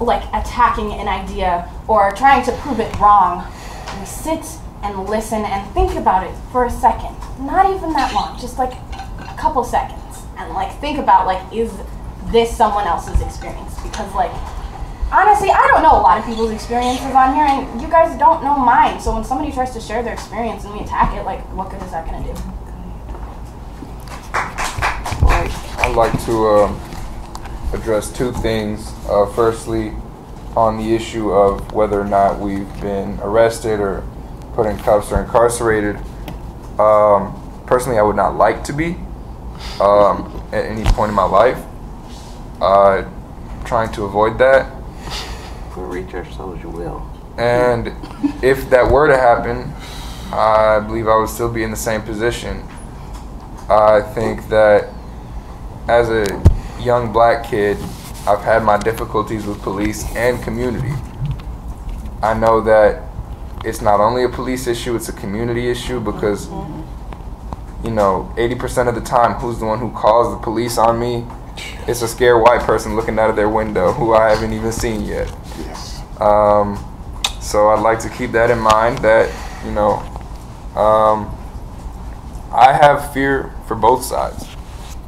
like attacking an idea or trying to prove it wrong, we sit and listen and think about it for a second. Not even that long, just like a couple seconds. And like think about like, is this someone else's experience? Because like, honestly, I don't know a lot of people's experiences on here, and you guys don't know mine. So when somebody tries to share their experience and we attack it, like what good is that gonna do? I'd like to address two things. Firstly, on the issue of whether or not we've been arrested or put in cuffs or incarcerated. Personally, I would not like to be at any point in my life. Trying to avoid that. We'll reach our souls, you will. And if that were to happen, I believe I would still be in the same position. I think that as a young black kid, I've had my difficulties with police and community. I know that it's not only a police issue, it's a community issue, because, you know, 80% of the time, who's the one who calls the police on me? It's a scared white person looking out of their window who I haven't even seen yet. So I'd like to keep that in mind, that, you know, I have fear for both sides,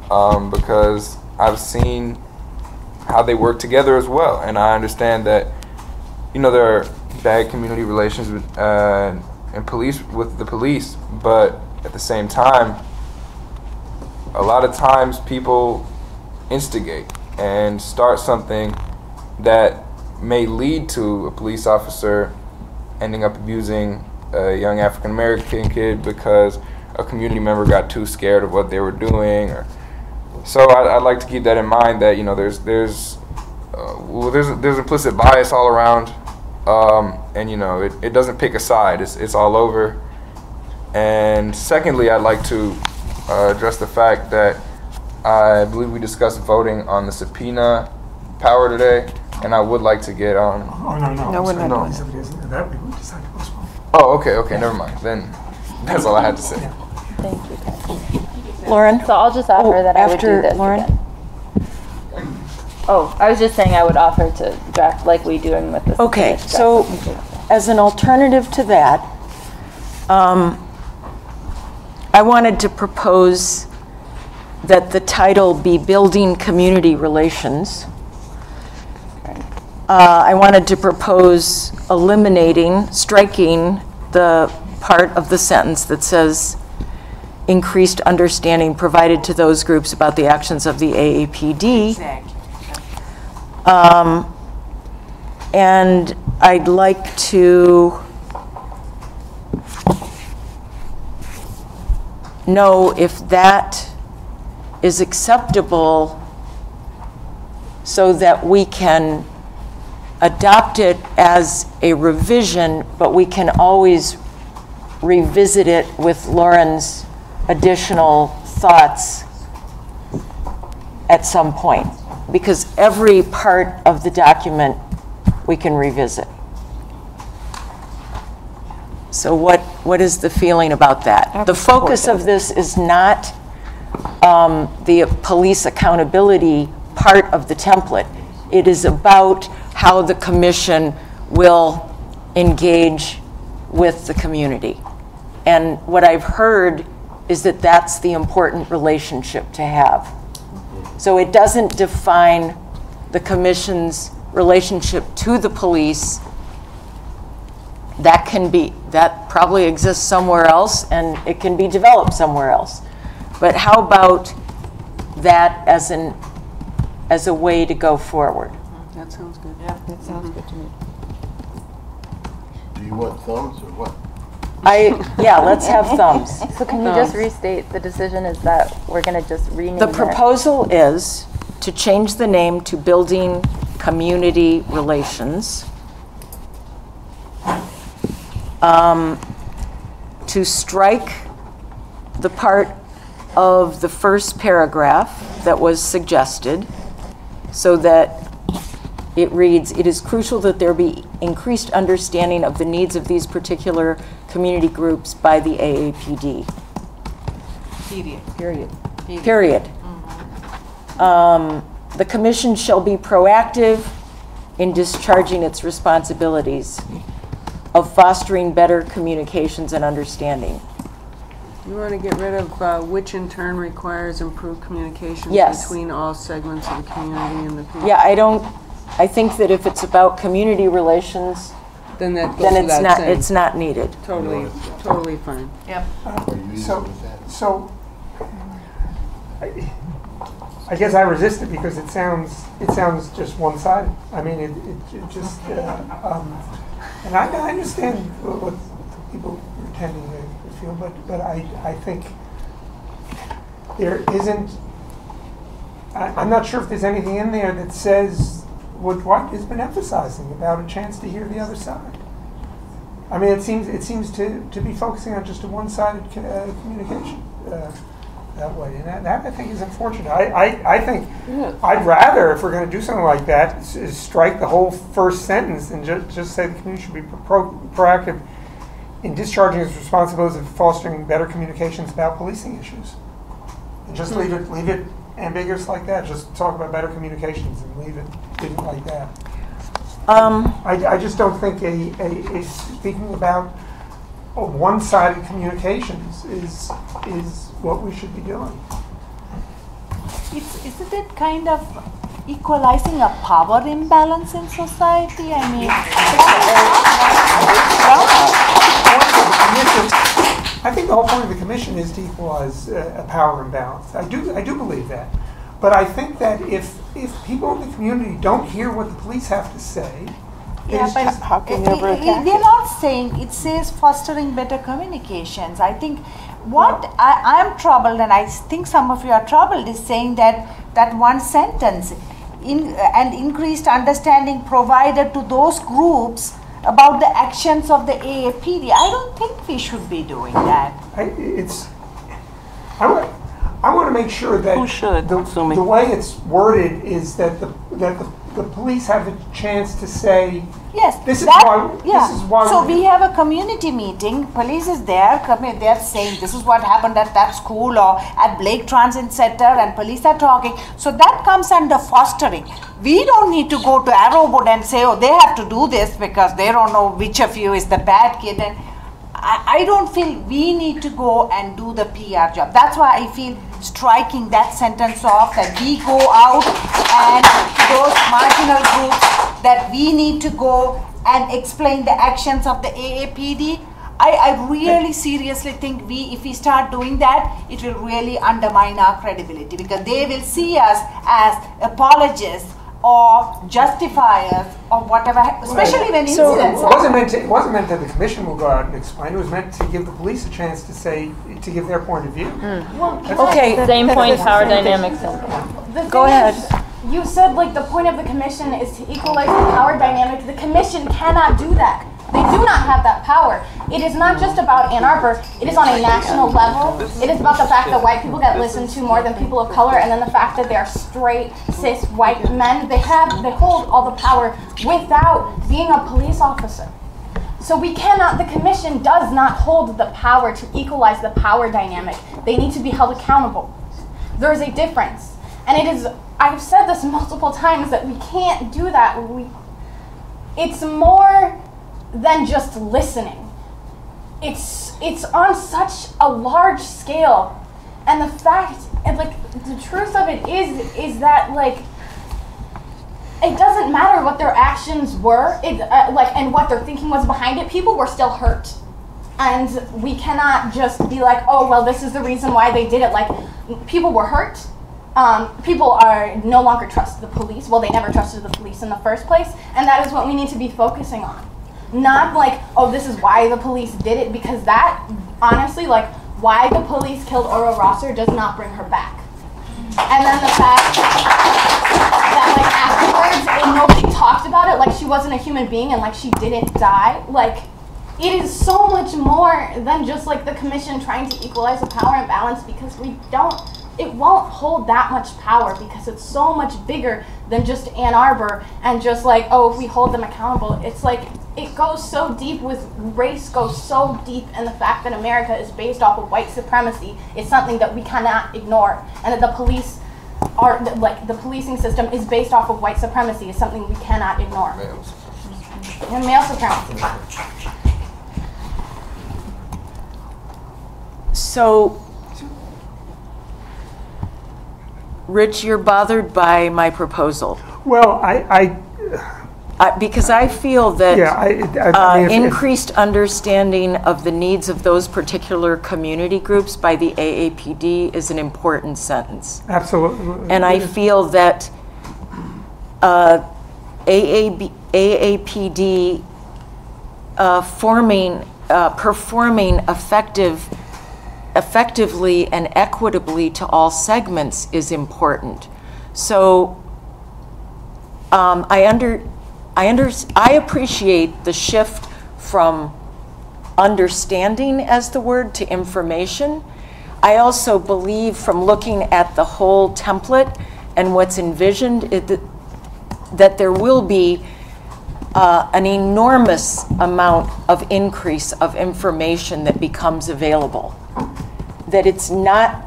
because I've seen how they work together as well, and I understand that, you know, there are bad community relations with and police with the police, but at the same time, a lot of times people instigate and start something that may lead to a police officer ending up abusing a young African American kid because a community member got too scared of what they were doing. Or so I'd like to keep that in mind, that, you know, there's implicit bias all around. And, you know, it doesn't pick a side. It's all over. And secondly, I'd like to address the fact that I believe we discussed voting on the subpoena power today, and I would like to get on. Oh, no. No, we're not doing that. We decided to postpone. Oh, okay, never mind. Then that's all I had to say. Thank you, Kathy. Lauren? So I'll just offer that I would do this Lauren? again. Oh, I was just saying I would offer to draft like we doing with this. Okay, so as an alternative to that, I wanted to propose that the title be Building Community Relations. I wanted to propose striking the part of the sentence that says increased understanding provided to those groups about the actions of the AAPD. Exactly. And I'd like to know if that is acceptable so that we can adopt it as a revision, but we can always revisit it with Lauren's additional thoughts at some point, because every part of the document we can revisit. So what is the feeling about that? The focus of this is not the police accountability part of the template. It is about how the commission will engage with the community. And what I've heard is that that's the important relationship to have. So it doesn't define the commission's relationship to the police. That probably exists somewhere else, and it can be developed somewhere else. But how about that as a way to go forward? That sounds good. Yeah, that sounds good to me. Do you want thumbs or what? Yeah, let's have thumbs. So can you just restate, the decision is that we're going to just rename The proposal is to change the name to Building Community Relations, to strike the part of the first paragraph that was suggested so that it reads, "It is crucial that there be increased understanding of the needs of these particular community groups by the AAPD." Period. Period. The commission shall be proactive in discharging its responsibilities of fostering better communications and understanding. You want to get rid of which in turn requires improved communications Yes. between all segments of the community and the people. Yeah, I think that if it's about community relations, then that goes then without saying. it's not needed. Totally fine. Yep. So, I guess I resist it because it sounds just one-sided. I mean, it just, and I understand what people are tending to feel, but I think there isn't, I'm not sure if there's anything in there that says what has been emphasizing about a chance to hear the other side. I mean, it seems to be focusing on just a one-sided communication that way, and that I think is unfortunate. I think I'd rather, if we're going to do something like that, is strike the whole first sentence and just say the community should be proactive in discharging its responsibilities of fostering better communications about policing issues, and just leave it ambiguous like that. Just talk about better communications and leave it like that. I just don't think a speaking about a one-sided communications is what we should be doing. Isn't it kind of equalizing a power imbalance in society? I mean, I think the whole point of the commission is to equalize a power imbalance. I do believe that. But I think that if people in the community don't hear what the police have to say, yeah, but how can you ever attack they're it? not saying, it says fostering better communications. I think what I'm troubled, and I think some of you are troubled, is saying that one sentence, and increased understanding provided to those groups about the actions of the AAPD. I don't think we should be doing that. I want to make sure that the way it's worded is that the police have a chance to say, yes, this is why. So we have a community meeting. Police is there. They're saying this is what happened at that school or at Blake Transit Center, and police are talking. So that comes under fostering. We don't need to go to Arrowwood and say, oh, they have to do this because they don't know which of you is the bad kid. And I don't feel we need to go and do the PR job. That's why I feel striking that sentence off, that we go out and those marginal groups, that we need to go and explain the actions of the AAPD. I really seriously think if we start doing that, it will really undermine our credibility, because they will see us as apologists or justifiers or whatever, especially when incidents happen. It wasn't meant that the commission will go out and explain. It was meant to give the police a chance to give their point of view. Okay. Same point, power dynamics. Go ahead. You said like the point of the commission is to equalize the power dynamic. The commission cannot do that. They do not have that power. It is not just about Ann Arbor. It is on a national level. It is about the fact that white people get listened to more than people of color, and then the fact that they are straight, cis, white men. They hold all the power without being a police officer. So we cannot, the commission does not hold the power to equalize the power dynamic. They need to be held accountable. There is a difference. And it is, I've said this multiple times, that we can't do that. It's more than just listening. It's on such a large scale, and the fact, and like the truth of it is that like it doesn't matter what their actions were, and what their thinking was behind it. People were still hurt, and we cannot just be like, oh well, this is the reason why they did it. Like, people were hurt. People are no longer trust the police. Well, they never trusted the police in the first place, and that is what we need to be focusing on. Not like, oh, this is why the police did it, because that, honestly, like, why the police killed Ora Rosser does not bring her back. And then the fact that, like, afterwards, and nobody talked about it, like she wasn't a human being and like she didn't die, like, it is so much more than just like the commission trying to equalize the power imbalance, because it won't hold that much power, because it's so much bigger than just Ann Arbor and just like, oh, if we hold them accountable. It's like, it goes so deep with race, goes so deep, and the fact that America is based off of white supremacy is something that we cannot ignore, and that the police are, like, the policing system is based off of white supremacy is something we cannot ignore. And male supremacy. So, Rich, you're bothered by my proposal. Well, because I feel that I mean, increased understanding of the needs of those particular community groups by the AAPD is an important sentence. Absolutely. And I feel that AAPD performing effectively and equitably to all segments is important. So I appreciate the shift from understanding as the word to information. I also believe, from looking at the whole template and what's envisioned, that there will be an enormous amount of increase of information that becomes available. That it's not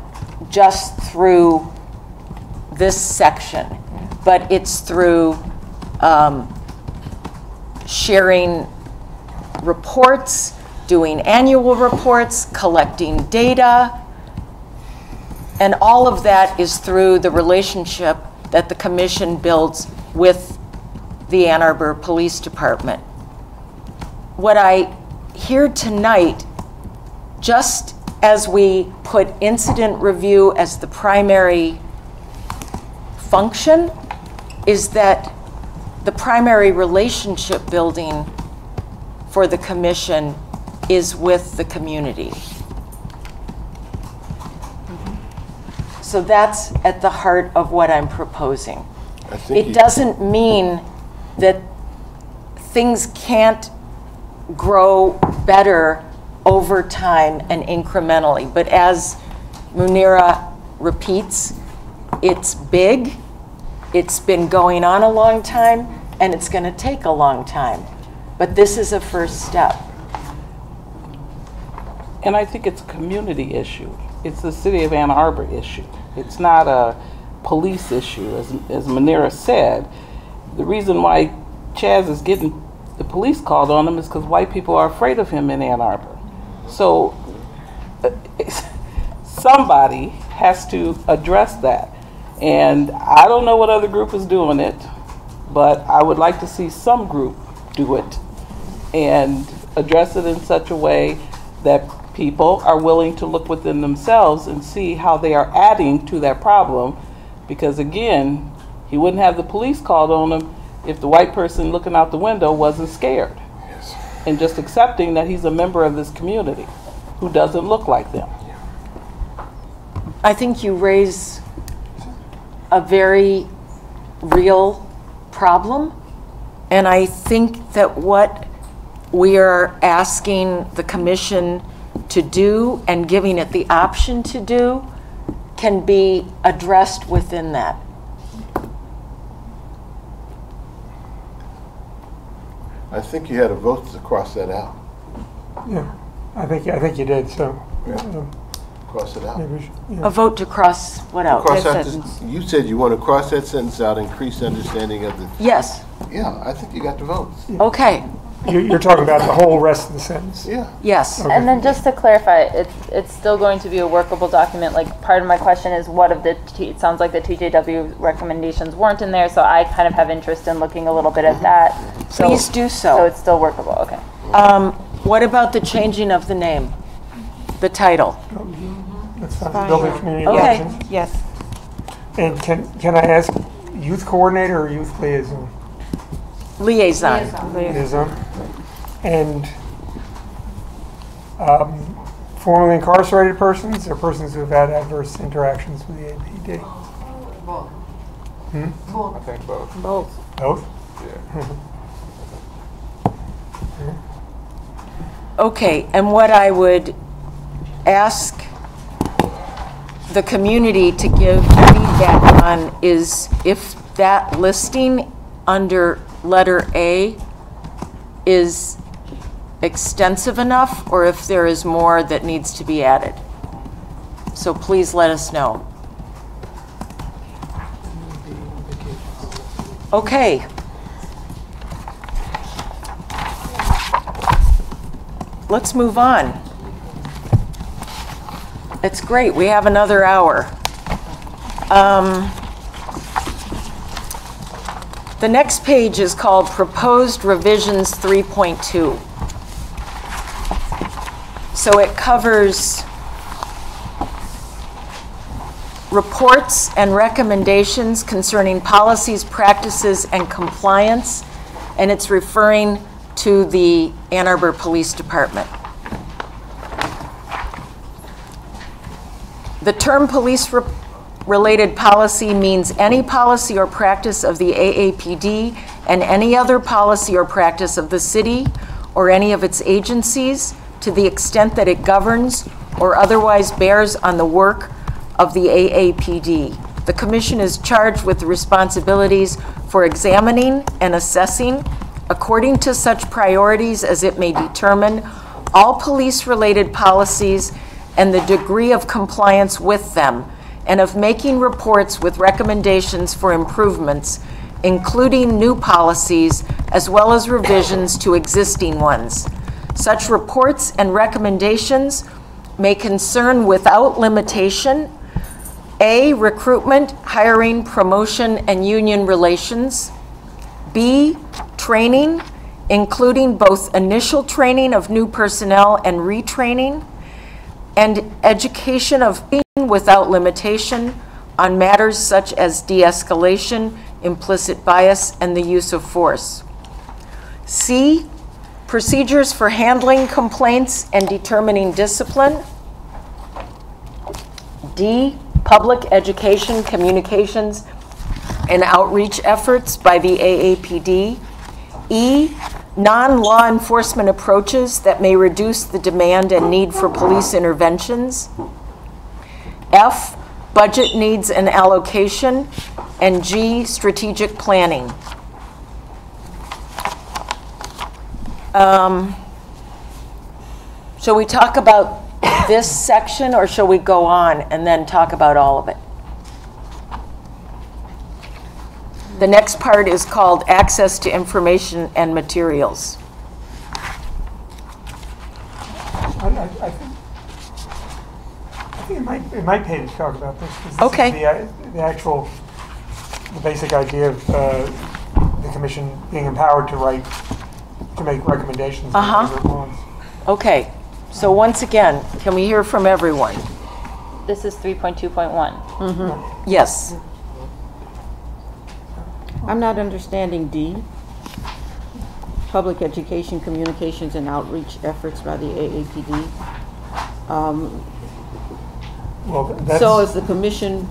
just through this section, but it's through sharing reports, doing annual reports, collecting data, and all of that is through the relationship that the commission builds with the Ann Arbor Police Department. What I hear tonight, just as we put incident review as the primary function, is that the primary relationship building for the commission is with the community. So that's at the heart of what I'm proposing. It doesn't mean that things can't grow better over time and incrementally. But as Munira repeats, it's big, it's been going on a long time, and it's going to take a long time. But this is a first step. And I think it's a community issue. It's the city of Ann Arbor issue. It's not a police issue, as Munira said. The reason why Chaz is getting the police called on him is because white people are afraid of him in Ann Arbor. So somebody has to address that. And I don't know what other group is doing it, but I would like to see some group do it and address it in such a way that people are willing to look within themselves and see how they are adding to that problem. Because again, he wouldn't have the police called on him if the white person looking out the window wasn't scared. Yes. And just accepting that he's a member of this community who doesn't look like them. I think you raise a very real problem, and I think that what we are asking the commission to do and giving it the option to do can be addressed within that. I think you had a vote to cross that out. Yeah, I think you did. So cross it out. A vote to cross what out? Cross out you said you want to cross that sentence out, increase understanding of the. Yes. Yeah, I think you got the votes. Okay. You're talking about the whole rest of the sentence. Yeah. Yes. Okay. And then just to clarify, it's still going to be a workable document. Like, part of my question is, what of the it sounds like the TJW recommendations weren't in there, so I kind of have interest in looking a little bit at that. Please do so. So it's still workable. Okay. What about the changing of the name, the title? That's fine. Building community okay. relations. Yes. And can I ask, youth coordinator or youth liaison? Liaison. Liaison. And formerly incarcerated persons or persons who have had adverse interactions with the APD? Both. Both. I think both. Both. Both? Yeah. Okay, and what I would ask the community to give feedback on is if that listing under letter A is extensive enough, or if there is more that needs to be added. So please let us know. Okay. Let's move on. It's great, we have another hour. The next page is called Proposed Revisions 3.2. So it covers reports and recommendations concerning policies, practices, and compliance, and it's referring to the Ann Arbor Police Department. The term police-related policy means any policy or practice of the AAPD and any other policy or practice of the city or any of its agencies to the extent that it governs or otherwise bears on the work of the AAPD. The Commission is charged with the responsibilities for examining and assessing, according to such priorities as it may determine, all police-related policies and the degree of compliance with them, and of making reports with recommendations for improvements, including new policies as well as revisions to existing ones. Such reports and recommendations may concern without limitation A, recruitment, hiring, promotion, and union relations. B, training, including both initial training of new personnel and retraining, and education of being without limitation on matters such as de-escalation, implicit bias, and the use of force. C, procedures for handling complaints and determining discipline. D, public education, communications, and outreach efforts by the AAPD. E, non-law enforcement approaches that may reduce the demand and need for police interventions. F, budget needs and allocation. And G, strategic planning. Shall we talk about this section, or shall we go on and then talk about all of it? The next part is called Access to Information and Materials. I think it might pay to talk about this. Okay. This is the basic idea of the commission being empowered to make recommendations. Okay. So once again, can we hear from everyone? This is 3.2.1. Yes. I'm not understanding D. Public education, communications, and outreach efforts by the AAPD. So is the commission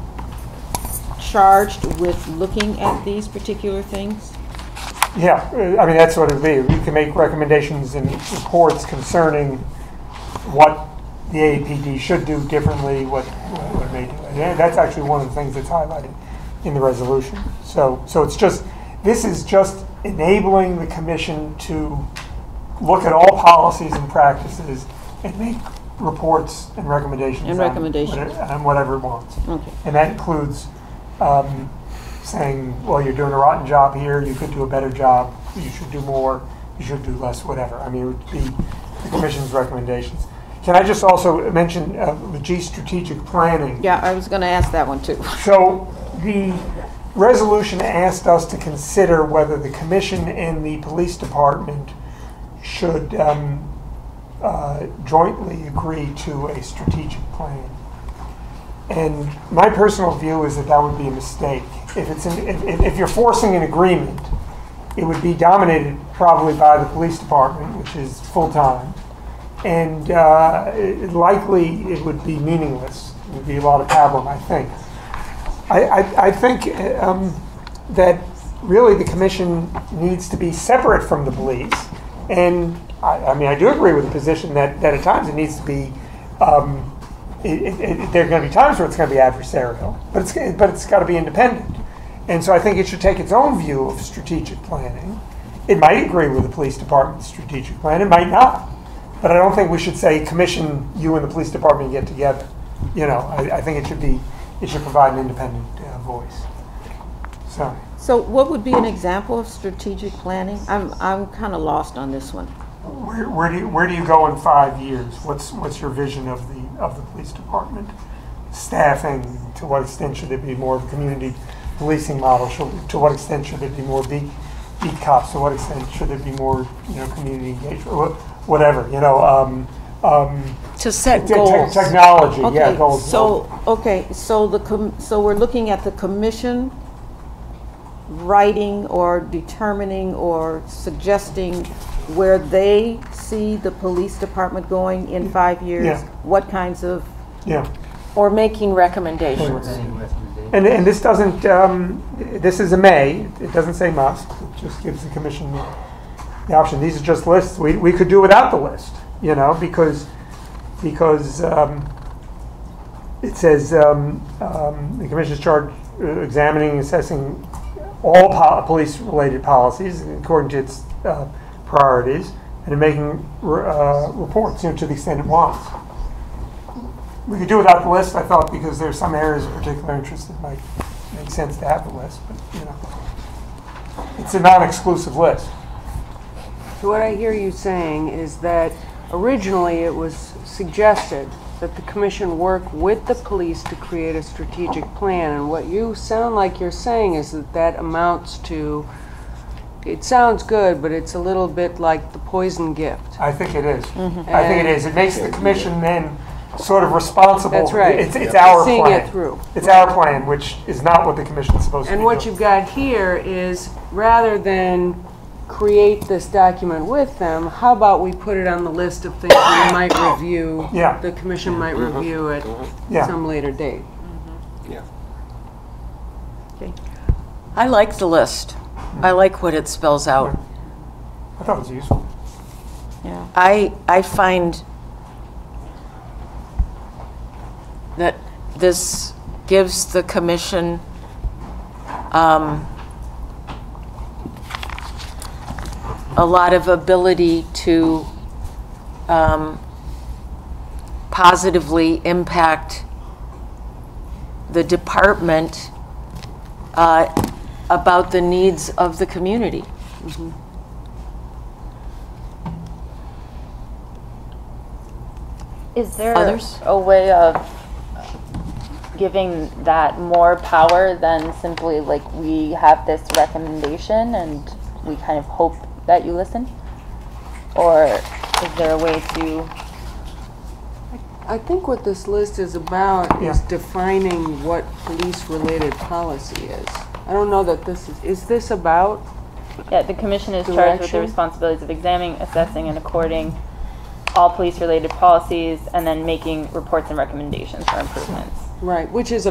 charged with looking at these particular things? Yeah, I mean, that's what it would be. We can make recommendations and reports concerning what the AAPD should do differently, what it may do. And that's actually one of the things that's highlighted in the resolution. So this is just enabling the commission to look at all policies and practices and make reports and recommendations on whatever it wants. Okay. And that includes saying, well, you're doing a rotten job here, you could do a better job, you should do more, you should do less, whatever. I mean, it would be the commission's recommendations. Can I just also mention the G, strategic planning? Yeah, I was going to ask that one too. So the resolution asked us to consider whether the commission and the police department should jointly agree to a strategic plan. And my personal view is that would be a mistake. If you're forcing an agreement, it would be dominated probably by the police department, which is full-time. And likely it would be meaningless. It would be a lot of pablum, I think. I think that really the commission needs to be separate from the police and I mean, I do agree with the position that at times it needs to be, there are going to be times where it's going to be adversarial, but it's got to be independent. And so I think it should take its own view of strategic planning. It might agree with the police department's strategic plan, it might not. But I don't think we should say, commission, you and the police department get together. You know, I think it should provide an independent voice. So what would be an example of strategic planning? I'm kind of lost on this one. Where do you go in 5 years? What's your vision of the police department? Staffing, to what extent should there be more of a community policing model? To what extent should there be more beat cops? To what extent should there be more, community engagement? Whatever, to set goals. Technology, okay, yeah, goals. So we're looking at the commission writing or determining or suggesting where they see the police department going in 5 years. Yeah. What kinds of or making recommendations. And this doesn't. This is a may. It doesn't say must. It just gives the commission the option. These are just lists. We could do without the list, because it says the commission is charged examining and assessing all police-related policies according to its priorities, and in making reports, to the extent it wants. We could do without the list, I thought, because there's some areas of particular interest that might make sense to have the list, but it's a non-exclusive list. So what I hear you saying is that originally it was suggested that the commission work with the police to create a strategic plan, and what you sound like you're saying is that amounts to, it sounds good, but it's a little bit like the poison gift. I think it is. Mm-hmm. I think it is. It makes the commission then sort of responsible. That's right. It's our seeing plan. It through. It's our plan, which is not what the commission is supposed to do. And what you've got here is, rather than create this document with them, how about we put it on the list of things we might review, the commission might review at some later date. Yeah. Okay. I like the list. I like what it spells out. I thought it was useful. Yeah. I find that this gives the commission a lot of ability to positively impact the department about the needs of the community. Mm-hmm. Is there Others? a way of giving that more power than simply like we have this recommendation and we kind of hope that you listen? Or is there a way to... I think what this list is about is defining what police-related policy is. I don't know that this is this about? Yeah, the commission is charged with the responsibilities of examining, assessing, and according all police-related policies, and then making reports and recommendations for improvements. Right, which is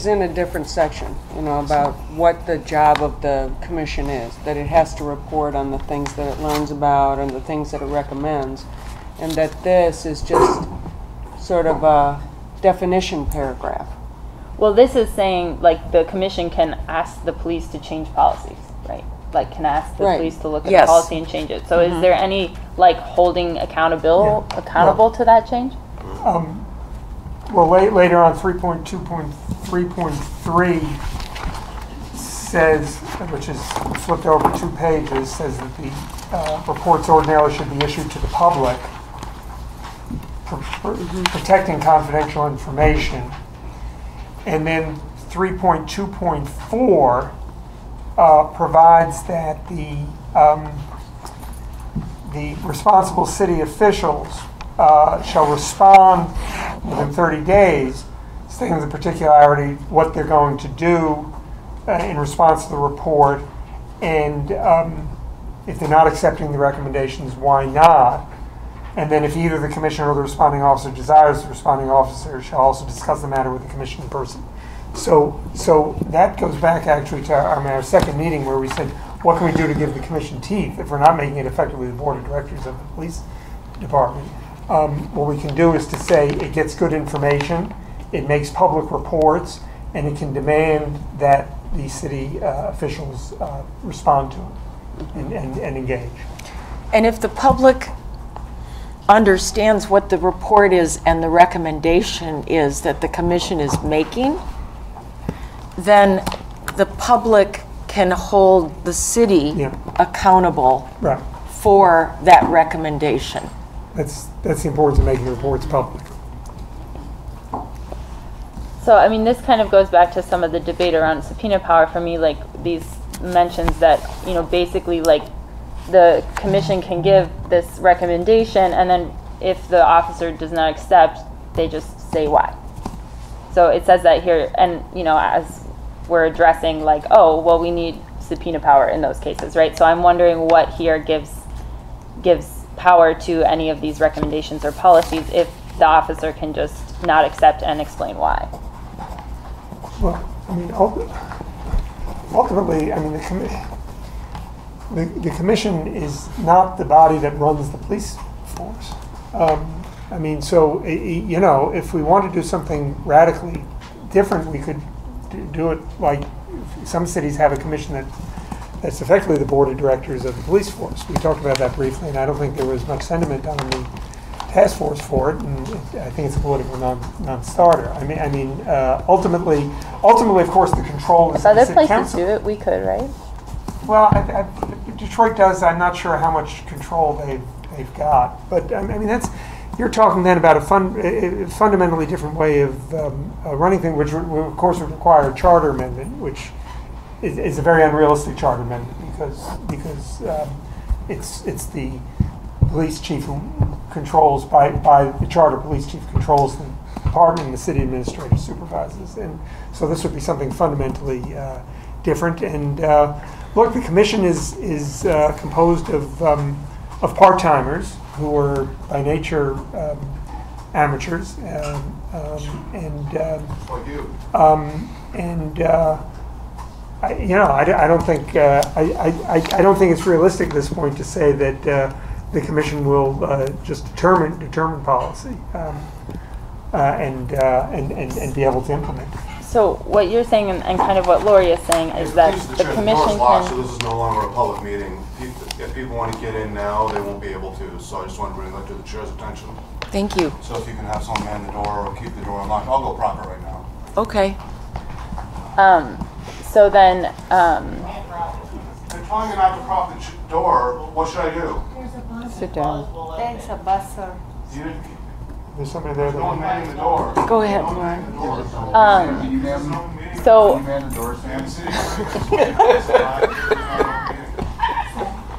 in a different section, about what the job of the commission is, that it has to report on the things that it learns about and the things that it recommends, and that this is just sort of a definition paragraph. Well, this is saying, like, the commission can ask the police to change policies, right? Like, can ask the police to look at the policy and change it. So is there any, like, holding accountable to that change? Well, later on, 3.2.3.3 says, which is flipped over 2 pages, says that the reports ordinarily should be issued to the public, protecting confidential information. And then 3.2.4 provides that the responsible city officials shall respond within 30 days, stating the particularity, what they're going to do in response to the report, and if they're not accepting the recommendations, why not? And then if either the commissioner or the responding officer desires, the responding officer shall also discuss the matter with the commission in person. So that goes back actually to our second meeting where we said, what can we do to give the commission teeth if we're not making it effectively the board of directors of the police department? What we can do is to say it gets good information, it makes public reports, and it can demand that the city officials respond to it and engage. And if the public understands what the report is and the recommendation is that the commission is making, then the public can hold the city accountable for that recommendation. That's the importance of making the reports public. So, I mean, this kind of goes back to some of the debate around subpoena power for me, like these mentions that, you know, basically like the commission can give this recommendation, and then if the officer does not accept, they just say why. So it says that here, and, you know, as we're addressing like, oh, well, we need subpoena power in those cases, right? So I'm wondering what here gives power to any of these recommendations or policies if the officer can just not accept and explain why. Well, I mean, ultimately, I mean, the commission is not the body that runs the police force. I mean, so, you know, if we want to do something radically different, we could do it like some cities have a commission that's effectively the board of directors of the police force. We talked about that briefly, and I don't think there was much sentiment on the task force for it, and I think it's a political non-starter. I mean, ultimately, of course, the control is If other the city places council. do it, we could, right? Well, Detroit does. I'm not sure how much control they've got, but I mean you're talking then about a fundamentally different way of running things, which of course would require a charter amendment, which is a very unrealistic charter amendment because it's the police chief who controls by the charter. Police chief controls the department, and the city administrator supervises, and so this would be something fundamentally different. And look, the commission is composed of part-timers who are by nature amateurs, I don't think I don't think it's realistic at this point to say that the commission will just determine policy and be able to implement it. So what you're saying, and kind of what Lori is saying, is that the commission locked, so can. this is no longer a public meeting. If people want to get in now, they won't be able to. So I just want to bring that to the chair's attention. Thank you. So if you can have someone man the door or keep the door unlocked, I'll go proper right now. Okay. So then. If you're telling me not to prop the door, what should I do? Sit down. Thanks, a bus, sir. There's somebody there. No one manning the door. Go ahead, Lauren.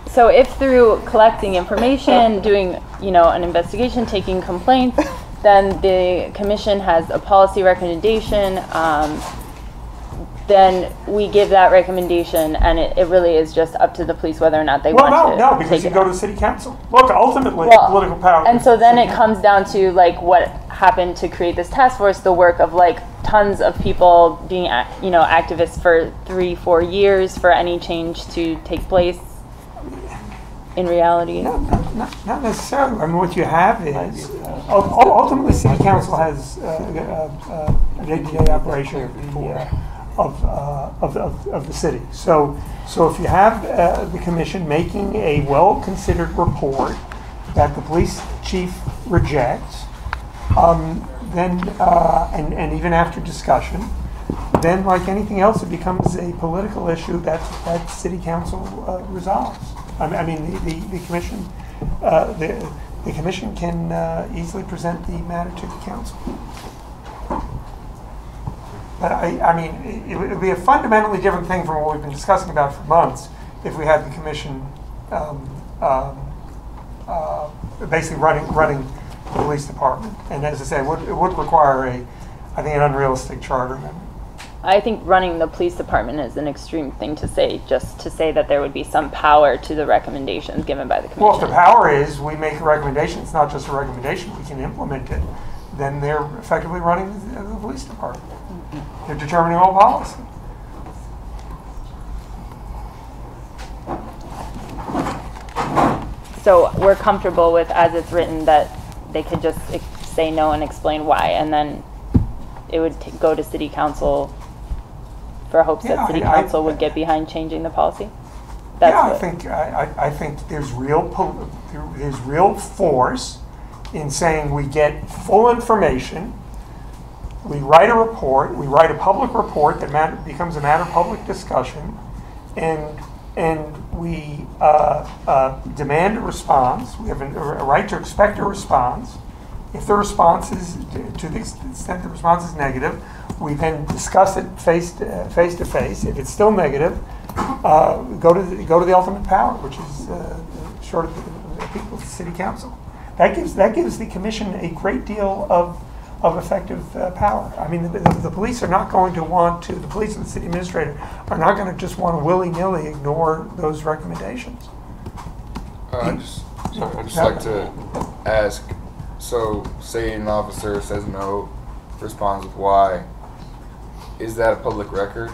So if through collecting information, doing, you know, an investigation, taking complaints, then the commission has a policy recommendation, then we give that recommendation, and it really is just up to the police whether or not they want to. No, because you go to the city council. Look, ultimately, political power. And so then it comes down to like what happened to create this task force, the work of like tons of people being, you know, activists for 3-4 years for any change to take place in reality. Not necessarily. I mean, what you have is ultimately, city council has a day-to-day operation of the city. So if you have the commission making a well-considered report that the police chief rejects, then and even after discussion, then like anything else, it becomes a political issue that city council resolves. I mean, the commission the commission can easily present the matter to the council. But I mean, it would be a fundamentally different thing from what we've been discussing about for months if we had the commission basically running the police department. And as I say, it would require I think, an unrealistic charter amendment. I think running the police department is an extreme thing to say, just to say that there would be some power to the recommendations given by the commission. Well, if the power is we make a recommendation, it's not just a recommendation, we can implement it, then they're effectively running the police department. They're determining all policy. So we're comfortable with, as it's written, that they could just say no and explain why, and then it would go to city council for hopes that city council would get behind changing the policy? I think there's real force in saying we get full information, we write a report, we write a public report that becomes a matter of public discussion, and we demand a response. We have a right to expect a response. If the response is, to the extent the response is negative, we then discuss it face to face. If it's still negative, go to the ultimate power, which is short of the people's city council. That gives the commission a great deal of effective power. I mean, the police are not going to want to. The police and the city administrator are not going to just want to willy-nilly ignore those recommendations. I'd just like to ask. So, say an officer says no, responds with why. Is that a public record?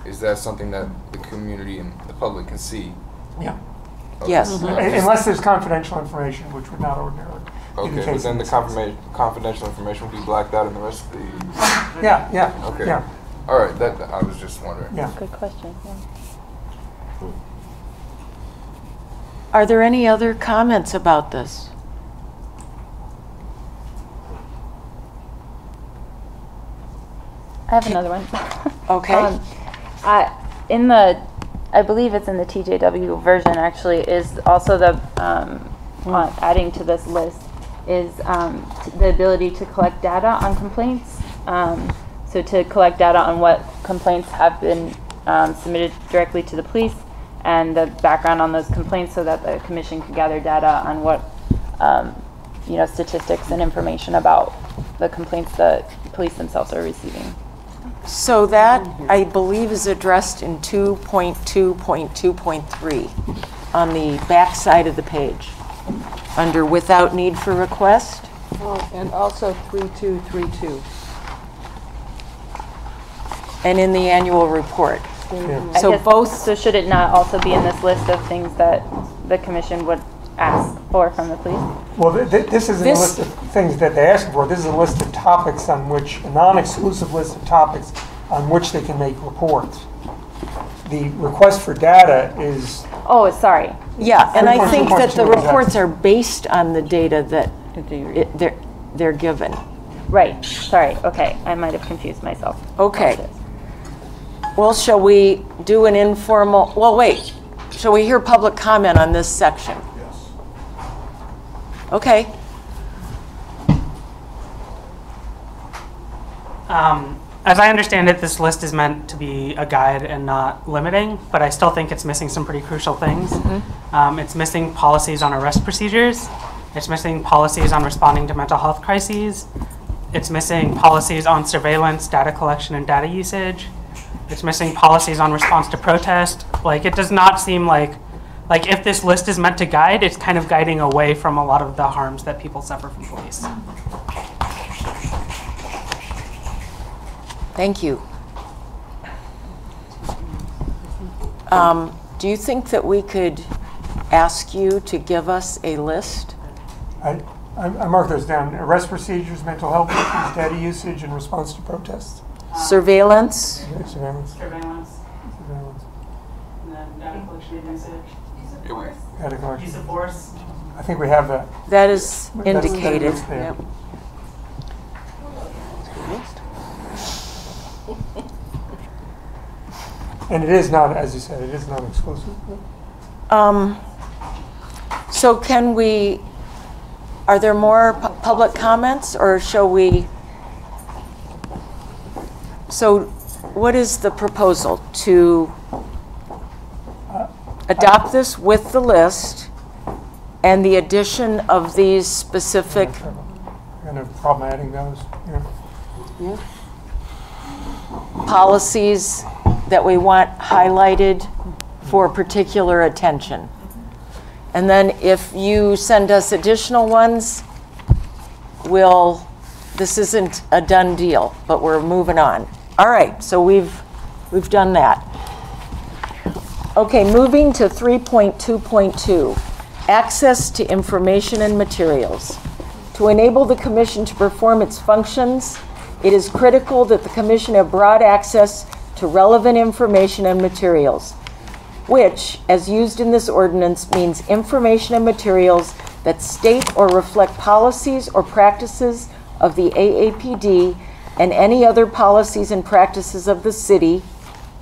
Is that something that the community and the public can see? Yeah. Okay. Yes. Unless there's confidential information, which would not ordinarily be the Okay, case. but then the confidential information would be blacked out in the rest of the... Yeah. Okay. Yeah. All right, that I was just wondering. Yeah. Good question. Yeah. Are there any other comments about this? I have another one. Okay. I believe it's in the TJW version actually, is also the, adding to this list, is the ability to collect data on complaints. So to collect data on what complaints have been submitted directly to the police and the background on those complaints so that the commission can gather data on what, statistics and information about the complaints that police themselves are receiving. So that, I believe, is addressed in 2.2.2.3 on the back side of the page, under without need for request. Oh, and also 3232. And in the annual report. I So guess, both. So should it not also be in this list of things that the commission would ask for from the police? Well, this isn't a list of things that they ask for. This is a list of topics on which, a non-exclusive list of topics on which they can make reports. The request for data is... Oh, sorry. Yeah, and I think that the 3.2 reports are based on the data that they're given. Right, sorry, okay, I might have confused myself. Okay. Well, shall we do an informal, well, wait. Shall we hear public comment on this section? Yes. Okay. As I understand it, this list is meant to be a guide and not limiting, but I still think it's missing some pretty crucial things. It's missing policies on arrest procedures. It's missing policies on responding to mental health crises. It's missing policies on surveillance, data collection, and data usage. It's missing policies on response to protest. Like, it does not seem like if this list is meant to guide, it's kind of guiding away from a lot of the harms that people suffer from police. Thank you. Do you think that we could ask you to give us a list? I marked those down. Arrest procedures, mental health issues, data usage, and response to protests. Surveillance? Surveillance. Surveillance. And then data collection and usage. Data collection. Use of force. I think we have that. That is That's indicated. there. Yep. And it is not, as you said, it is not exclusive. So can we, are there more public comments, or shall we? So what is the proposal? To adopt this with the list and the addition of these specific? Kind of problem adding those. Yeah. Policies that we want highlighted for particular attention. And then if you send us additional ones, this isn't a done deal, but we're moving on. All right, so we've done that. Okay, moving to 3.2.2, Access to information and materials. To enable the Commission to perform its functions, it is critical that the Commission have broad access to relevant information and materials, which, as used in this ordinance, means information and materials that state or reflect policies or practices of the AAPD and any other policies and practices of the city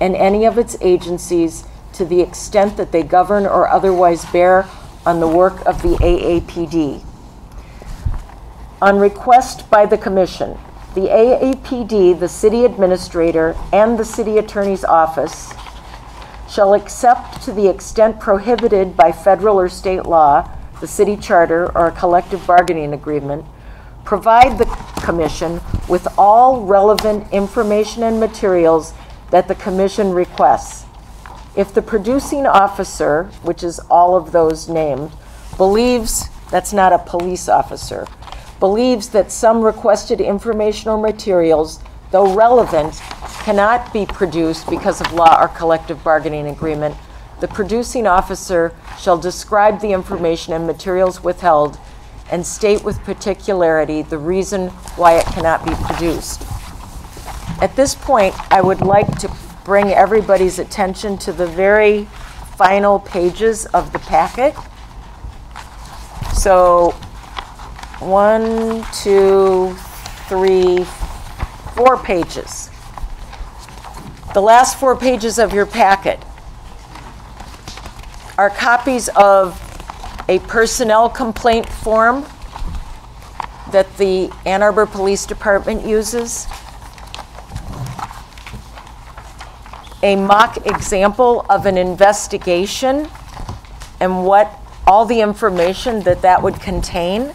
and any of its agencies to the extent that they govern or otherwise bear on the work of the AAPD. On request by the Commission, the AAPD, the City Administrator, and the City Attorney's Office shall accept to the extent prohibited by federal or state law, the city charter, or a collective bargaining agreement, provide the Commission with all relevant information and materials that the Commission requests. If the producing officer, which is all of those named, believes, that's not a police officer, believes that some requested information or materials, though relevant, cannot be produced because of law or collective bargaining agreement, the producing officer shall describe the information and materials withheld and state with particularity the reason why it cannot be produced. At this point, I would like to bring everybody's attention to the very final pages of the packet. So 1, 2, 3, 4 pages. The last 4 pages of your packet are copies of a personnel complaint form that the Ann Arbor Police Department uses, a mock example of an investigation and what all the information that would contain,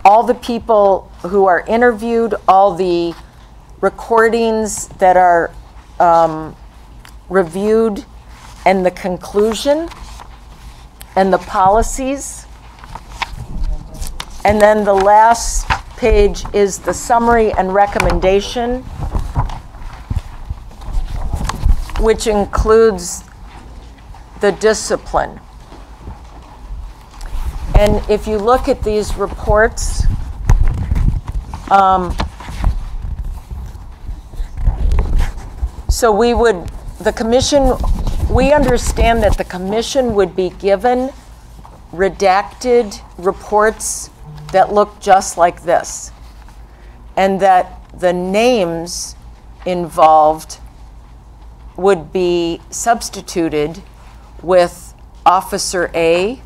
all the people who are interviewed, all the recordings that are reviewed, and the conclusion, and the policies. And then the last page is the summary and recommendation, which includes the discipline. And if you look at these reports, so we understand that the Commission would be given redacted reports that look just like this, and that the names involved would be substituted with Officer A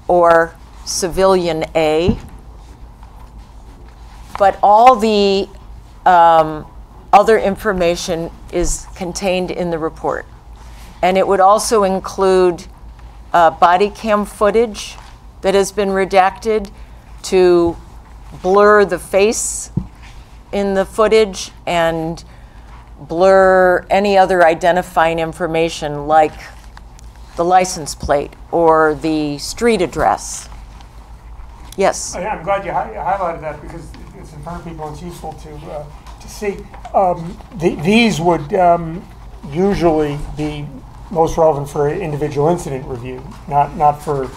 or Civilian A, but all the other information is contained in the report. And it would also include body cam footage that has been redacted to blur the face in the footage and blur any other identifying information like the license plate or the street address. Yes? I'm glad you highlighted that because it's in front of people and it's useful to see. These would usually be most relevant for individual incident review, not for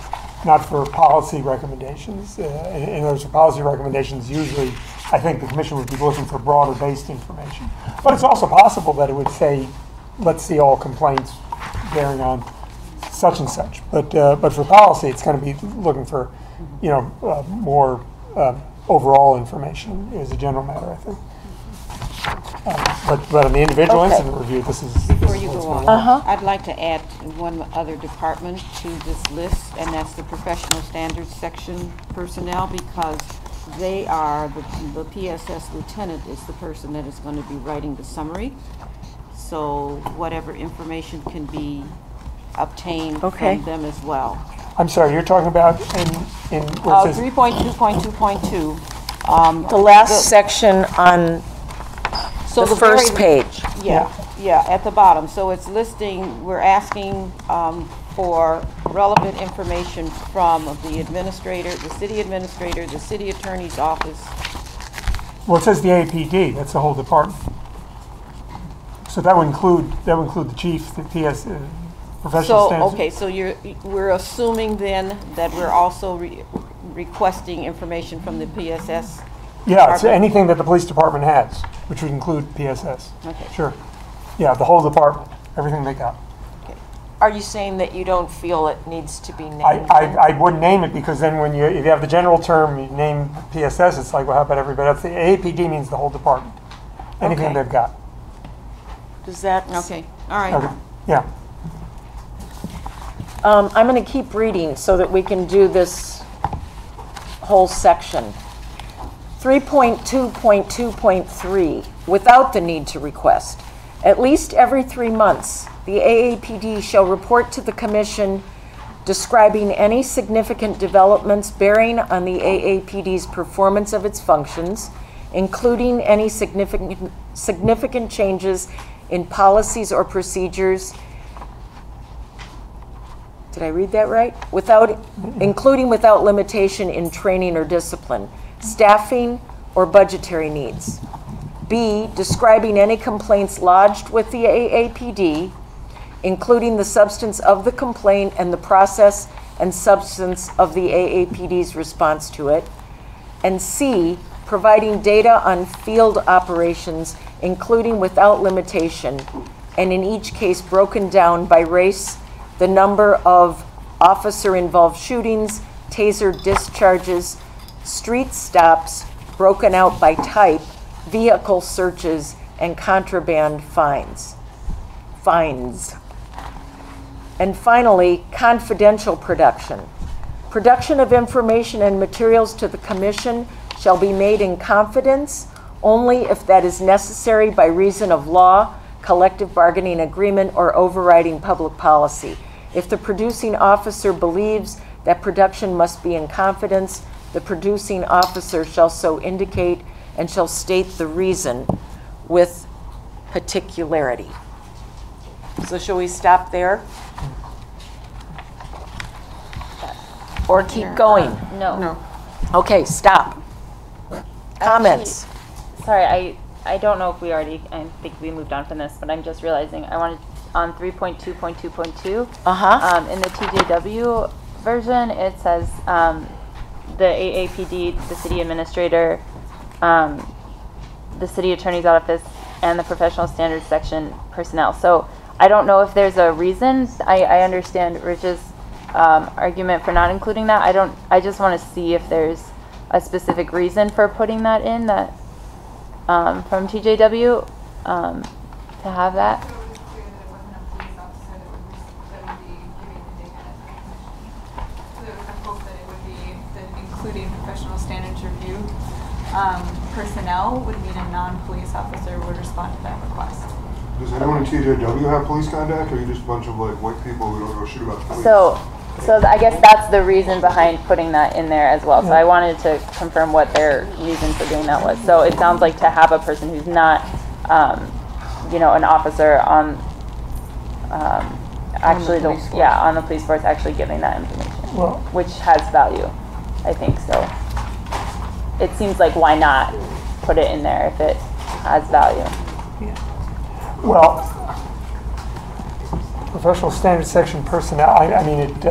policy recommendations. And those policy recommendations usually, I think the Commission would be looking for broader based information. But it's also possible that it would say, let's see all complaints bearing on such and such. But for policy, it's going to be looking for, more overall information as a general matter, I think. But on the individual incident review, this is Before you what's go on, going on. I'd like to add one other department to this list, and that's the professional standards section personnel, because they are, the PSS lieutenant is the person that is going to be writing the summary. So whatever information can be obtained from them as well. I'm sorry, you're talking about in where it says 3.2.2.2. The last section on the first page. Yeah, at the bottom. So it's listing, we're asking for relevant information from the administrator, the city attorney's office. Well, it says the APD. That's the whole department. So that would include the chief, the PS, Professional standards. Okay, so we're assuming then that we're also requesting information from the PSS? Yeah, it's anything that the police department has, which would include PSS. Okay. Sure. Yeah, the whole department, everything they got. Are you saying that you don't feel it needs to be named? I wouldn't name it because then when if you have the general term, you name PSS, it's like, well, how about everybody else? The AAPD means the whole department, anything Okay. they've got. Does that? Okay, all right. Okay. Yeah. I'm going to keep reading so that we can do this whole section. 3.2.2.3, without the need to request. At least every 3 months, the AAPD shall report to the Commission describing any significant developments bearing on the AAPD's performance of its functions, including any significant changes in policies or procedures. Did I read that right? Including without limitation in training or discipline, staffing, or budgetary needs. B, describing any complaints lodged with the AAPD, including the substance of the complaint and the process and substance of the AAPD's response to it. And C, providing data on field operations, including without limitation, and in each case broken down by race, the number of officer-involved shootings, taser discharges, street stops, broken out by type, vehicle searches, and contraband fines. And finally, confidential production. Production of information and materials to the Commission shall be made in confidence only if that is necessary by reason of law, collective bargaining agreement, or overriding public policy. If the producing officer believes that production must be in confidence, the producing officer shall so indicate and shall state the reason with particularity. So shall we stop there? Or keep going? No. Okay, stop. Comments? Actually, sorry, I don't know if we already, I think we moved on from this, but I'm just realizing I wanted, on 3.2.2.2, in the TJW version, it says the AAPD, the city administrator, the city attorney's office, and the professional standards section personnel. So I don't know if there's a reason. I understand Rich's argument for not including that. I just want to see if there's a specific reason for putting that in, that from TJW to have that. Including professional standards review personnel would mean a non-police officer would respond to that request. Does anyone in TJW have police contact, or are you just a bunch of like white people who don't know shit about police? So I guess that's the reason behind putting that in there as well. So I wanted to confirm what their reason for doing that was. So it sounds like to have a person who's not, an officer on, actually on the police force actually giving that information, which has value, I think. So it seems like why not put it in there if it has value? Well, professional standards section personnel, I mean, it,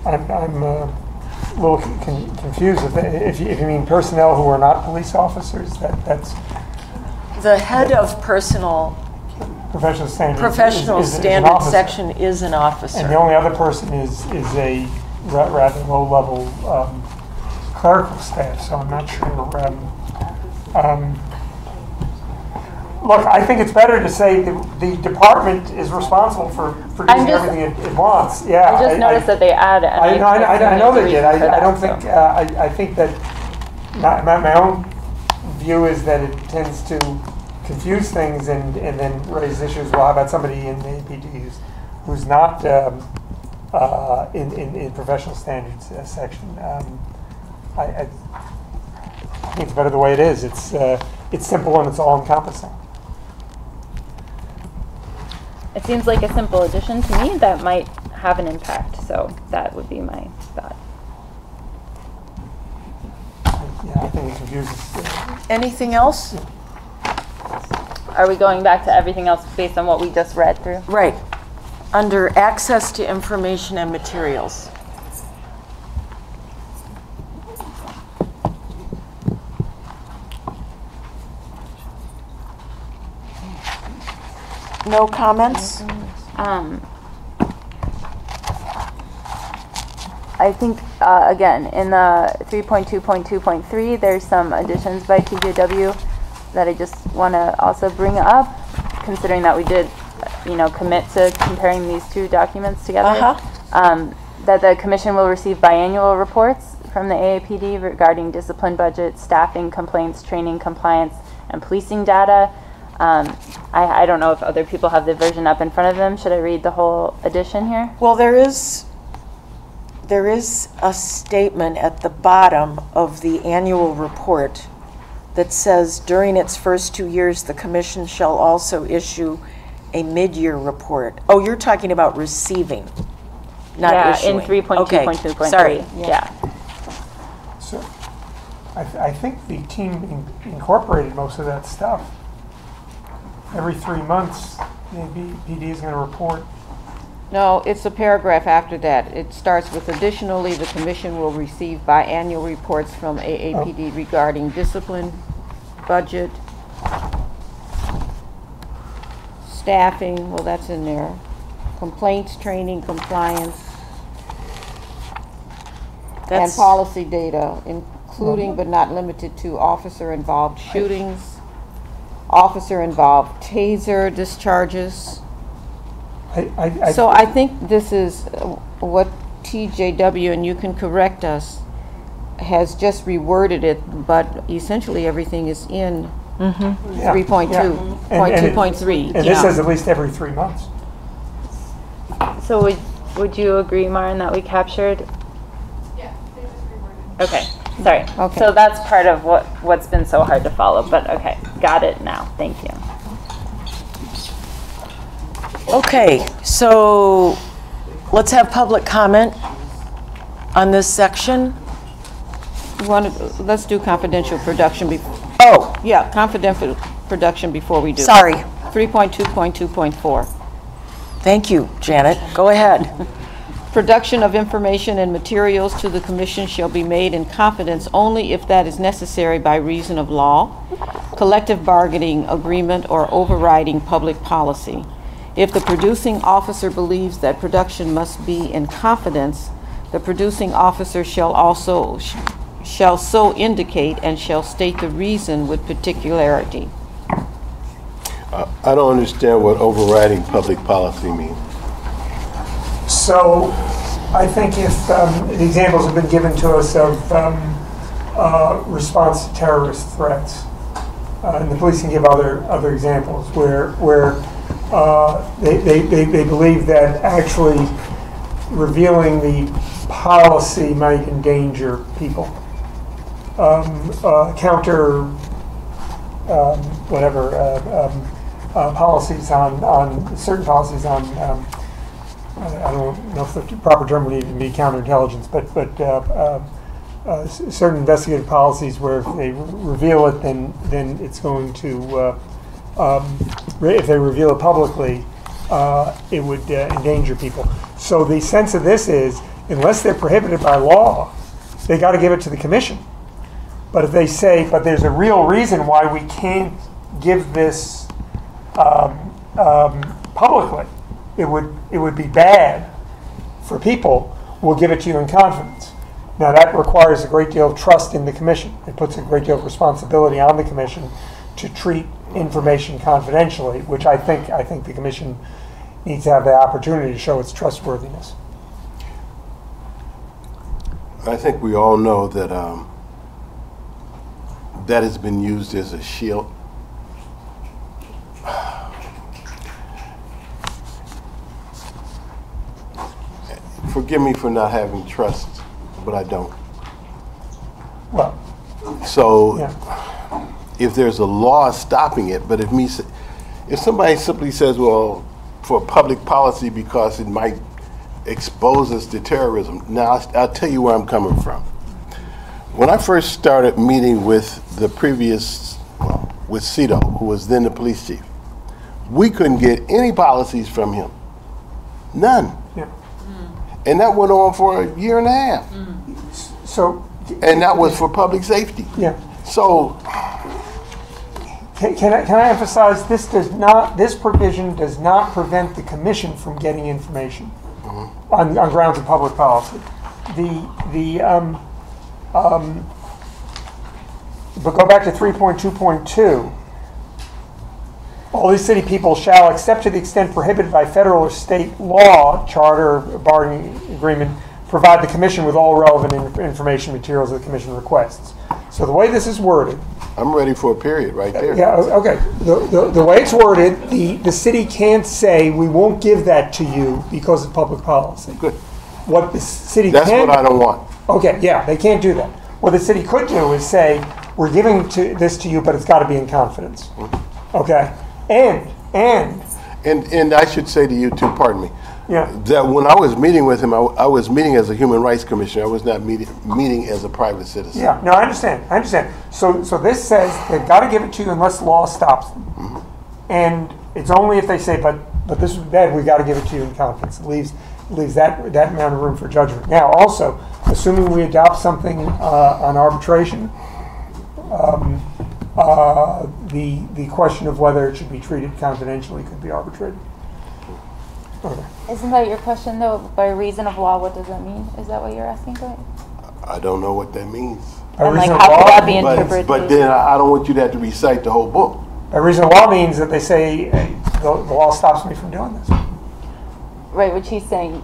I'm a little confused if you mean personnel who are not police officers. That's the head of professional standards section is an officer, and the only other person is a rather low-level clerical staff. So I'm not sure. Look, I think it's better to say the department is responsible for producing everything it wants. Yeah, I just noticed that they add it. I know they did. I don't think. I think that my own view is that it tends to confuse things and then raise issues. Well, how about somebody in the APD who's not in professional standards section? I think it's better the way it is. It's simple and it's all encompassing. It seems like a simple addition to me that might have an impact, so that would be my thought. Yeah, I think it confuses. Anything else? are we going back to everything else based on what we just read through? Right. Under access to information and materials. No comments? I think, again, in the 3.2.2.3, there's some additions by TJW that I just want to also bring up, considering that we did, commit to comparing these two documents together. That the commission will receive biannual reports from the AAPD regarding discipline budget, staffing, complaints, training, compliance, and policing data. I don't know if other people have the version up in front of them. Should I read the whole edition here? Well, there is a statement at the bottom of the annual report that says during its first 2 years, the commission shall also issue a mid-year report. Oh, you're talking about receiving, not issuing. In 3.2.2.3. Okay. Sorry. Yeah. So I think the team incorporated most of that stuff. Every 3 months, maybe PD is going to report. No, it's a paragraph after that. It starts with, additionally, the commission will receive biannual reports from AAPD regarding discipline, budget, staffing, well, that's in there, complaints, training, compliance, and policy data, including but not limited to officer-involved shootings, officer-involved taser discharges. So I think this is what TJW, and you can correct us, has just reworded it, but essentially everything is in 3.2.2.3. And this says at least every 3 months. So would you agree, Maren, that we captured? Yeah, they just reworded. Okay, sorry. Okay. So that's part of what's been so hard to follow, but okay, got it now. Thank you. Okay, so let's have public comment on this section. Let's do confidential production. Oh, yeah, confidential production before we do. Sorry. 3.2.2.4. Thank you, Janet. Go ahead. Production of information and materials to the commission shall be made in confidence only if that is necessary by reason of law, collective bargaining agreement, or overriding public policy. If the producing officer believes that production must be in confidence, the producing officer shall so indicate and shall state the reason with particularity. I don't understand what overriding public policy means. So I think if the examples have been given to us of response to terrorist threats, and the police can give other examples where they believe that actually revealing the policy might endanger people. Counter policies on certain policies on I don't know if the proper term would even be counterintelligence, but certain investigative policies where if they reveal it, then it's going to if they reveal it publicly, it would endanger people. So the sense of this is, unless they're prohibited by law, they got to give it to the commission. But if they say, but there's a real reason why we can't give this publicly, it would be bad for people, we'll give it to you in confidence. Now that requires a great deal of trust in the commission. It puts a great deal of responsibility on the commission to treat information confidentially, which I think the commission needs to have the opportunity to show its trustworthiness. I think we all know that that has been used as a shield. Forgive me for not having trust, but I don't. Well, so yeah. If there's a law stopping it, but if somebody simply says, well, for public policy because it might expose us to terrorism. Now, I'll tell you where I'm coming from. When I first started meeting with the previous, with Cito, who was then the police chief, we couldn't get any policies from him. None. Yeah. And that went on for a year and a half. So. And that was for public safety. Yeah. So. Can I emphasize this provision does not prevent the commission from getting information on grounds of public policy. But go back to 3.2.2. All these city people shall, except to the extent prohibited by federal or state law, charter, bargaining agreement, provide the commission with all relevant information materials that the commission requests. So the way this is worded, I'm ready for a period right there. yeah, okay. The way it's worded, the city can't say we won't give that to you because of public policy. Good. What the city That's can, what I don't want. Okay, yeah, they can't do that. What the city could do is say we're giving this to you, but it's got to be in confidence. Okay, and I should say to you too. Pardon me. Yeah. That when I was meeting with him, I was meeting as a human rights commissioner. I was not meeting as a private citizen. Yeah, no, I understand. So this says they've got to give it to you unless law stops them. And it's only if they say, but this is bad, we got to give it to you in confidence. It leaves that amount of room for judgment. Now, also, assuming we adopt something on arbitration, the question of whether it should be treated confidentially could be arbitrated. Okay. Isn't that your question though? By reason of law, what does that mean? Is that what you're asking, right? I don't know what that means. And like, how could that be interpreted? But then I don't want you to have to recite the whole book. By reason of law means that they say the law stops me from doing this. Right, which he's saying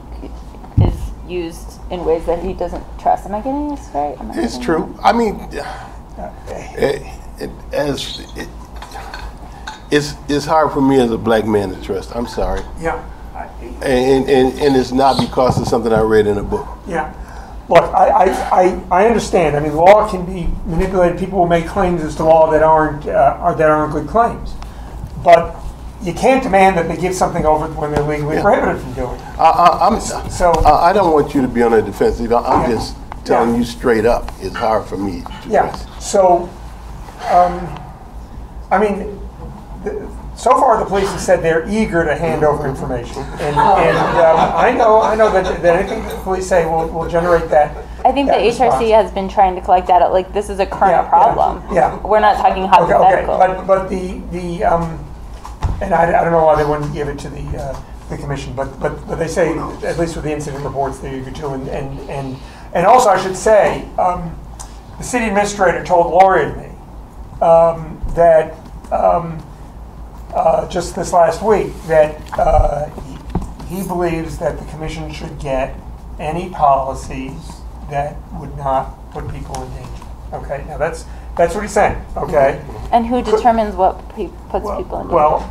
is used in ways that he doesn't trust. Am I getting this right? It's true. I mean, it's hard for me as a black man to trust. I'm sorry. Yeah. And it's not because of something I read in a book. Yeah. Look, I understand. I mean, law can be manipulated. People will make claims as to law that aren't good claims, but you can't demand that they give something over when they're legally prohibited from doing it. I don't want you to be on the defensive. I'm just telling you straight up. It's hard for me to trust. So, I mean. So far, the police have said they're eager to hand over information, and I know that anything that the police say will generate that. I think the HRC has been trying to collect data. Like, this is a current problem. Yeah. We're not talking hypothetical. Okay. But and I don't know why they wouldn't give it to the commission, but they say, at least with the incident reports, they're eager to, and also I should say, the city administrator told Lori and me that. Just this last week, that he believes that the commission should get any policies that would not put people in danger. Okay, now that's what he's saying. Okay. And who determines what puts people in danger? Well,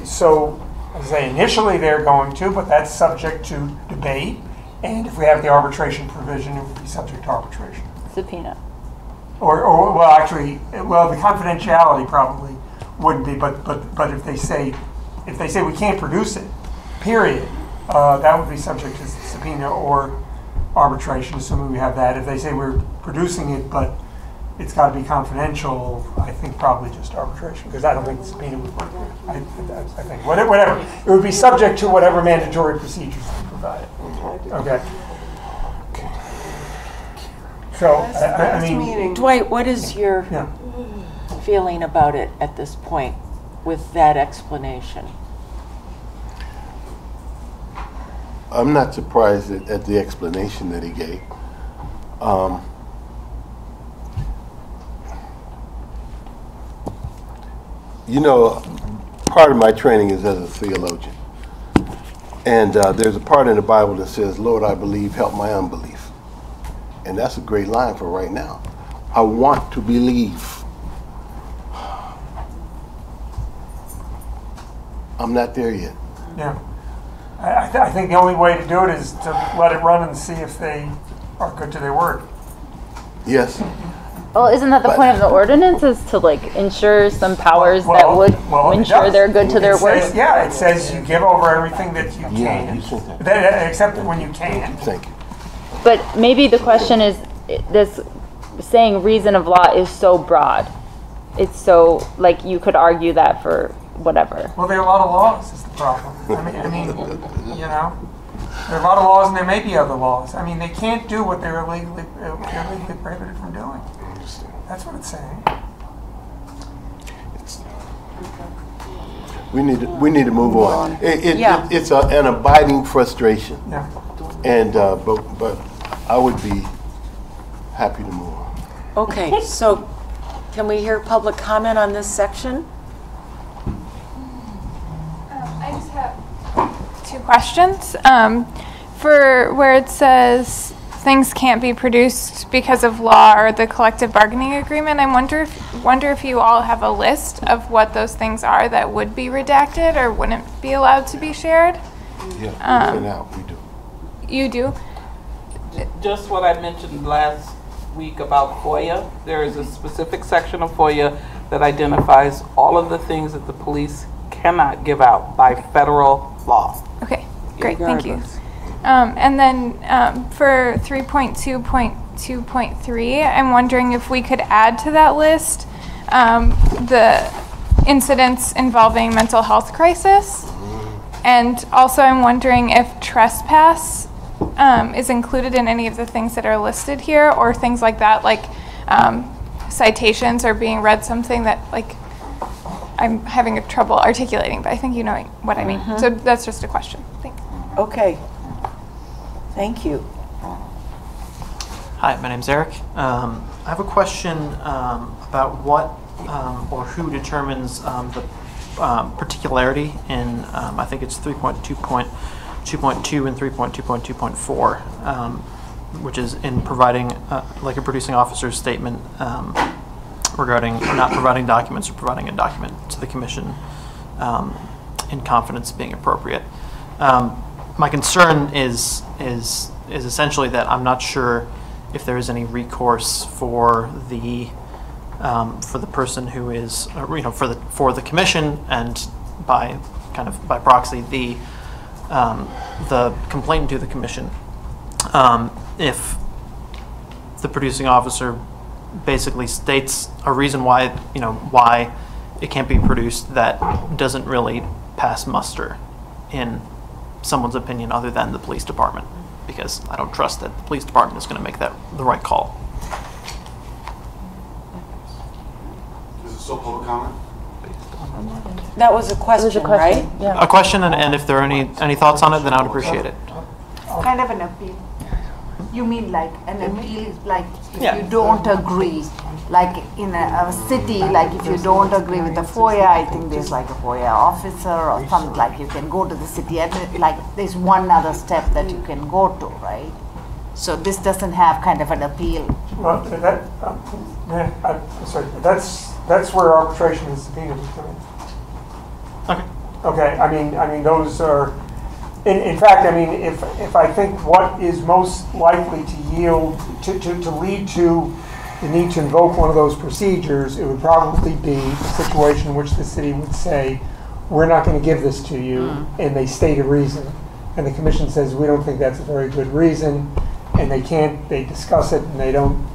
so as I say, initially they're going to, but that's subject to debate. And if we have the arbitration provision, it would be subject to arbitration. Subpoena. Or the confidentiality probably wouldn't be, but if they say we can't produce it, period, that would be subject to subpoena or arbitration, assuming we have that. If they say we're producing it, but it's got to be confidential, I think probably just arbitration, because I don't think the subpoena would work. I think whatever, it would be subject to whatever mandatory procedures they provide. Okay. So I mean, Dwight, what is your feeling about it at this point with that explanation? I'm not surprised at the explanation that he gave. You know, part of my training is as a theologian. And there's a part in the Bible that says, Lord, I believe, help my unbelief. And that's a great line for right now. I want to believe. I'm not there yet. Yeah. I think the only way to do it is to let it run and see if they are good to their word. Yes. Well, isn't that the point of the ordinance, is to like ensure some powers that would ensure they're good to their word? It says you give over everything that you can, except when you can. Thank you. But maybe the question is, this saying reason of law is so broad. It's so, like, you could argue that for whatever. Well, there are a lot of laws is the problem. I mean, you know, there are a lot of laws and there may be other laws. I mean, they can't do what they're illegally prohibited from doing. That's what it's saying. We need to move on. It's an abiding frustration. Yeah. And but I would be happy to move on. Okay, so can we hear public comment on this section? I just have 2 questions. For where it says things can't be produced because of law or the collective bargaining agreement, I wonder if you all have a list of what those things are that would be redacted or wouldn't be allowed to be shared. Yeah, for now we do. You do? Just what I mentioned last week about FOIA. There is a specific section of FOIA that identifies all of the things that the police cannot give out by federal law. Okay, great, thank you. And then for 3.2.2.3, I'm wondering if we could add to that list the incidents involving mental health crisis. And also I'm wondering if trespass is included in any of the things that are listed here, or things like that, like citations or being read something that, like, I'm having trouble articulating, but I think you know what I mean. So that's just a question. Thanks. Okay. Thank you. Hi, my name's Eric. I have a question about what or who determines the particularity in, I think it's 3.2.2 and 3.2.2.4, which is in providing, like a producing officer's statement regarding not providing documents or providing a document to the commission in confidence being appropriate. My concern is essentially that I'm not sure if there is any recourse for the person who is, for the commission, and by proxy the complainant to the commission, if the producing officer basically states a reason why it can't be produced that doesn't really pass muster in someone's opinion other than the police department, because I don't trust that the police department is going to make the right call. Is it still public comment? That was a question, right? Yeah. A question, and if there are any thoughts on it, then I would appreciate it. Kind of an appeal. You mean like an appeal, like if you don't agree, like in a city, like if you don't agree with the FOIA, I think there's like a FOIA officer or something, like you can go to the city, like there's one other step that you can go to, right? So this doesn't have kind of an appeal. Well, that's where arbitration and subpoena would come in. Okay. Okay. I mean, those are. In fact, I mean, if I think what is most likely to yield to lead to the need to invoke one of those procedures, it would probably be a situation in which the city would say, "We're not going to give this to you," and they state a reason, and the commission says, "We don't think that's a very good reason," and they discuss it, and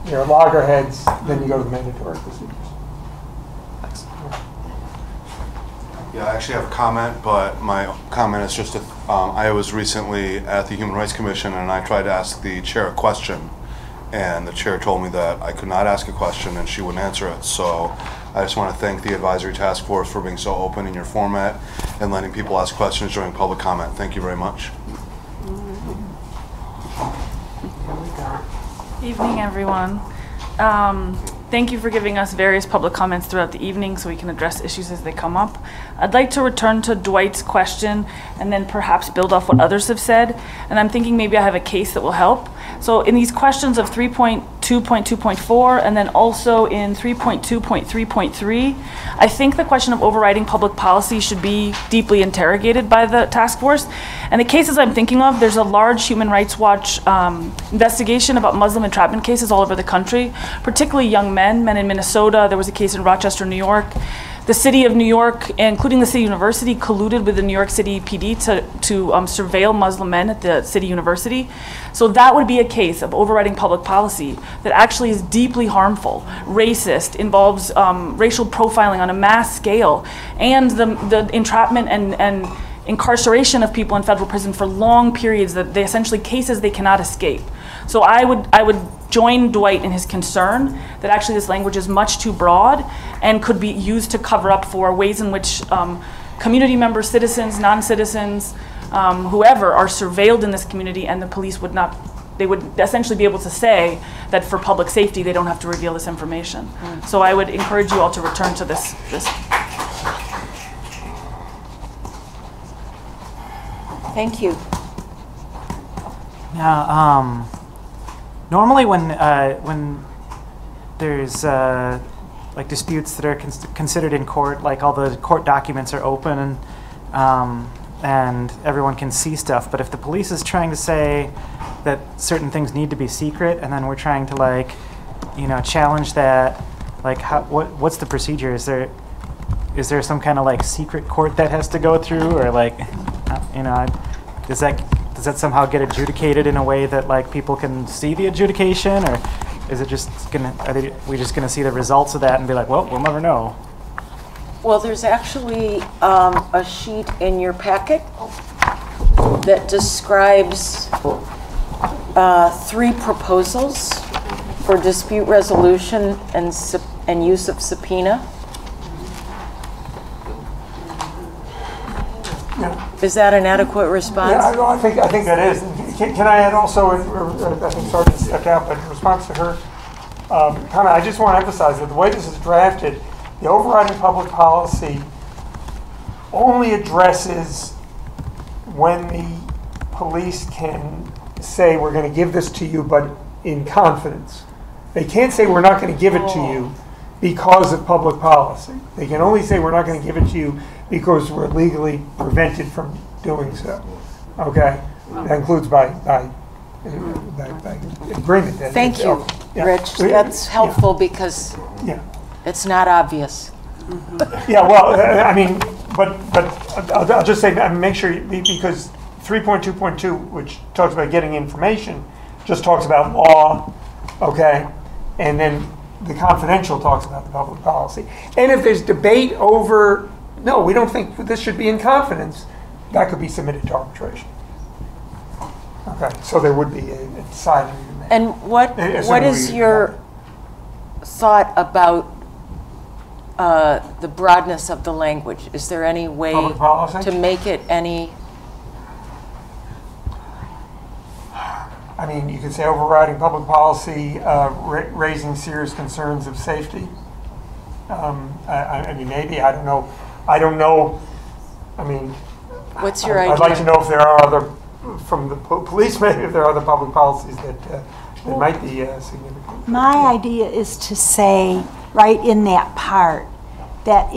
they're loggerheads. Then you go to the mandatory procedures. Thanks. Yeah, I actually have a comment, but my comment is just I was recently at the Human Rights Commission and I tried to ask the chair a question, and the chair told me that I could not ask a question and she wouldn't answer it. So I just want to thank the advisory task force for being so open in your format and letting people ask questions during public comment. Thank you very much. Evening, everyone. Thank you for giving us various public comments throughout the evening so we can address issues as they come up. I'd like to return to Dwight's question and then perhaps build off what others have said. And I'm thinking maybe I have a case that will help. So in these questions of 3.2.2.4 and then also in 3.2.3.3, I think the question of overriding public policy should be deeply interrogated by the task force. And the cases I'm thinking of, there's a large Human Rights Watch investigation about Muslim entrapment cases all over the country, particularly young men in Minnesota. There was a case in Rochester, New York. the city of New York, including the city university, colluded with the New York City PD to surveil Muslim men at the city university. So that would be a case of overriding public policy that actually is deeply harmful, racist, involves racial profiling on a mass scale, and the entrapment and incarceration of people in federal prison for long periods, that they essentially cases they cannot escape. So I would join Dwight in his concern that actually this language is much too broad and could be used to cover up for ways in which community members, citizens, non-citizens, whoever are surveilled in this community, and the police would not, they would essentially be able to say that for public safety they don't have to reveal this information. So I would encourage you all to return to this. Thank you. Now, normally when there's like disputes that are considered in court, like all the court documents are open and everyone can see stuff. But if the police is trying to say that certain things need to be secret, and then we're trying to, like, you know, challenge that, like, what's the procedure? Is there some kind of, like, secret court that has to go through, or, like, you know, does that somehow get adjudicated in a way that, like, people can see the adjudication, or is it just we just gonna see the results of that and be like, well, we'll never know? Well, there's actually a sheet in your packet that describes 3 proposals for dispute resolution and use of subpoena. Yeah. Is that an adequate response? Yeah, I think that is. Can I add also, I think Sergeant stepped out, but in response to her comment, I just want to emphasize that the way this is drafted, the overriding public policy only addresses when the police can say, we're going to give this to you, but in confidence. They can't say, we're not going to give it to you because of public policy. They can only say, we're not going to give it to you because we're legally prevented from doing so. Okay? That includes by agreement. Thank you, Rich. That's helpful because it's not obvious. Yeah, well, I mean, but I'll just say, make sure, because 3.2.2, which talks about getting information, just talks about law, okay? And then the confidential talks about the public policy. And if there's debate over, no, we don't think this should be in confidence, that could be submitted to arbitration. Okay, so there would be a deciding. And what is your thought about the broadness of the language? Is there any way to make it any? I mean, you could say overriding public policy, raising serious concerns of safety. I mean, maybe, I don't know. I mean, what's your idea? I'd like to know if there are other, from the police, maybe if there are other public policies that might be significant. My idea is to say, right in that part, that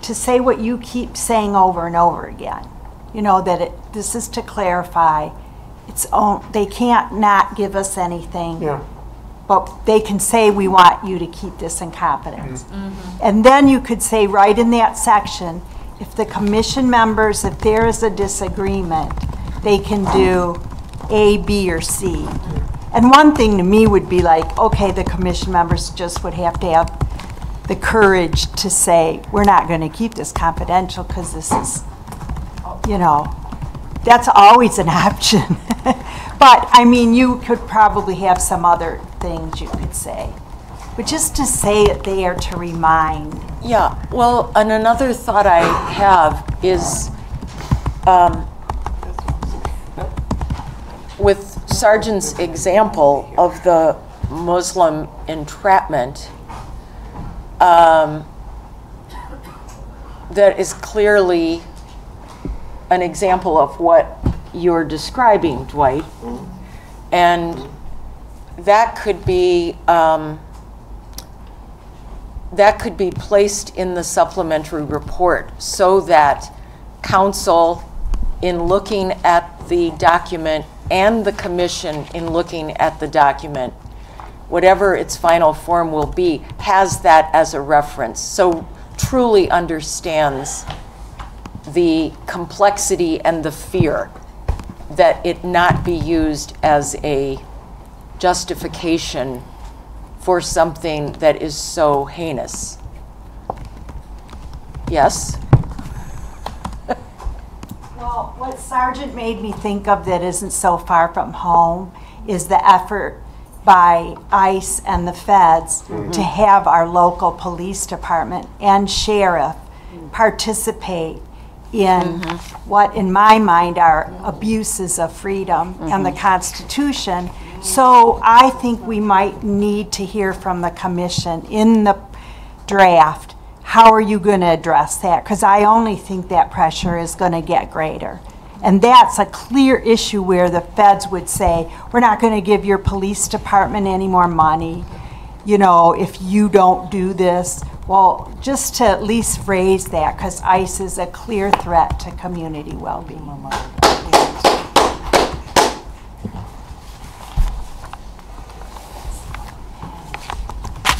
to say what you keep saying over and over again, you know, that this is to clarify, they can't not give us anything, but they can say, we want you to keep this in confidence. And then you could say right in that section, if the commission members, if there is a disagreement, they can do A, B, or C. And one thing to me would be like, okay, the commission members just would have to have the courage to say, we're not going to keep this confidential because this is, you know, that's always an option. But, I mean, you could probably have some other things you could say. But just to say it there to remind. Yeah, well, and another thought I have is with Sergeant's example of the Muslim entrapment, that is clearly an example of what you're describing, Dwight. And that could be placed in the supplementary report so that council, in looking at the document, and the commission in looking at the document, whatever its final form will be, has that as a reference. So truly understands the complexity and the fear that it not be used as a justification for something that is so heinous. Yes? Well, what Sergeant made me think of that isn't so far from home is the effort by ICE and the feds to have our local police department and sheriff participate in what, in my mind, are abuses of freedom and the Constitution. So I think we might need to hear from the commission in the draft. How are you going to address that? Because I only think that pressure is going to get greater. And that's a clear issue where the feds would say, we're not going to give your police department any more money, you know, if you don't do this. Well, just to at least raise that, because ICE is a clear threat to community well-being.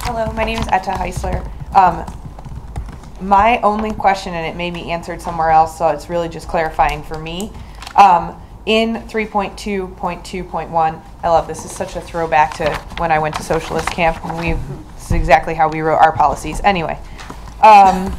Hello, my name is Etta Heisler. My only question, and it may be answered somewhere else, so it's really just clarifying for me. In 3.2.2.1, I love this. It's such a throwback to when I went to socialist camp, and this is exactly how we wrote our policies. Anyway, I'm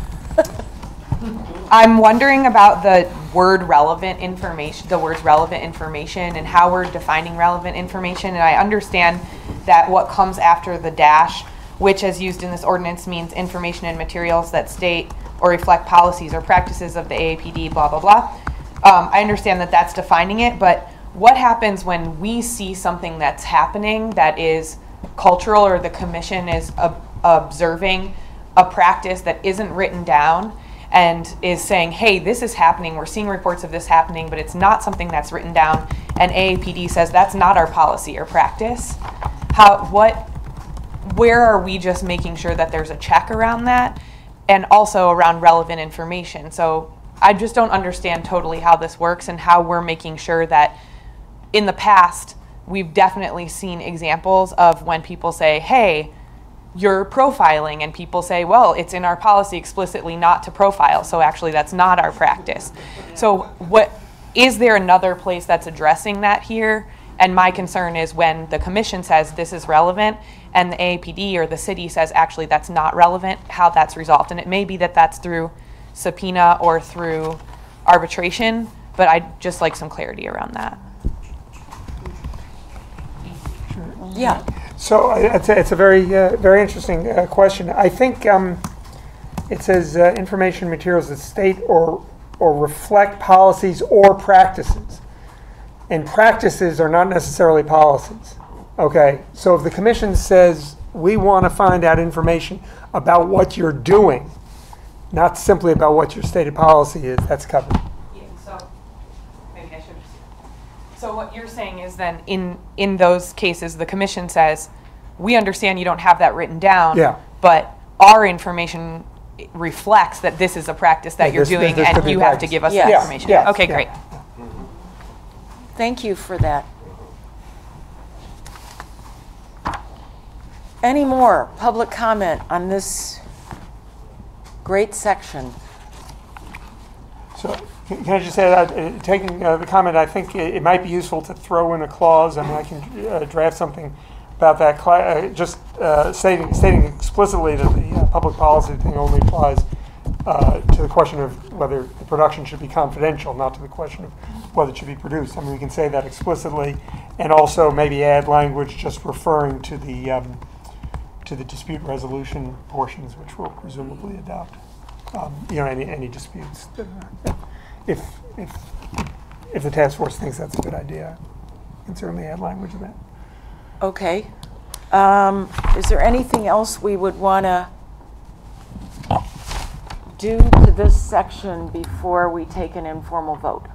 wondering about the word relevant information, the words relevant information, and how we're defining relevant information. And I understand that what comes after the dash, which as used in this ordinance means information and materials that state or reflect policies or practices of the AAPD, blah, blah, blah. I understand that that's defining it, but what happens when we see something that's happening that is cultural, or the commission is observing a practice that isn't written down and is saying, hey, this is happening, we're seeing reports of this happening, but it's not something that's written down, and AAPD says that's not our policy or practice? Where are we just making sure that there's a check around that, and also around relevant information? So I just don't understand totally how this works and how we're making sure that in the past, we've definitely seen examples of when people say, hey, you're profiling, and people say, well, it's in our policy explicitly not to profile, so actually that's not our practice. So is there another place that's addressing that here? And my concern is when the commission says this is relevant and the AAPD or the city says actually that's not relevant, how that's resolved. And it may be that that's through subpoena or through arbitration, but I'd just like some clarity around that. Yeah. So it's a very very interesting question. I think it says information materials that state or reflect policies or practices. And practices are not necessarily policies. Okay, so if the commission says we want to find out information about what you're doing, not simply about what your stated policy is, that's covered. Yeah, so maybe I should have. So what you're saying is then in those cases, the commission says, we understand you don't have that written down, but our information reflects that this is a practice that you're doing, and you have to give us that information. Yes. Okay, great. Thank you for that. Any more public comment on this great section? So can I just say that, taking the comment, I think it might be useful to throw in a clause. I mean, I can draft something about that, just stating explicitly that the public policy thing only applies to the question of whether the production should be confidential, not to the question of whether it should be produced. I mean, we can say that explicitly, and also maybe add language just referring to the dispute resolution portions, which we'll presumably adopt. Any disputes. If the task force thinks that's a good idea, you can certainly add language to that. Okay. Is there anything else we would want to do to this section before we take an informal vote?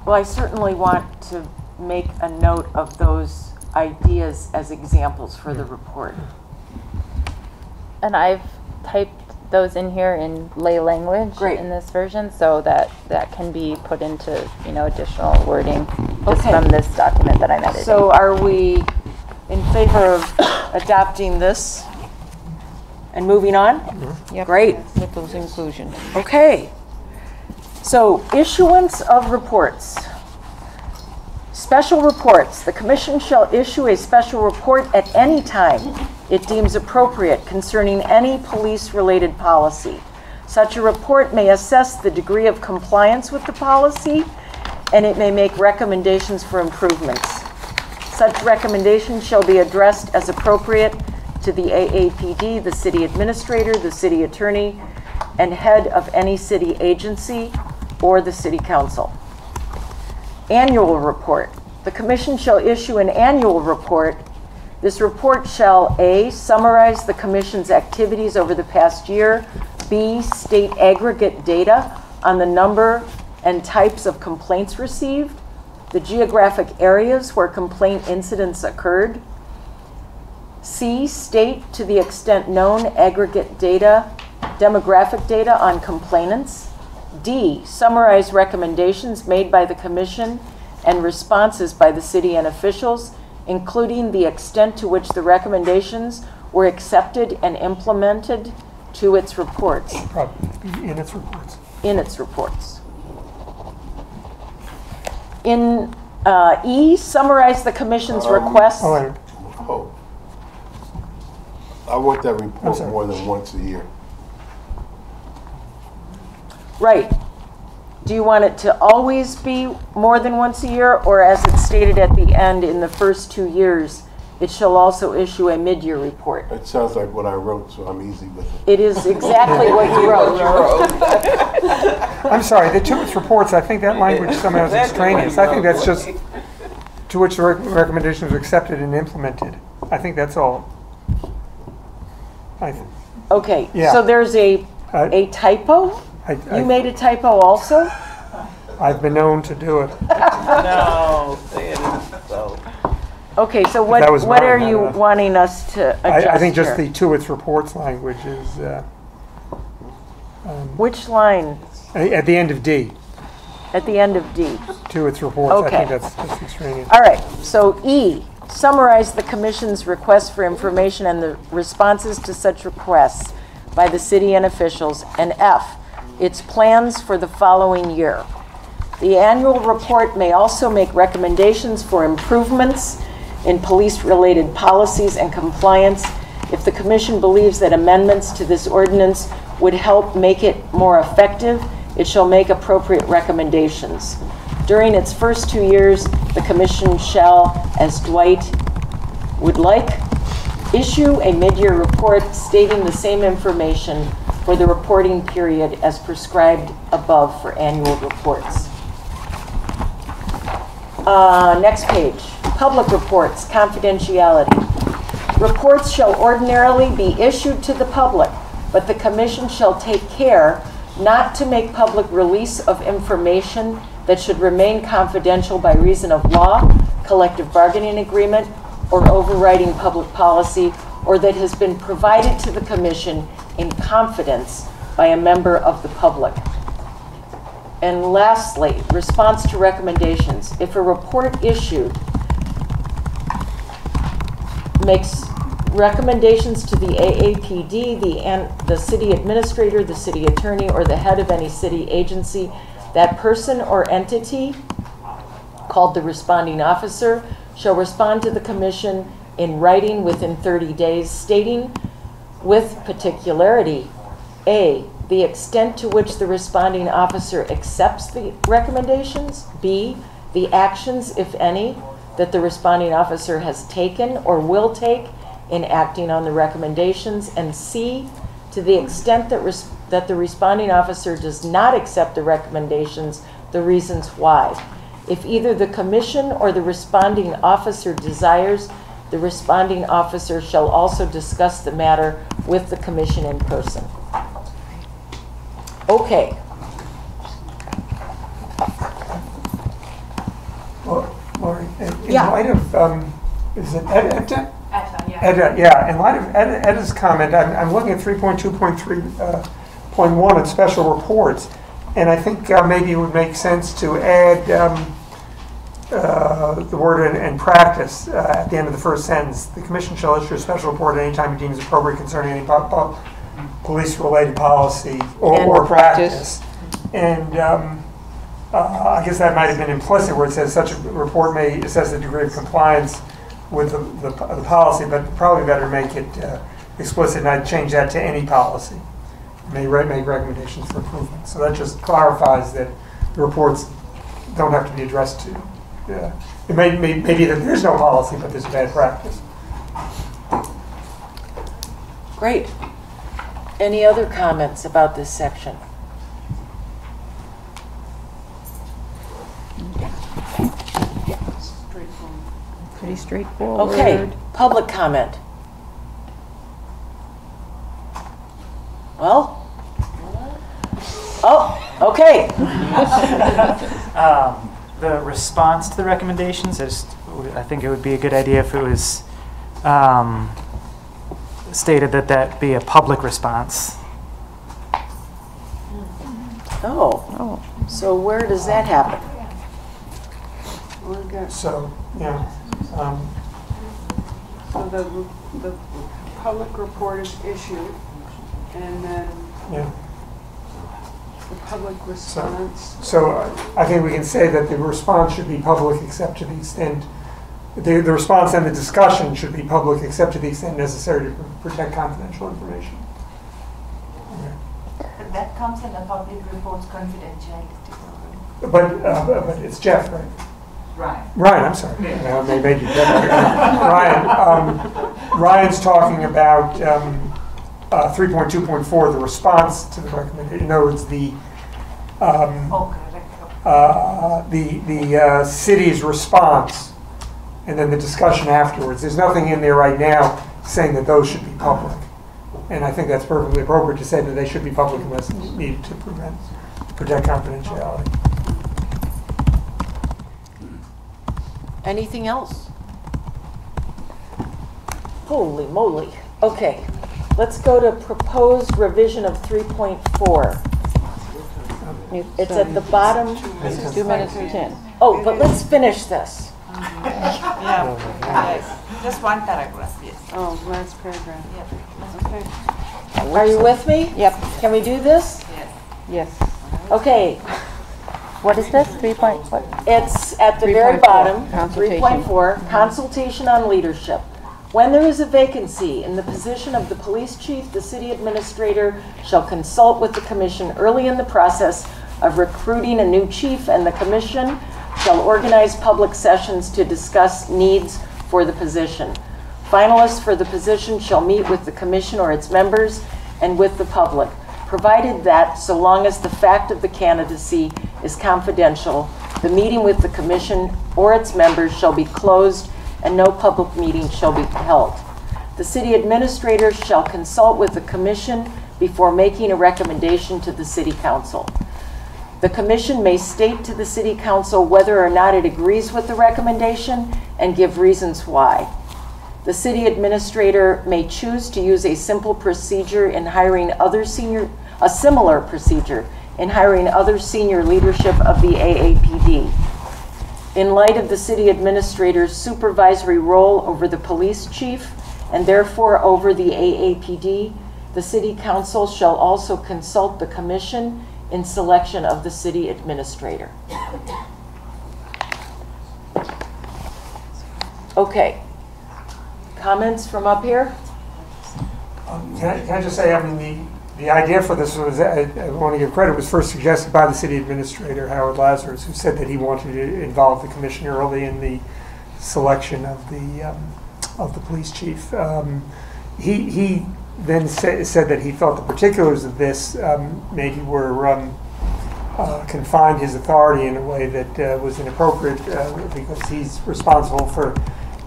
Well, I certainly want to make a note of those ideas as examples for the report. And I've typed those in here in lay language in this version, so that can be put into additional wording. just Okay. from this document that I'm editing. So are we in favor of adopting this and moving on? Yep. Great. With those inclusions. Okay. So issuance of reports. Special reports. The commission shall issue a special report at any time it deems appropriate concerning any police-related policy. Such a report may assess the degree of compliance with the policy, and it may make recommendations for improvements. Such recommendations shall be addressed as appropriate to the AAPD, the city administrator, the city attorney, and head of any city agency or the city council. Annual report. The commission shall issue an annual report. This report shall A, summarize the commission's activities over the past year, B, state aggregate data on the number and types of complaints received, the geographic areas where complaint incidents occurred, C, state to the extent known aggregate data, demographic data on complainants, D, summarize recommendations made by the commission and responses by the city and officials, including the extent to which the recommendations were accepted and implemented to its reports. In its reports. In its reports. In E, summarize the commission's requests. Oh. I want that report more than once a year. Right. Do you want it to always be more than once a year, or as it's stated at the end, in the first 2 years, it shall also issue a mid-year report? It sounds like what I wrote, so I'm easy with it. It is exactly what you wrote. I'm sorry, the to its reports, I think that language somehow is extraneous. I think that's just to which the recommendation was accepted and implemented. I think that's all. Okay, Yeah. so there's a typo? You made a typo also? I've been known to do it. No, say it isn't so. Okay, so That was what mine, are not you enough. wanting us to adjust I think just here? the to its reports language is Which line? at the end of D. At the end of D. To its reports. Okay. I think that's extraneous. All right, so E, summarize the commission's requests for information and the responses to such requests by the city and officials, and F, its plans for the following year. The annual report may also make recommendations for improvements in police-related policies and compliance. If the commission believes that amendments to this ordinance would help make it more effective, it shall make appropriate recommendations. During its first 2 years, the commission shall, as Dwight would like, issue a mid-year report stating the same information for the reporting period as prescribed above for annual reports. Next page, public reports, confidentiality. Reports shall ordinarily be issued to the public, but the commission shall take care not to make public release of information that should remain confidential by reason of law, collective bargaining agreement, or overriding public policy, or that has been provided to the commission in confidence by a member of the public. And lastly, response to recommendations. If a report issued makes recommendations to the AAPD, the city administrator, the city attorney, or the head of any city agency, that person or entity, called the responding officer, shall respond to the commission in writing within 30 days, stating with particularity, A, the extent to which the responding officer accepts the recommendations, B, the actions, if any, that the responding officer has taken or will take in acting on the recommendations, and C, to the extent that the responding officer does not accept the recommendations, the reasons why. If either the commission or the responding officer desires, the responding officer shall also discuss the matter with the commission in person. Okay. Well, Lori, in Yeah. light of, is it Edda? yeah. Edda, yeah. In light of Edda's comment, I'm looking at 3.2.3.1 on special reports, and I think maybe it would make sense to add the word "and practice" at the end of the first sentence. The commission shall issue a special report at any time it deems appropriate concerning any police-related policy or practice. And I guess that might have been implicit, where it says such a report may assess the degree of compliance with the policy, but probably better make it explicit, and I'd change that to any policy. May make recommendations for improvement. So that just clarifies that the reports don't have to be addressed to. It may be that there's no policy, but there's bad practice. Great. Any other comments about this section? Pretty straightforward. Okay, public comment. Well? Oh, okay. The response to the recommendations, I think it would be a good idea if it was stated that that be a public response. Oh, so where does that happen? So, yeah. So the public report is issued, and then the public response. So I think we can say that the response should be public except to the extent, the response and the discussion should be public except to the extent necessary to protect confidential information. But that comes in the public report's confidentiality. But it's Jeff, right? Ryan, I'm sorry. They made you Jeff. Ryan's talking about 3.2.4, the response to the recommendation. In other words, the city's response, and then the discussion afterwards. There's nothing in there right now saying that those should be public, and I think that's perfectly appropriate to say that they should be public unless needed to protect confidentiality. Anything else? Holy moly. Okay, let's go to proposed revision of 3.4. It's at the bottom. 2 minutes and 10. Oh, but let's finish this. just one paragraph, yes. Oh, last paragraph. Yeah. Okay. Are you with me? Yep. Can we do this? Yes. Okay. What is this? 3 point what? It's at the very 3.4, bottom, consultation. 3.4, consultation on leadership. When there is a vacancy in the position of the police chief, the city administrator shall consult with the commission early in the process of recruiting a new chief, and the commission shall organize public sessions to discuss needs for the position. Finalists for the position shall meet with the commission or its members and with the public, provided that, so long as the fact of the candidacy is confidential, the meeting with the commission or its members shall be closed and no public meeting shall be held. The city administrator shall consult with the commission before making a recommendation to the city council. The commission may state to the city council whether or not it agrees with the recommendation and give reasons why. The city administrator may choose to use a similar procedure in hiring other senior leadership of the AAPD. In light of the city administrator's supervisory role over the police chief and therefore over the AAPD, the city council shall also consult the commission in selection of the city administrator. Okay. Comments from up here? Can I just say, I mean, the idea for this was, I want to give credit, was first suggested by the city administrator, Howard Lazarus, who said that he wanted to involve the commission early in the selection of the police chief. He then said that he felt the particulars of this maybe were confined his authority in a way that was inappropriate because he's responsible for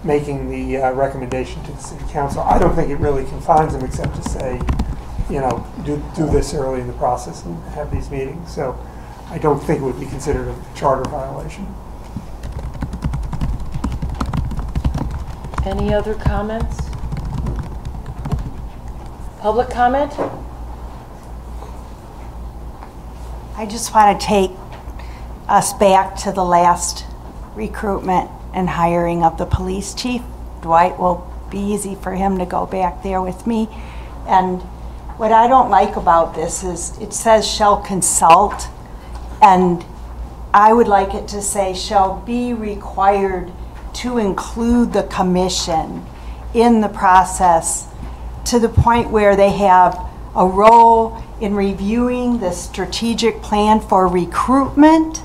making the recommendation to the city council. I don't think it really confines him except to say, you know, do this early in the process and have these meetings. So I don't think it would be considered a charter violation. Any other comments? Public comment? I just want to take us back to the last recruitment and hiring of the police chief. Dwight will be easy for him to go back there with me. And what I don't like about this is it says shall consult, and I would like it to say shall be required to include the commission in the process to the point where they have a role in reviewing the strategic plan for recruitment,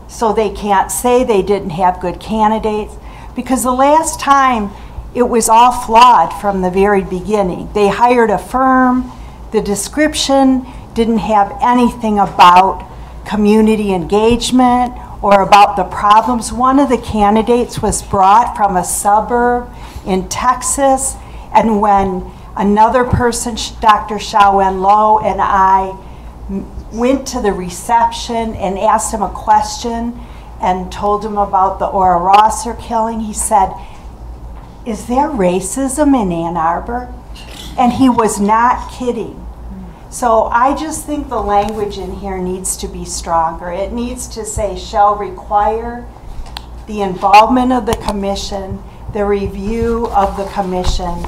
so they can't say they didn't have good candidates, because the last time it was all flawed from the very beginning. They hired a firm, the description didn't have anything about community engagement or about the problems. One of the candidates was brought from a suburb in Texas, and when another person, Dr. Xiaowen Lo, and I went to the reception and asked him a question and told him about the Ora Rosser killing, he said, "Is there racism in Ann Arbor?" And he was not kidding. So I just think the language in here needs to be stronger. It needs to say shall require the involvement of the commission, the review of the commission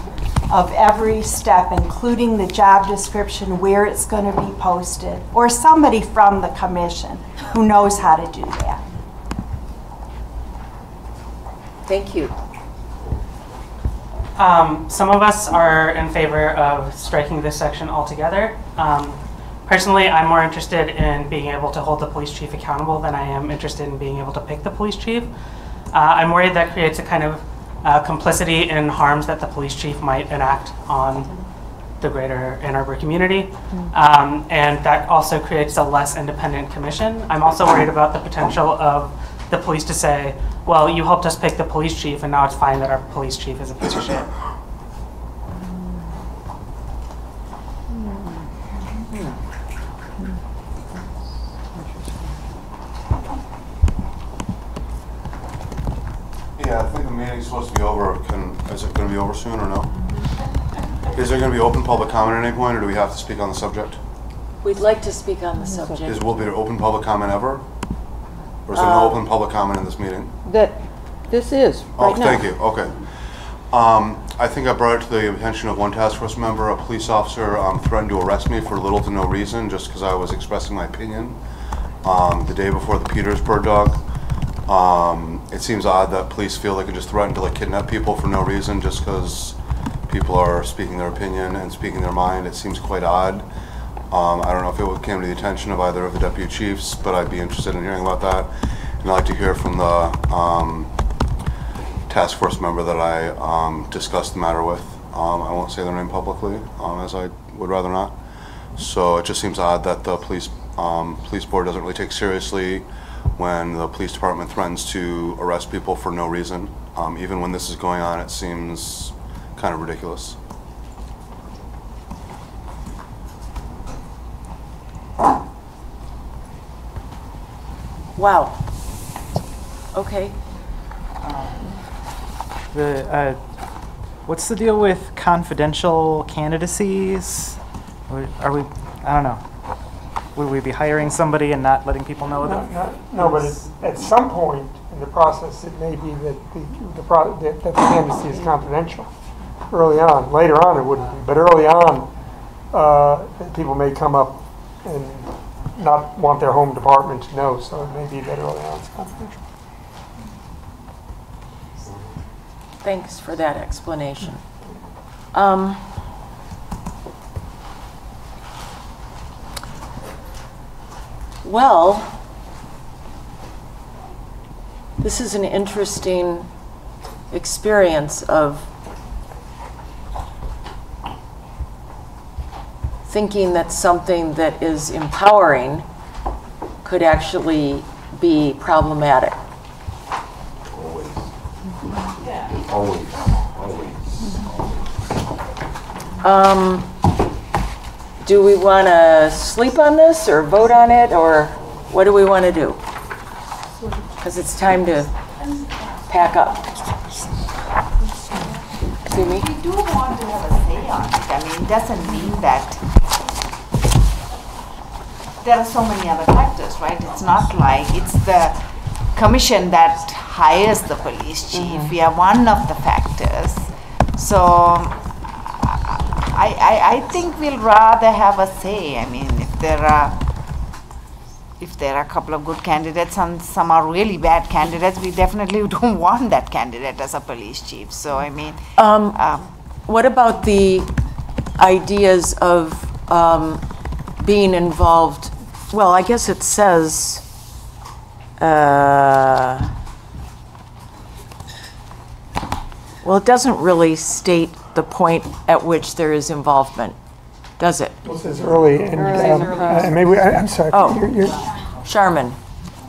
of every step, including the job description, where it's going to be posted, or somebody from the commission who knows how to do that. Thank you. Some of us are in favor of striking this section altogether. Personally, I'm more interested in being able to hold the police chief accountable than I am interested in being able to pick the police chief. I'm worried that creates a kind of complicity in harms that the police chief might enact on the greater Ann Arbor community. And that also creates a less independent commission. I'm also worried about the potential of the police to say, well, you helped us pick the police chief, and now it's fine that our police chief is a piece of shit. Yeah, I think the meeting's supposed to be over. Is it going to be over soon or no? Is there going to be open public comment at any point, or do we have to speak on the subject? We'd like to speak on the subject. Will there open public comment ever? Or is there no open public comment in this meeting? This is, right now. Thank you, okay. I think I brought it to the attention of one task force member. A police officer threatened to arrest me for little to no reason, just because I was expressing my opinion the day before the Petersburg dog. It seems odd that police feel they can just threaten to kidnap people for no reason just because people are speaking their opinion and speaking their mind. It seems quite odd. I don't know if it came to the attention of either of the deputy chiefs, but I'd be interested in hearing about that. And I'd like to hear from the task force member that I discussed the matter with. I won't say their name publicly, as I would rather not. So it just seems odd that the police board doesn't really take seriously when the police department threatens to arrest people for no reason. Even when this is going on, it seems kind of ridiculous. Wow. Okay. What's the deal with confidential candidacies? Are we, I don't know. Would we be hiring somebody and not letting people know that? No, but at some point in the process, it may be that the candidacy is confidential early on. Later on, it wouldn't be. But early on, people may come up and not want their home department to know, so it may be that early on it's confidential. Thanks for that explanation. Well, this is an interesting experience of thinking that something that is empowering could actually be problematic. Always. Do we want to sleep on this or vote on it, or what do we want to do? Because it's time to pack up. See me? We do want to have a say on it. I mean, it doesn't mean that there are so many other factors, right? It's not like it's the commission that hires the police chief. We are one of the factors. So I think we'll rather have a say. I mean, if there are a couple of good candidates and some are really bad candidates, we definitely don't want that candidate as a police chief. So I mean, what about the ideas of being involved? Well, I guess it says well, it doesn't really state the point at which there is involvement, does it? It says early, and maybe, I'm sorry. Oh, Charmin.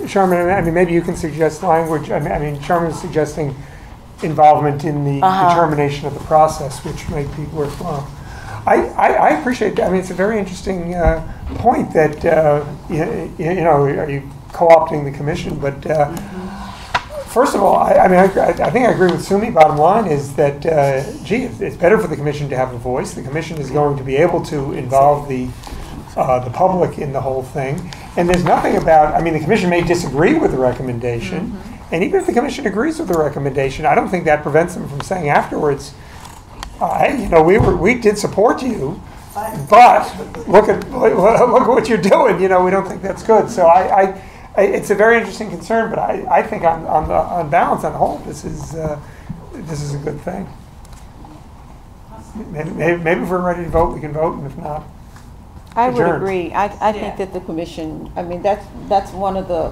Charmin, I mean, maybe you can suggest language. I mean, Charmin is suggesting involvement in the determination of the process, which might be worthwhile. I appreciate that. I mean, it's a very interesting point that, you know, are you co-opting the commission? But first of all, I mean, I think I agree with Sumi. Bottom line is that, gee, it's better for the commission to have a voice. The commission is going to be able to involve the public in the whole thing. And there's nothing about, I mean, the commission may disagree with the recommendation. And even if the commission agrees with the recommendation, I don't think that prevents them from saying afterwards, you know, we did support you, but look at what you're doing. You know, we don't think that's good. So it's a very interesting concern, but I think on balance, on the whole, this is a good thing. Maybe if we're ready to vote, we can vote, and if not, I would adjourn. agree. I think that the commission, I mean, that's one of the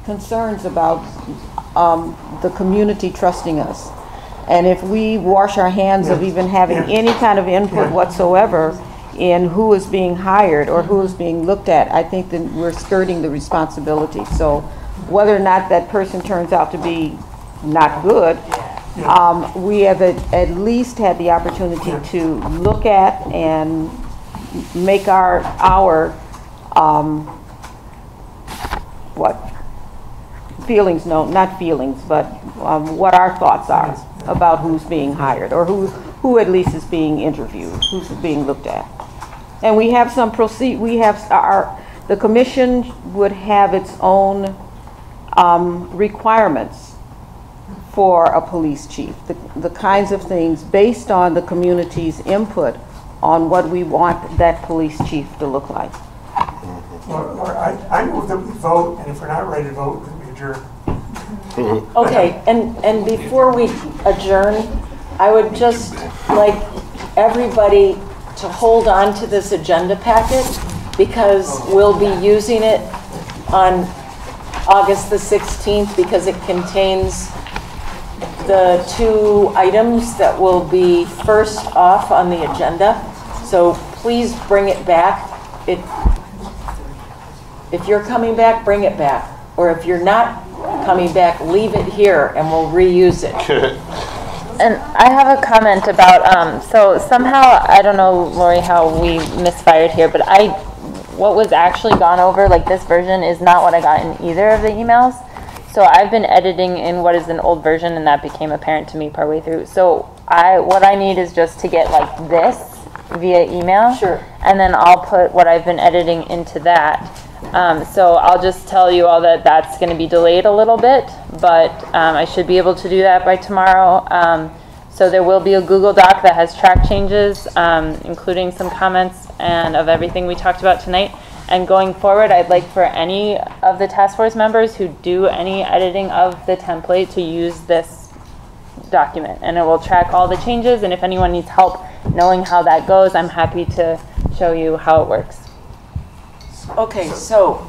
concerns about the community trusting us. And if we wash our hands of even having any kind of input whatsoever in who is being hired or who is being looked at, I think that we're skirting the responsibility. So whether or not that person turns out to be not good, we have at least had the opportunity to look at and make our feelings known, not feelings, but what our thoughts are about who's being hired or who at least is being interviewed, who's being looked at. And we have some the commission would have its own requirements for a police chief, the kinds of things based on the community's input on what we want that police chief to look like. I move that we vote, and if we're not ready to vote, then we adjourn. Okay, and before we adjourn, I would just like everybody to hold on to this agenda packet because we'll be using it on August the 16th because it contains the 2 items that will be first off on the agenda. So please bring it back. If you're coming back, bring it back. Or if you're not coming back, leave it here and we'll reuse it. And I have a comment about, so somehow, I don't know, Lori, how we misfired here, but what was actually gone over, like this version, is not what I got in either of the emails. So I've been editing in what is an old version, and that became apparent to me partway through. So what I need is just to get like this via email. Sure. And then I'll put what I've been editing into that. So I'll just tell you all that that's going to be delayed a little bit, but I should be able to do that by tomorrow. So there will be a Google Doc that has track changes, including some comments and of everything we talked about tonight. And going forward, I'd like for any of the task force members who do any editing of the template to use this document. And it will track all the changes, and if anyone needs help knowing how that goes, I'm happy to show you how it works. Okay, so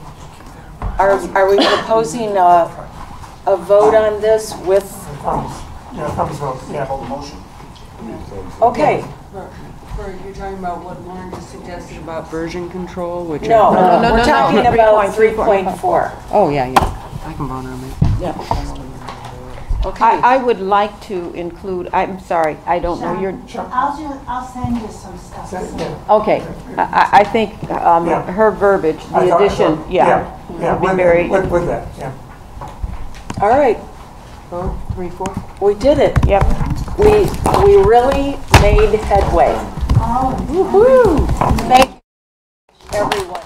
are we proposing a vote on this with? Thumbs vote. Yeah. Okay. You're talking about what Lauren just suggested about version control, which no, we're talking about 3.4. Oh yeah. I can vote on it. Yeah. Okay. I would like to include, I'm sorry, I don't know your... I'll send you some stuff. Okay. I think her verbiage, the addition, would be very... With that, yeah. All right. Vote 3-4. We did it. Yep. We really made headway. Oh. Woohoo! Thank you, everyone.